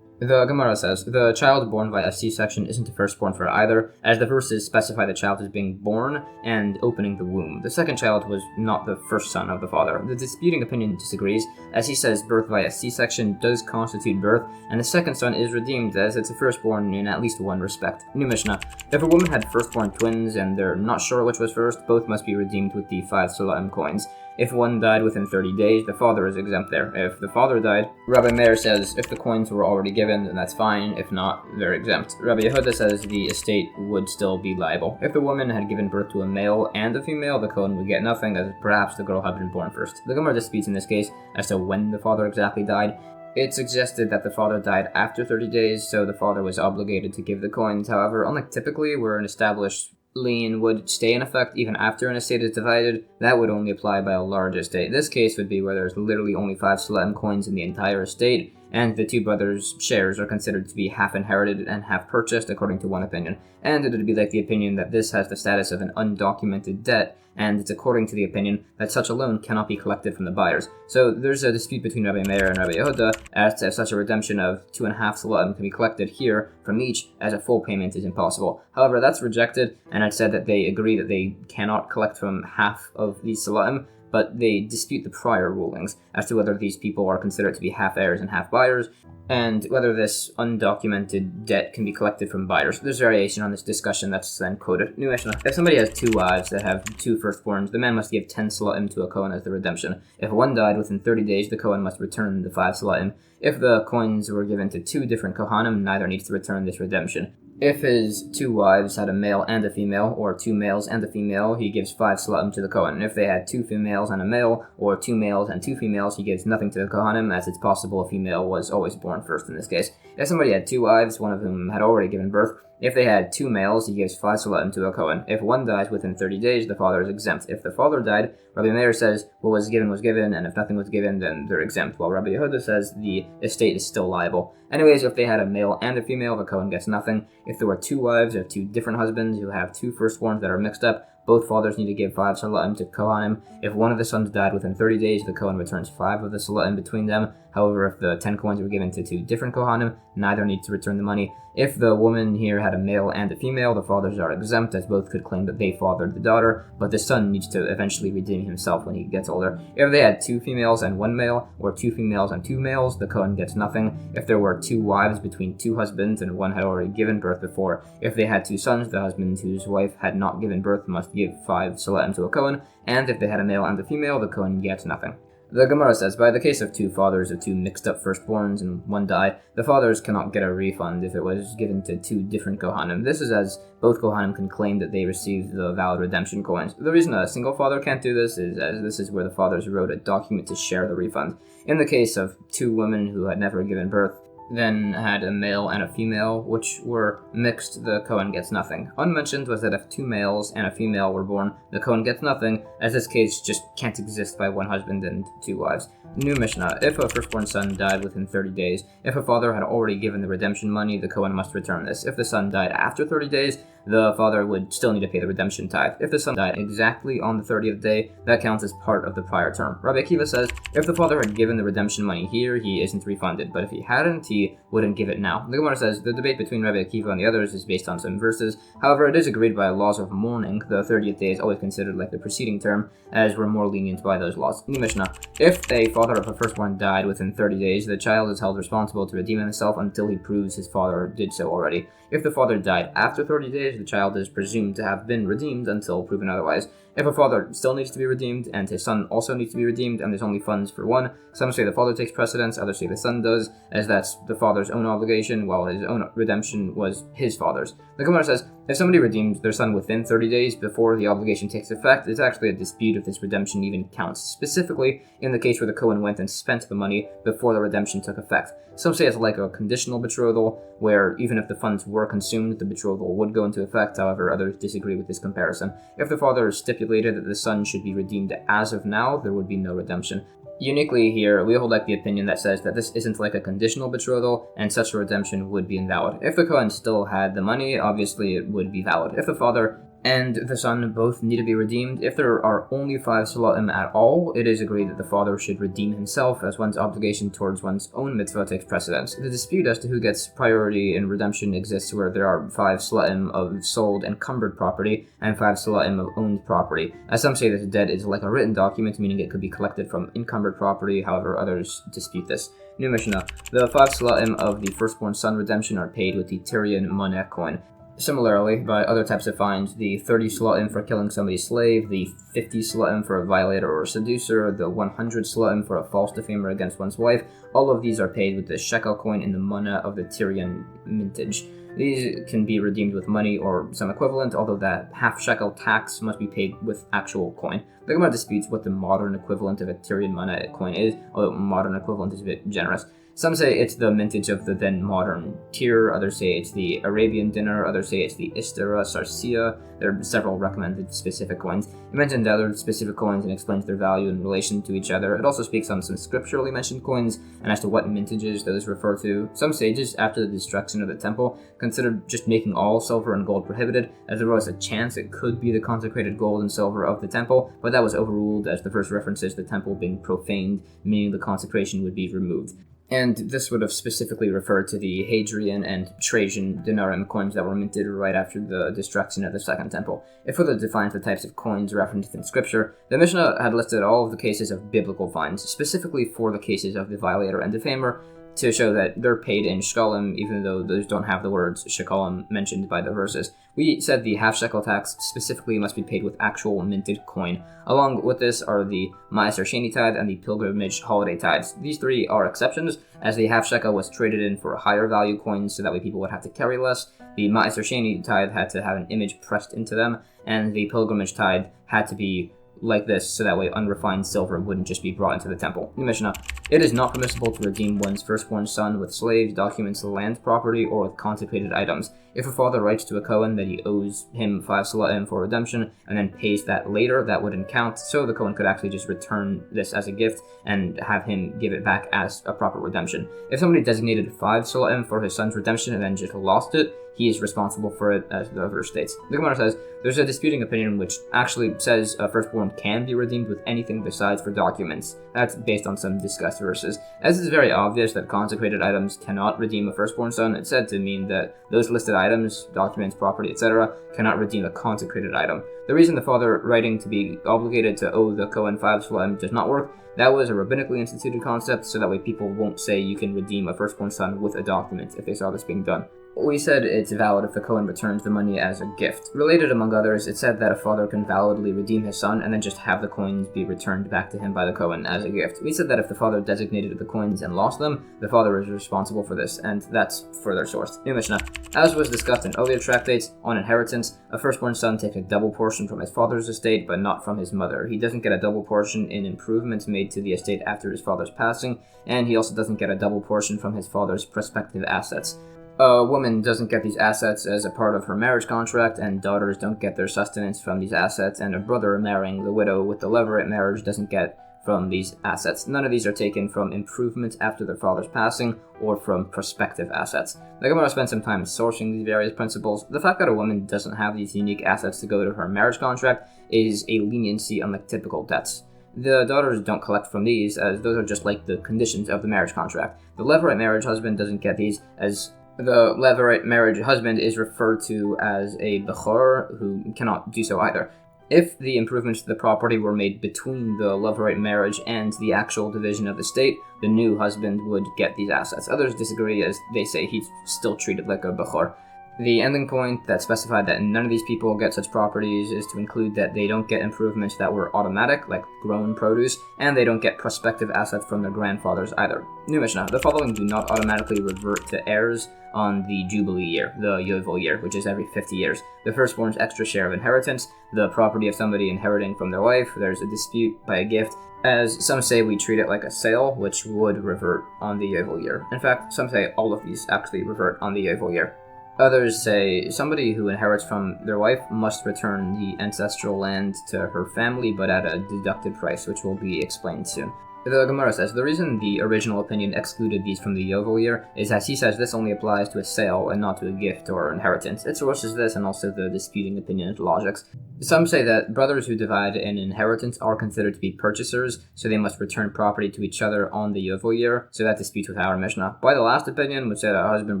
The Gemara says, the child born via C-section isn't a firstborn for either, as the verses specify the child as being born and opening the womb. The second child was not the first son of the father. The disputing opinion disagrees, as he says birth via C-section does constitute birth, and the second son is redeemed as it's a firstborn in at least one respect. New Mishnah. If a woman had firstborn twins and they're not sure which was first, both must be redeemed with the 5 Solaim coins. If one died within 30 days, the father is exempt there. If the father died, Rabbi Meir says if the coins were already given, then that's fine. If not, they're exempt. Rabbi Yehuda says the estate would still be liable. If the woman had given birth to a male and a female, the Kohen would get nothing, as perhaps the girl had been born first. The Gemara disputes in this case as to when the father exactly died. It suggested that the father died after 30 days, so the father was obligated to give the coins. However, unlike typically where an established lien would stay in effect even after an estate is divided, that would only apply by a large estate. This case would be where there's literally only 5 Solaim coins in the entire estate, and the two brothers' shares are considered to be half inherited and half purchased, according to one opinion. And it would be like the opinion that this has the status of an undocumented debt, and it's according to the opinion that such a loan cannot be collected from the buyers. So there's a dispute between Rabbi Meir and Rabbi Yehuda as to if such a redemption of 2.5 Solaim can be collected here from each, as a full payment is impossible. However, that's rejected, and it said that they agree that they cannot collect from half of these Solaim, but they dispute the prior rulings as to whether these people are considered to be half heirs and half buyers, and whether this undocumented debt can be collected from buyers. There's variation on this discussion that's then quoted. New Mishnah. If somebody has 2 wives that have 2 firstborns, the man must give 10 salaim to a Kohen as the redemption. If one died within 30 days, the Kohen must return the 5 salaim. If the coins were given to 2 different Kohanim, neither needs to return this redemption. If his 2 wives had a male and a female, or 2 males and a female, he gives 5 salaim to the Kohen. If they had 2 females and a male, or 2 males and 2 females, he gives nothing to the Kohanim, as it's possible a female was always born first in this case. If somebody had 2 wives, one of whom had already given birth, if they had 2 males, he gives 5 salaim to a Kohen. If one dies within 30 days, the father is exempt. If the father died, Rabbi Meir says what was given, and if nothing was given, then they're exempt, while Rabbi Yehuda says the estate is still liable. Anyways, if they had a male and a female, the Kohen gets nothing. If there were 2 wives of 2 different husbands who have 2 firstborns that are mixed up, both fathers need to give 5 salaim to Kohanim. If one of the sons died within 30 days, the Kohen returns 5 of the salaim between them. However, if the 10 coins were given to 2 different Kohanim, neither need to return the money. If the woman here had a male and a female, the fathers are exempt, as both could claim that they fathered the daughter, but the son needs to eventually redeem himself when he gets older. If they had 2 females and 1 male, or 2 females and 2 males, the Kohen gets nothing. If there were 2 wives between 2 husbands and one had already given birth before, if they had 2 sons, the husband whose wife had not given birth must give 5 salaim to a Kohen, and if they had a male and a female, the Kohen gets nothing. The Gemara says, by the case of 2 fathers of 2 mixed-up firstborns and one died, the fathers cannot get a refund if it was given to 2 different Kohanim. This is as both Kohanim can claim that they received the valid redemption coins. The reason a single father can't do this is as this is where the fathers wrote a document to share the refund. In the case of 2 women who had never given birth, then had a male and a female, which were mixed, the Kohen gets nothing. Unmentioned was that if 2 males and a female were born, the Kohen gets nothing, as this case just can't exist by 1 husband and 2 wives. New Mishnah. If a firstborn son died within 30 days, if a father had already given the redemption money, the Kohen must return this. If the son died after 30 days, the father would still need to pay the redemption tithe. If the son died exactly on the 30th day, that counts as part of the prior term. Rabbi Akiva says, if the father had given the redemption money here, he isn't refunded, but if he hadn't, he wouldn't give it now. The Gemara says, the debate between Rabbi Akiva and the others is based on some verses. However, it is agreed by laws of mourning. The 30th day is always considered like the preceding term, as we're more lenient by those laws. New Mishnah. If a father of a firstborn died within 30 days, the child is held responsible to redeem himself until he proves his father did so already. If the father died after 30 days, the child is presumed to have been redeemed until proven otherwise. If a father still needs to be redeemed, and his son also needs to be redeemed, and there's only funds for one, some say the father takes precedence, others say the son does, as that's the father's own obligation, while his own redemption was his father's. The Gemara says, if somebody redeems their son within 30 days before the obligation takes effect, it's actually a dispute if this redemption even counts, specifically in the case where the Kohen went and spent the money before the redemption took effect. Some say it's like a conditional betrothal, where even if the funds were consumed, the betrothal would go into effect. However, others disagree with this comparison. If the father stipulated that the son should be redeemed as of now, there would be no redemption. Uniquely here, we hold like the opinion that says that this isn't like a conditional betrothal, and such a redemption would be invalid. If the Kohen still had the money, obviously it would be valid. If the father and the son both need to be redeemed, if there are only 5 salaim at all, it is agreed that the father should redeem himself, as one's obligation towards one's own mitzvah takes precedence. The dispute as to who gets priority in redemption exists where there are 5 salaim of sold and cumbered property, and 5 salaim of owned property. As some say, this debt is like a written document, meaning it could be collected from encumbered property, however others dispute this. New Mishnah. The 5 salaim of the firstborn son redemption are paid with the Tyrian moneh coin. Similarly, by other types of fines, the 30 salaim for killing somebody's slave, the 50 salaim for a violator or a seducer, the 100 salaim for a false defamer against one's wife, all of these are paid with the shekel coin in the moneh of the Tyrian mintage. These can be redeemed with money or some equivalent, although that half shekel tax must be paid with actual coin. The Gemara disputes what the modern equivalent of a Tyrian moneh coin is, although modern equivalent is a bit generous. Some say it's the mintage of the then modern tir, others say it's the Arabian dinar, others say it's the Istara Sarsia. There are several recommended specific coins. It mentions other specific coins and explains their value in relation to each other. It also speaks on some scripturally mentioned coins and as to what mintages those refer to. Some sages, after the destruction of the temple, considered just making all silver and gold prohibited, as there was a chance it could be the consecrated gold and silver of the temple, but that was overruled as the first references the temple being profaned, meaning the consecration would be removed. And this would have specifically referred to the Hadrian and Trajan denarii coins that were minted right after the destruction of the Second Temple. It further defines the types of coins referenced in Scripture. The Mishnah had listed all of the cases of biblical fines, specifically for the cases of the violator and defamer, to show that they're paid in shekalim, even though those don't have the words shekalim mentioned by the verses. We said the half-shekel tax specifically must be paid with actual minted coin. Along with this are the Maaser Sheni tithe and the pilgrimage holiday tithes. These three are exceptions, as the half-shekel was traded in for higher value coins so that way people would have to carry less. The Maaser Sheni tithe had to have an image pressed into them, and the pilgrimage tithe had to be like this, so that way unrefined silver wouldn't just be brought into the temple. The Mishnah: it is not permissible to redeem one's firstborn son with slaves, documents, land property, or with consecrated items. If a father writes to a Kohen that he owes him 5 salaim for redemption, and then pays that later, that wouldn't count, so the Kohen could actually just return this as a gift and have him give it back as a proper redemption. If somebody designated 5 salaim for his son's redemption and then just lost it, he is responsible for it, as the verse states. The Gemara says, there's a disputing opinion which actually says a firstborn can be redeemed with anything besides for documents. That's based on some discussed verses. As it's very obvious that consecrated items cannot redeem a firstborn son, it's said to mean that those listed items, documents, property, etc., cannot redeem a consecrated item. The reason the father writing to be obligated to owe the Kohen 5 salaim does not work, that was a rabbinically instituted concept, so that way people won't say you can redeem a firstborn son with a document if they saw this being done. We said it's valid if the Kohen returns the money as a gift. Related among others, it said that a father can validly redeem his son and then just have the coins be returned back to him by the Kohen as a gift. We said that if the father designated the coins and lost them, the father is responsible for this, and that's further sourced. New Mishnah: as was discussed in earlier tractates on inheritance, a firstborn son takes a double portion from his father's estate, but not from his mother. He doesn't get a double portion in improvements made to the estate after his father's passing, and he also doesn't get a double portion from his father's prospective assets. A woman doesn't get these assets as a part of her marriage contract, and daughters don't get their sustenance from these assets, and a brother marrying the widow with the levirate marriage doesn't get from these assets. None of these are taken from improvements after their father's passing or from prospective assets. The Gemara spent some time sourcing these various principles. The fact that a woman doesn't have these unique assets to go to her marriage contract is a leniency unlike typical debts. The daughters don't collect from these, as those are just like the conditions of the marriage contract. The levirate marriage husband doesn't get these, as the levirate marriage husband is referred to as a Bechor, who cannot do so either. If the improvements to the property were made between the levirate marriage and the actual division of the state, the new husband would get these assets. Others disagree, as they say he's still treated like a Bechor. The ending point that specified that none of these people get such properties is to include that they don't get improvements that were automatic, like grown produce, and they don't get prospective assets from their grandfathers either. New Mishnah: the following do not automatically revert to heirs on the Jubilee year, the Yovel year, which is every 50 years. The firstborn's extra share of inheritance, the property of somebody inheriting from their wife, there's a dispute by a gift, as some say we treat it like a sale, which would revert on the Yovel year. In fact, some say all of these actually revert on the Yovel year. Others say somebody who inherits from their wife must return the ancestral land to her family, but at a deducted price, which will be explained soon. The Gemara says the reason the original opinion excluded these from the Yovel year is that he says this only applies to a sale and not to a gift or inheritance. It sources this and also the disputing opinion logics. Some say that brothers who divide an inheritance are considered to be purchasers, so they must return property to each other on the Yovel year, so that disputes with our Mishnah. By the last opinion, which said a husband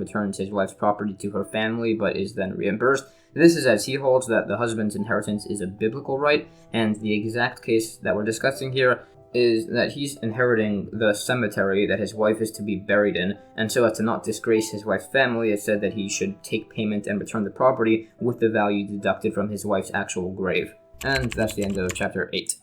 returns his wife's property to her family but is then reimbursed, this is as he holds that the husband's inheritance is a biblical right, and the exact case that we're discussing here is that he's inheriting the cemetery that his wife is to be buried in, and so as to not disgrace his wife's family, it said that he should take payment and return the property with the value deducted from his wife's actual grave. And that's the end of chapter 8.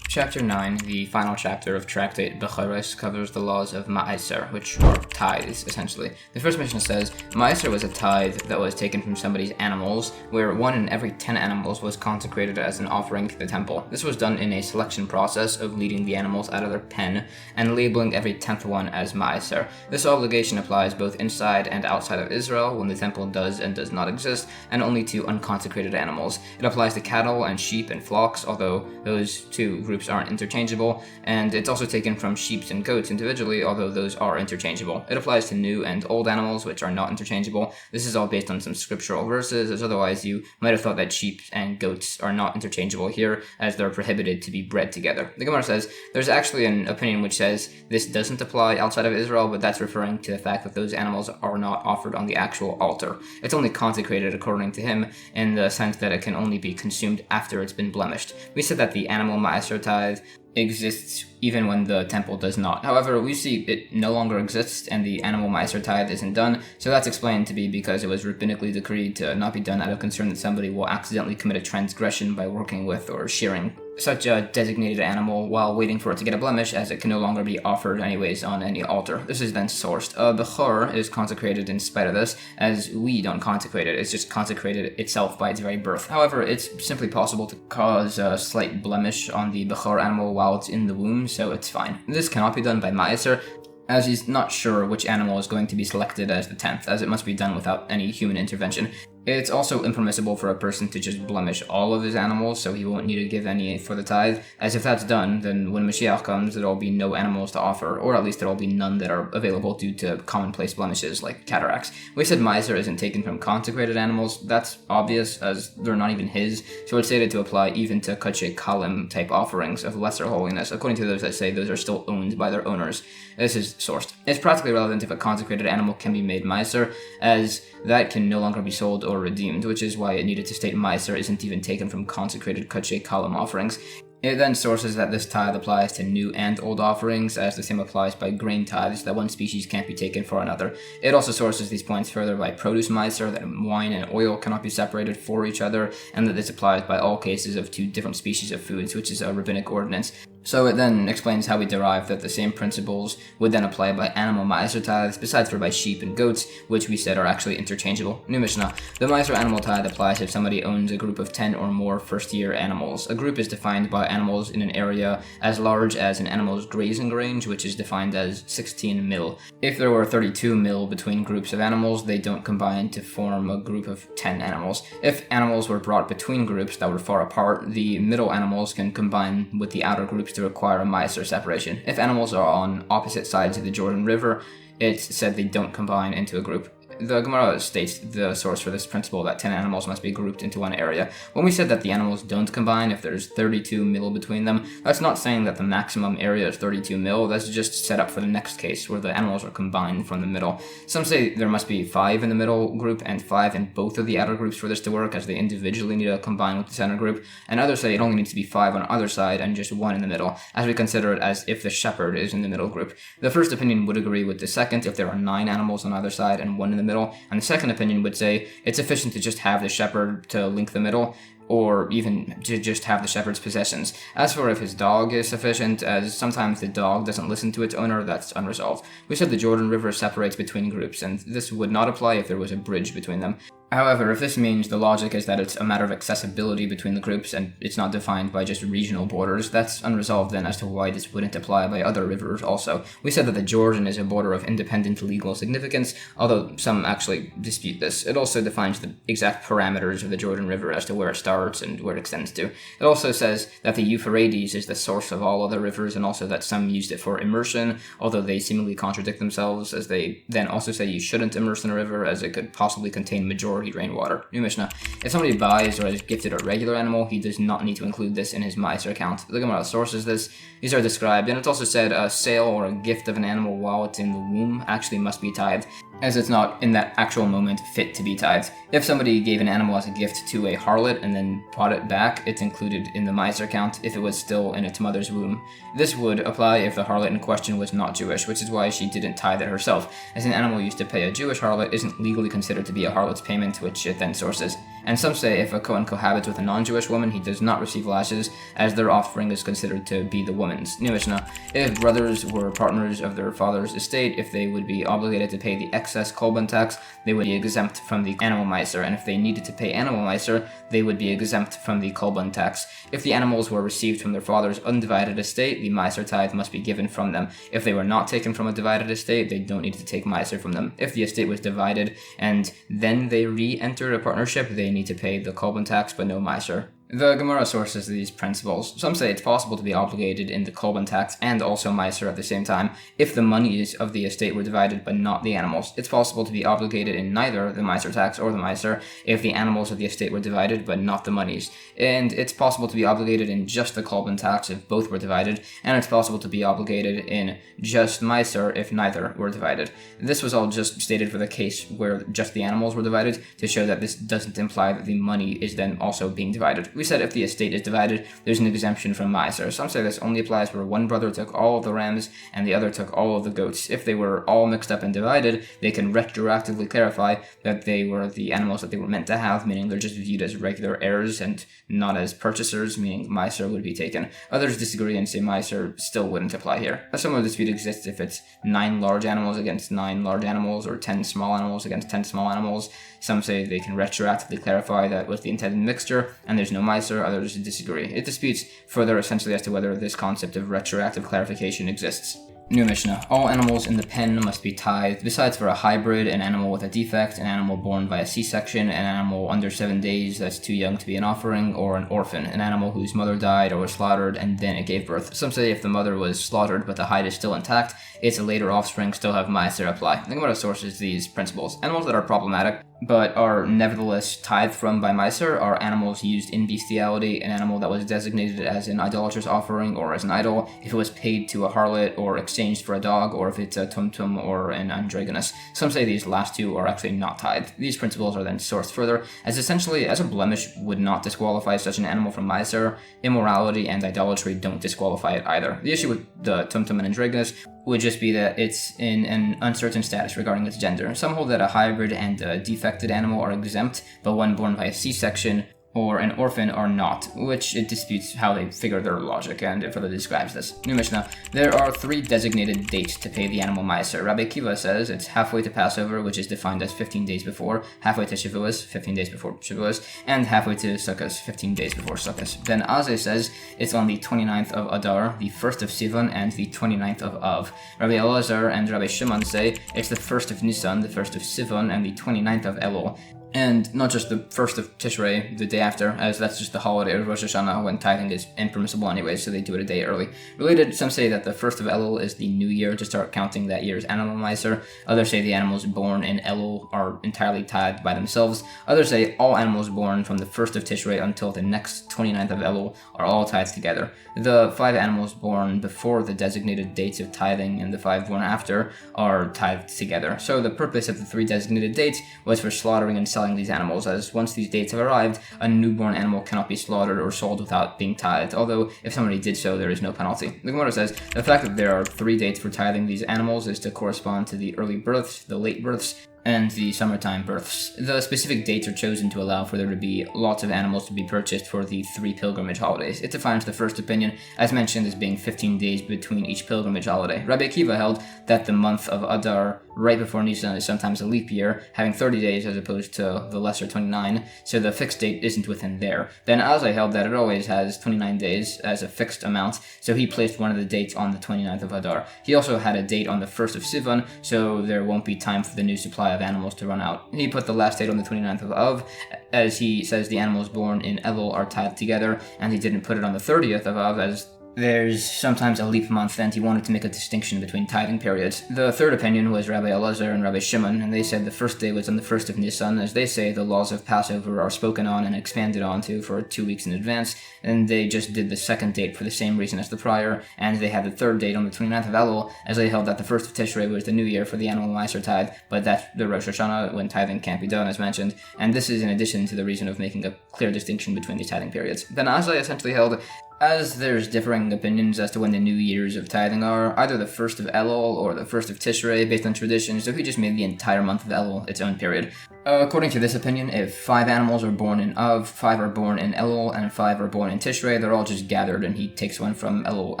Chapter 9, the final chapter of Tractate Bechoros, covers the laws of Maaser, which are tithes, essentially. The first Mishnah says, Maaser was a tithe that was taken from somebody's animals, where 1 in every 10 animals was consecrated as an offering to the temple. This was done in a selection process of leading the animals out of their pen and labeling every 10th one as Maaser. This obligation applies both inside and outside of Israel, when the temple does and does not exist, and only to unconsecrated animals. It applies to cattle and sheep and flocks, although those two groups groups aren't interchangeable, and it's also taken from sheep and goats individually, although those are interchangeable. It applies to new and old animals, which are not interchangeable. This is all based on some scriptural verses, as otherwise you might have thought that sheep and goats are not interchangeable here, as they're prohibited to be bred together. The Gemara says, there's actually an opinion which says this doesn't apply outside of Israel, but that's referring to the fact that those animals are not offered on the actual altar. It's only consecrated according to him, in the sense that it can only be consumed after it's been blemished. We said that the animal ma'aser tithe exists even when the temple does not. However, we see it no longer exists and the animal ma'aser tithe isn't done, so that's explained to be because it was rabbinically decreed to not be done out of concern that somebody will accidentally commit a transgression by working with or shearing such a designated animal while waiting for it to get a blemish, as it can no longer be offered anyways on any altar. This is then sourced. A bechor is consecrated in spite of this, as we don't consecrate it. It's just consecrated itself by its very birth. However, it's simply possible to cause a slight blemish on the bechor animal while it's in the womb, so it's fine. This cannot be done by ma'aser, as he's not sure which animal is going to be selected as the 10th, as it must be done without any human intervention. It's also impermissible for a person to just blemish all of his animals, so he won't need to give any for the tithe, as if that's done, then when Mashiach comes, there'll be no animals to offer, or at least there'll be none that are available due to commonplace blemishes like cataracts. We said ma'aser isn't taken from consecrated animals. That's obvious, as they're not even his, so it's stated to apply even to kache kalim type offerings of lesser holiness, according to those that say those are still owned by their owners. This is sourced. It's practically relevant if a consecrated animal can be made ma'aser, as that can no longer be sold or redeemed, which is why it needed to state ma'aser isn't even taken from consecrated kache kalim offerings. It then sources that this tithe applies to new and old offerings, as the same applies by grain tithes, that one species can't be taken for another. It also sources these points further by produce ma'aser, that wine and oil cannot be separated for each other, and that this applies by all cases of two different species of foods, which is a rabbinic ordinance. So it then explains how we derive that the same principles would then apply by animal ma'aser tithes, besides for by sheep and goats, which we said are actually interchangeable. New Mishnah. The ma'aser animal tithe applies if somebody owns a group of 10 or more first-year animals. A group is defined by animals in an area as large as an animal's grazing range, which is defined as 16 mil. If there were 32 mil between groups of animals, they don't combine to form a group of 10 animals. If animals were brought between groups that were far apart, the middle animals can combine with the outer groups to require a ma'aser separation. If animals are on opposite sides of the Jordan River, it's said they don't combine into a group. The Gemara states the source for this principle that 10 animals must be grouped into one area. When we said that the animals don't combine if there's 32 mil between them, that's not saying that the maximum area is 32 mil, that's just set up for the next case where the animals are combined from the middle. Some say there must be 5 in the middle group and 5 in both of the outer groups for this to work, as they individually need to combine with the center group, and others say it only needs to be 5 on either side and just 1 in the middle, as we consider it as if the shepherd is in the middle group. The first opinion would agree with the second if there are 9 animals on either side and 1 in the middle, and the second opinion would say it's sufficient to just have the shepherd to link the middle, or even to just have the shepherd's possessions. As for if his dog is sufficient, as sometimes the dog doesn't listen to its owner, that's unresolved. We said the Jordan River separates between groups, and this would not apply if there was a bridge between them. However, if this means the logic is that it's a matter of accessibility between the groups and it's not defined by just regional borders, that's unresolved then as to why this wouldn't apply by other rivers also. We said that the Jordan is a border of independent legal significance, although some actually dispute this. It also defines the exact parameters of the Jordan River as to where it starts and where it extends to. It also says that the Euphrates is the source of all other rivers, and also that some used it for immersion, although they seemingly contradict themselves, as they then also say you shouldn't immerse in a river as it could possibly contain majority rainwater. New Mishnah. If somebody buys or is gifted a regular animal, he does not need to include this in his ma'aser account. The Gemara sources this. These are described, and it's also said a sale or a gift of an animal while it's in the womb actually must be tithed, as it's not in that actual moment fit to be tithed. If somebody gave an animal as a gift to a harlot and then brought it back, it's included in the ma'aser account if it was still in its mother's womb. This would apply if the harlot in question was not Jewish, which is why she didn't tithe it herself, as an animal used to pay a Jewish harlot isn't legally considered to be a harlot's payment, which it then sources. And some say if a Kohen cohabits with a non-Jewish woman, he does not receive lashes, as their offspring is considered to be the woman's. New Mishnah. If brothers were partners of their father's estate, if they would be obligated to pay the excess korban tax, they would be exempt from the animal ma'aser, and if they needed to pay animal ma'aser, they would be exempt from the korban tax. If the animals were received from their father's undivided estate, the ma'aser tithe must be given from them. If they were not taken from a divided estate, they don't need to take ma'aser from them. If the estate was divided and then they re-entered a partnership, they need to pay the korban tax but no ma'aser. The Gemara sources these principles. Some say it's possible to be obligated in the Korban tax and also Meiser at the same time if the monies of the estate were divided but not the animals. It's possible to be obligated in neither the Meiser tax or the Meiser if the animals of the estate were divided but not the monies. And it's possible to be obligated in just the Korban tax if both were divided, and it's possible to be obligated in just Meiser if neither were divided. This was all just stated for the case where just the animals were divided to show that this doesn't imply that the money is then also being divided. We said if the estate is divided, there's an exemption from Meiser. Some say this only applies where one brother took all of the rams and the other took all of the goats. If they were all mixed up and divided, they can retroactively clarify that they were the animals that they were meant to have, meaning they're just viewed as regular heirs and not as purchasers, meaning Meiser would be taken. Others disagree and say Meiser still wouldn't apply here. A similar dispute exists if it's 9 large animals against 9 large animals or 10 small animals against 10 small animals. Some say they can retroactively clarify that was the intended mixture and there's no Meiser. Others disagree. It disputes further essentially as to whether this concept of retroactive clarification exists. New Mishnah. All animals in the pen must be tithed, besides for a hybrid, an animal with a defect, an animal born by a C-section, an animal under 7 days that's too young to be an offering, or an orphan, an animal whose mother died or was slaughtered and then it gave birth. Some say if the mother was slaughtered but the hide is still intact, its later offspring still have Meiser apply. The Gemara sources these principles. Animals that are problematic but are nevertheless tithed from by Meiser are animals used in bestiality, an animal that was designated as an idolatrous offering or as an idol, if it was paid to a harlot or exchanged for a dog, or if it's a tumtum or an androgynous. Some say these last two are actually not tithed. These principles are then sourced further, as essentially as a blemish would not disqualify such an animal from Meiser, immorality and idolatry don't disqualify it either. The issue with the tumtum and androgynous would just be that it's in an uncertain status regarding its gender. Some hold that a hybrid and a defected animal are exempt, but one born by a C-section or an orphan are not, which it disputes how they figure their logic, and it further describes this. New Mishnah. There are 3 designated dates to pay the animal Meiser. Rabbi Akiva says it's halfway to Passover, which is defined as 15 days before, halfway to Shavuos, 15 days before Shavuos, and halfway to Sukkot, 15 days before Sukkot. Then Azeh says it's on the 29th of Adar, the 1st of Sivan, and the 29th of Av. Rabbi Elazar and Rabbi Shimon say it's the 1st of Nisan, the 1st of Sivan, and the 29th of Elul. And not just the 1st of Tishrei, the day after, as that's just the holiday of Rosh Hashanah when tithing is impermissible anyway, so they do it a day early. Related, some say that the 1st of Elul is the new year to start counting that year's animal Meiser. Others say the animals born in Elul are entirely tithed by themselves. Others say all animals born from the 1st of Tishrei until the next 29th of Elul are all tithed together. The 5 animals born before the designated dates of tithing and the 5 born after are tithed together. So the purpose of the 3 designated dates was for slaughtering and selling these animals, as once these dates have arrived, a newborn animal cannot be slaughtered or sold without being tithed, although if somebody did so, there is no penalty. The Gemara says the fact that there are 3 dates for tithing these animals is to correspond to the early births, the late births, and the summertime births. The specific dates are chosen to allow for there to be lots of animals to be purchased for the 3 pilgrimage holidays. It defines the first opinion, as mentioned, as being 15 days between each pilgrimage holiday. Rabbi Akiva held that the month of Adar, right before Nisan, is sometimes a leap year, having 30 days as opposed to the lesser 29, so the fixed date isn't within there. Then Azai held that it always has 29 days as a fixed amount, so he placed one of the dates on the 29th of Adar. He also had a date on the 1st of Sivan, so there won't be time for the new supply of animals to run out. He put the last date on the 29th of Av, as he says the animals born in Elul are tithed together, and he didn't put it on the 30th of Av, as there's sometimes a leap month, and he wanted to make a distinction between tithing periods. The third opinion was Rabbi Elazar and Rabbi Shimon, and they said the first day was on the 1st of Nisan, as they say the laws of Passover are spoken on and expanded onto for 2 weeks in advance, and they just did the second date for the same reason as the prior, and they had the third date on the 29th of Elul, as they held that the 1st of Tishrei was the new year for the animal Meiser tithe, but that's the Rosh Hashanah when tithing can't be done, as mentioned, and this is in addition to the reason of making a clear distinction between these tithing periods. Then Azai essentially held, as there's differing opinions as to when the new years of tithing are, either the 1st of Elul or the 1st of Tishrei based on tradition, so he just made the entire month of Elul its own period. According to this opinion, if 5 animals are born in Av, 5 are born in Elul, and 5 are born in Tishrei, they're all just gathered and he takes one from Elul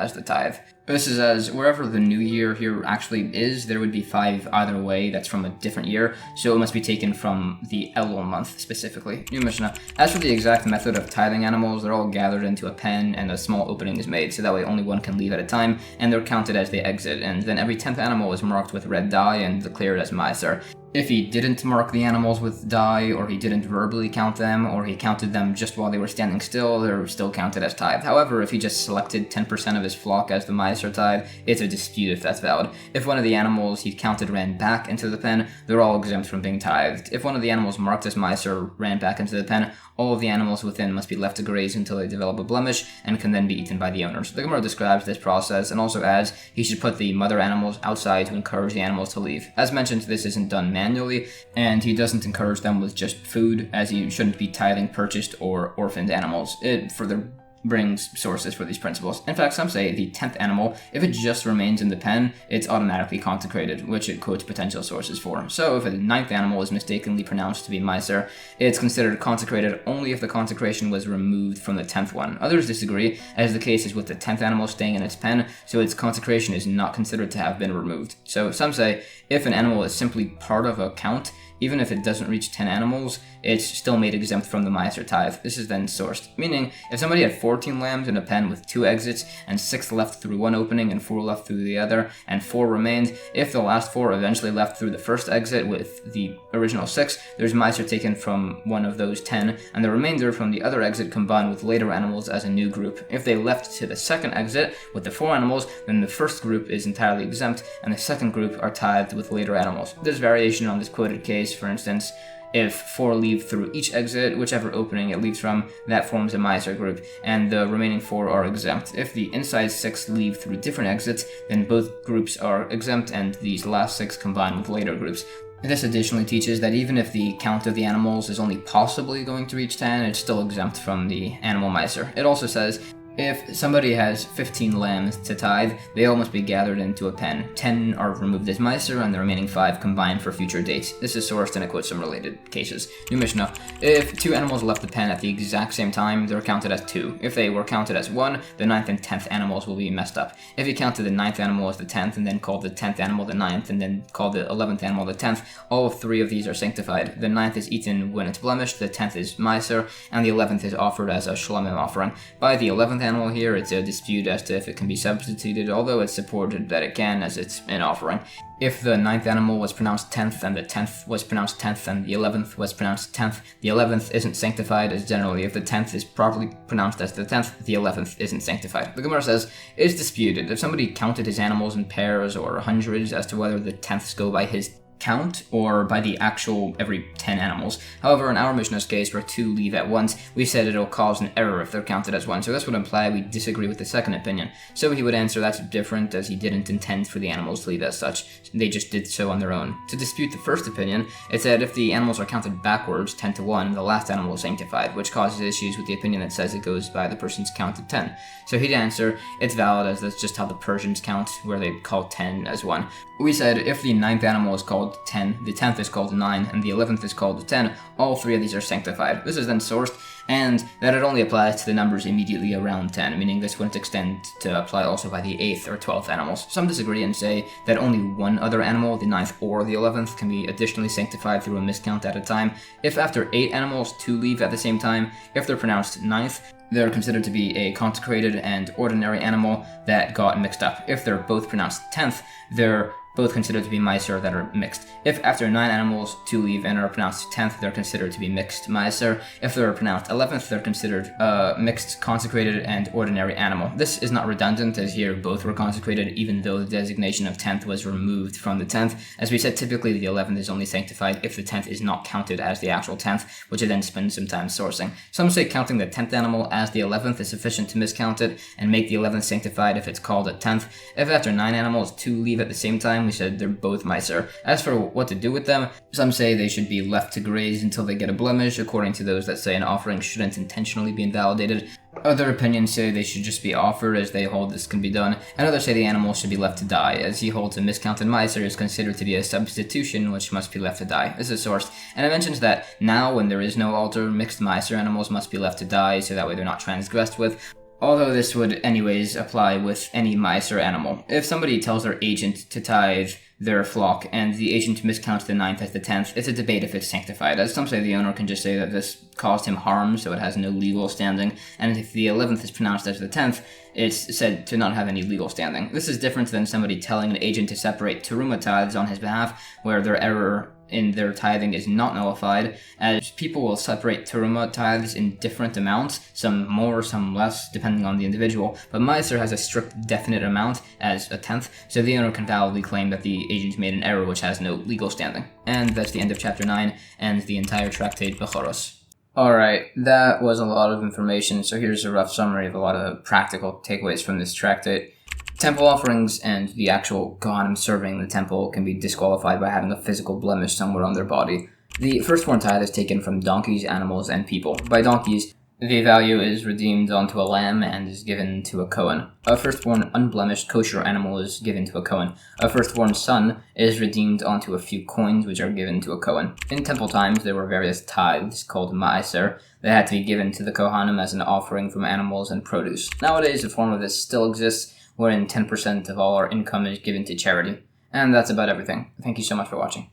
as the tithe. This is as wherever the new year here actually is, there would be 5 either way that's from a different year, so it must be taken from the Elul month specifically. New Mishnah. As for the exact method of tithing animals, they're all gathered into a pen and a small opening is made, so that way only one can leave at a time, and they're counted as they exit, and then every 10th animal is marked with red dye and declared as Meiser. If he didn't mark the animals with die, or he didn't verbally count them, or he counted them just while they were standing still, they're still counted as tithe. However, if he just selected 10% of his flock as the maaser tithe, it's a dispute if that's valid. If one of the animals he counted ran back into the pen, they're all exempt from being tithed. If one of the animals marked as maaser ran back into the pen, all of the animals within must be left to graze until they develop a blemish and can then be eaten by the owners. The Gemara describes this process and also adds he should put the mother animals outside to encourage the animals to leave. As mentioned, this isn't done manually, and he doesn't encourage them with just food, as he shouldn't be tithing purchased or orphaned animals. It further brings sources for these principles. In fact, some say the 10th animal, if it just remains in the pen, it's automatically consecrated, which it quotes potential sources for. So if a 9th animal is mistakenly pronounced to be maaser, it's considered consecrated only if the consecration was removed from the 10th one. Others disagree, as the case is with the 10th animal staying in its pen, so its consecration is not considered to have been removed. So some say if an animal is simply part of a count, even if it doesn't reach 10 animals, it's still made exempt from the maaser tithe. This is then sourced, meaning if somebody had 14 lambs in a pen with 2 exits, and 6 left through one opening and 4 left through the other, and 4 remained, if the last 4 eventually left through the first exit with the original 6, there's maaser taken from one of those 10, and the remainder from the other exit combined with later animals as a new group. If they left to the second exit with the 4 animals, then the first group is entirely exempt, and the second group are tithed with later animals. There's variation on this quoted case. For instance, if 4 leave through each exit, whichever opening it leaves from, that forms a maaser group, and the remaining 4 are exempt. If the inside 6 leave through different exits, then both groups are exempt, and these last 6 combine with later groups. This additionally teaches that even if the count of the animals is only possibly going to reach 10, it's still exempt from the animal maaser. It also says, if somebody has 15 lambs to tithe, they all must be gathered into a pen. 10 are removed as maaser, and the remaining 5 combined for future dates. This is sourced, and it quotes some related cases. New Mishnah. If 2 animals left the pen at the exact same time, they're counted as 2. If they were counted as 1, the 9th and 10th animals will be messed up. If you counted the 9th animal as the 10th, and then called the 10th animal the 9th, and then called the 11th animal the 10th, all 3 of these are sanctified. The 9th is eaten when it's blemished, the 10th is maaser, and the 11th is offered as a shlamim offering. By the 11th animal here, it's a dispute as to if it can be substituted, although it's supported that it can, as it's an offering. If the 9th animal was pronounced 10th, and the 10th was pronounced 10th, and the 11th was pronounced 10th, the 11th isn't sanctified, as generally if the 10th is properly pronounced as the 10th, the 11th isn't sanctified. The Gemara says, it's disputed. If somebody counted his animals in pairs or hundreds as to whether the 10ths go by his count or by the actual every 10 animals. However, in our Mishnah's case, where 2 leave at once, we said it'll cause an error if they're counted as 1, so this would imply we disagree with the second opinion. So he would answer that's different, as he didn't intend for the animals to leave as such. They just did so on their own. To dispute the first opinion, it said if the animals are counted backwards, 10 to 1, the last animal is sanctified, which causes issues with the opinion that says it goes by the person's count of 10. So he'd answer, it's valid, as that's just how the Persians count, where they call 10 as 1. We said if the 9th animal is called 10, the 10th is called 9, and the 11th is called 10, all 3 of these are sanctified. This is then sourced, and that it only applies to the numbers immediately around 10, meaning this wouldn't extend to apply also by the 8th or 12th animals. Some disagree and say that only one other animal, the 9th or the 11th, can be additionally sanctified through a miscount at a time. If after 8 animals 2 leave at the same time, if they're pronounced 9th, they're considered to be a consecrated and ordinary animal that got mixed up. If they're both pronounced 10th, they're both considered to be maaser that are mixed. If after 9 animals 2 leave and are pronounced 10th, they're considered to be mixed maaser. If they're pronounced 11th, they're considered mixed, consecrated, and ordinary animal. This is not redundant, as here both were consecrated, even though the designation of 10th was removed from the 10th. As we said, typically the 11th is only sanctified if the 10th is not counted as the actual 10th, which it then spends some time sourcing. Some say counting the 10th animal as the 11th is sufficient to miscount it and make the 11th sanctified if it's called a 10th. If after 9 animals 2 leave at the same time, we said they're both maaser. As for what to do with them, some say they should be left to graze until they get a blemish, according to those that say an offering shouldn't intentionally be invalidated. Other opinions say they should just be offered, as they hold this can be done, and others say the animal should be left to die, as he holds a miscounted maaser is considered to be a substitution which must be left to die. This is sourced, and it mentions that now when there is no altar, mixed maaser animals must be left to die, so that way they're not transgressed with. Although this would anyways apply with any maaser animal. If somebody tells their agent to tithe their flock, and the agent miscounts the 9th as the 10th, it's a debate if it's sanctified, as some say the owner can just say that this caused him harm, so it has no legal standing, and if the 11th is pronounced as the 10th, it's said to not have any legal standing. This is different than somebody telling an agent to separate teruma tithes on his behalf, where their error in their tithing is not nullified, as people will separate teruma tithes in different amounts, some more, some less, depending on the individual, but Maaser has a strict definite amount as a tenth, so the owner can validly claim that the agent made an error which has no legal standing. And that's the end of chapter 9 and the entire Tractate Bechoros. Alright, that was a lot of information, so here's a rough summary of a lot of practical takeaways from this tractate. Temple offerings and the actual Kohanim serving the temple can be disqualified by having a physical blemish somewhere on their body. The firstborn tithe is taken from donkeys, animals, and people. By donkeys, the value is redeemed onto a lamb and is given to a Kohen. A firstborn unblemished kosher animal is given to a Kohen. A firstborn son is redeemed onto a few coins which are given to a Kohen. In temple times, there were various tithes called Maaser that had to be given to the Kohanim as an offering from animals and produce. Nowadays, a form of this still exists, wherein 10% of all our income is given to charity. And that's about everything. Thank you so much for watching.